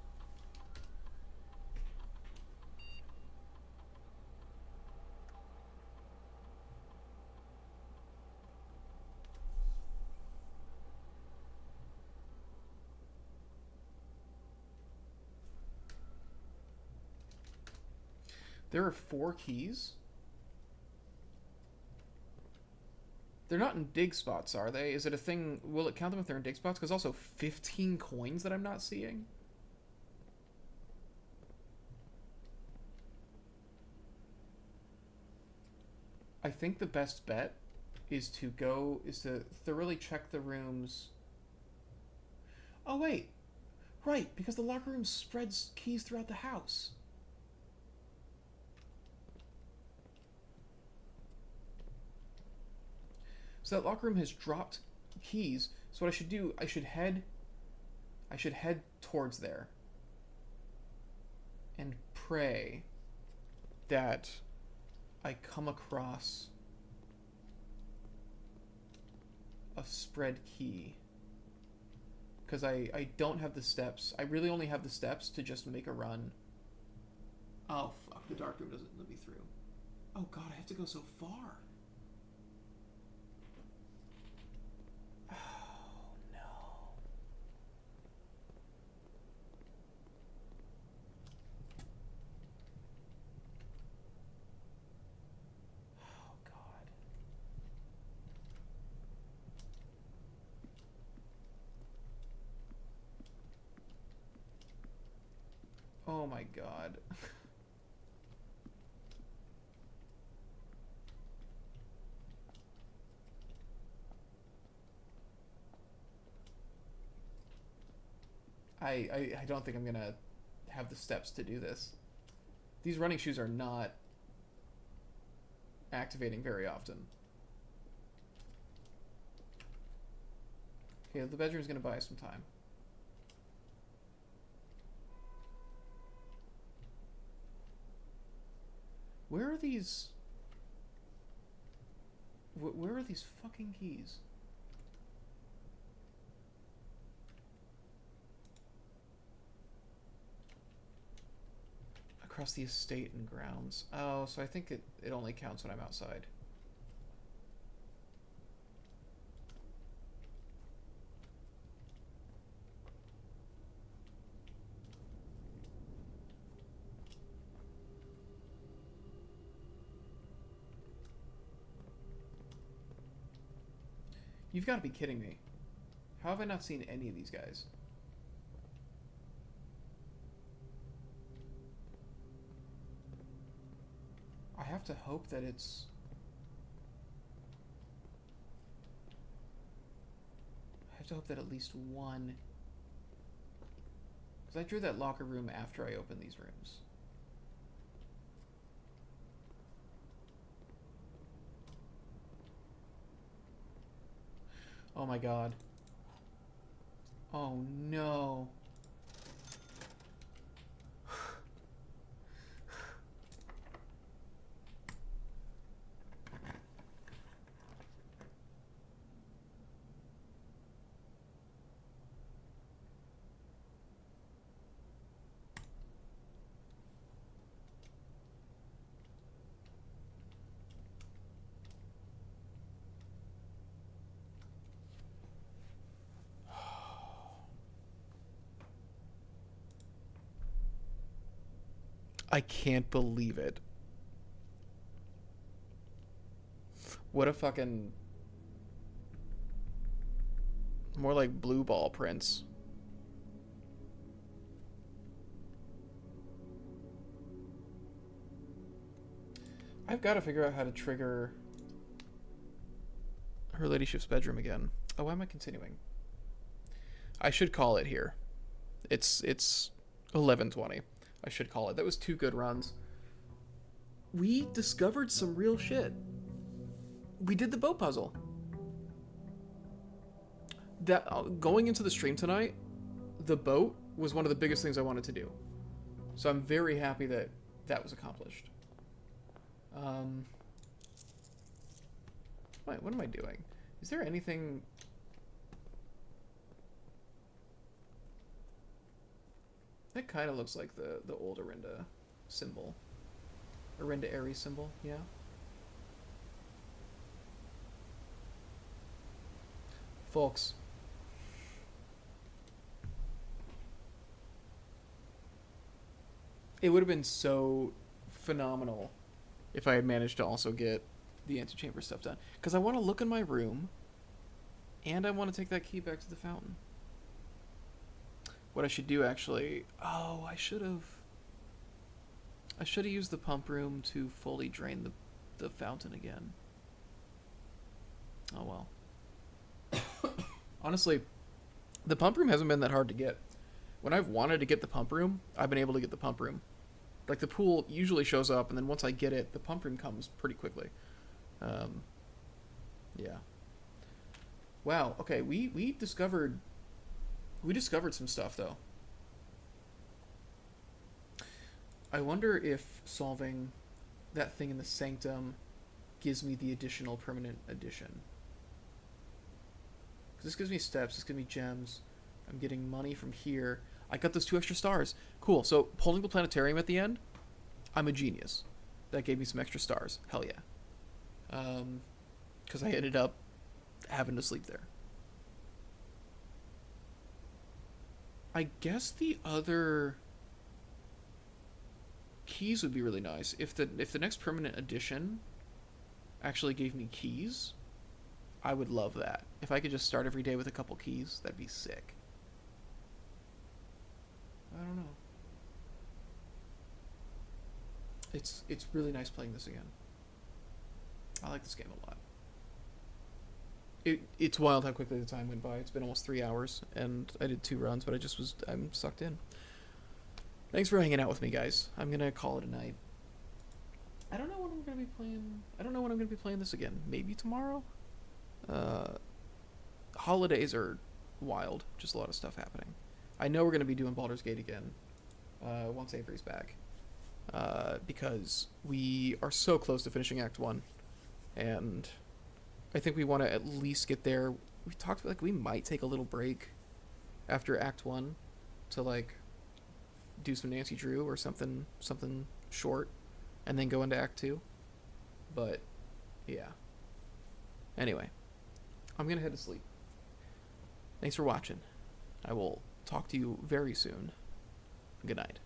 There are 4 keys? They're not in dig spots, are they? Is it a thing? Will it count them if they're in dig spots? Because also 15 coins that I'm not seeing? I think the best bet is to thoroughly check the rooms. Oh, wait. Right, because the locker room spreads keys throughout the house. So that locker room has dropped keys. So what I should do, I should head towards there and pray that I come across a spread key. Because I don't have the steps. I really only have the steps to just make a run. Oh, fuck. The dark room doesn't let me through. Oh, God, I have to go so far. Oh my god. I don't think I'm gonna have the steps to do this. These running shoes are not activating very often. Okay, the bedroom's gonna buy us some time. Where are these... Where are these fucking keys? Across the estate and grounds. Oh, so I think it only counts when I'm outside. You've got to be kidding me. How have I not seen any of these guys? I have to hope that it's... I have to hope that at least one... Because I drew that locker room after I opened these rooms. Oh my god. Oh no. I can't believe it. What a fucking... More like blue ball prints. I've got to figure out how to trigger Her Ladyship's bedroom again. Oh, why am I continuing? I should call it here. It's 11:20. I should call it. That was 2 good runs. We discovered some real shit. We did the boat puzzle. that going into the stream tonight, the boat was one of the biggest things I wanted to do. So I'm very happy that that was accomplished. Wait, what am I doing? Is there anything... That kind of looks like the old Arinda symbol. Arinda Aries symbol, yeah. Folks. It would have been so phenomenal if I had managed to also get the antechamber stuff done. Because I want to look in my room, and I want to take that key back to the fountain. What I should do, actually... Oh, I should have used the pump room to fully drain the fountain again. Oh, well. Honestly, the pump room hasn't been that hard to get. When I've wanted to get the pump room, I've been able to get the pump room. Like, the pool usually shows up, and then once I get it, the pump room comes pretty quickly. Yeah. Wow, okay, we discovered some stuff, though. I wonder if solving that thing in the sanctum gives me the additional permanent addition. Because this gives me steps, this gives me gems. I'm getting money from here. I got those 2 extra stars. Cool, so pulling the planetarium at the end, I'm a genius. That gave me some extra stars. Hell yeah. Because I ended up having to sleep there. I guess the other keys would be really nice. If the next permanent addition actually gave me keys, I would love that. If I could just start every day with a couple keys, that'd be sick. I don't know. It's really nice playing this again. I like this game a lot. It's wild how quickly the time went by. It's been almost 3 hours, and I did 2 runs, but I'm sucked in. Thanks for hanging out with me, guys. I'm gonna call it a night. I don't know when I'm gonna be playing. I don't know when I'm gonna be playing this again. Maybe tomorrow. Holidays are wild. Just a lot of stuff happening. I know we're gonna be doing Baldur's Gate again once Avery's back, because we are so close to finishing Act 1, and I think we want to at least get there. We talked about, like, we might take a little break after Act 1 to, like, do some Nancy Drew or something short, and then go into Act 2. But yeah. Anyway, I'm gonna head to sleep. Thanks for watching. I will talk to you very soon. Good night.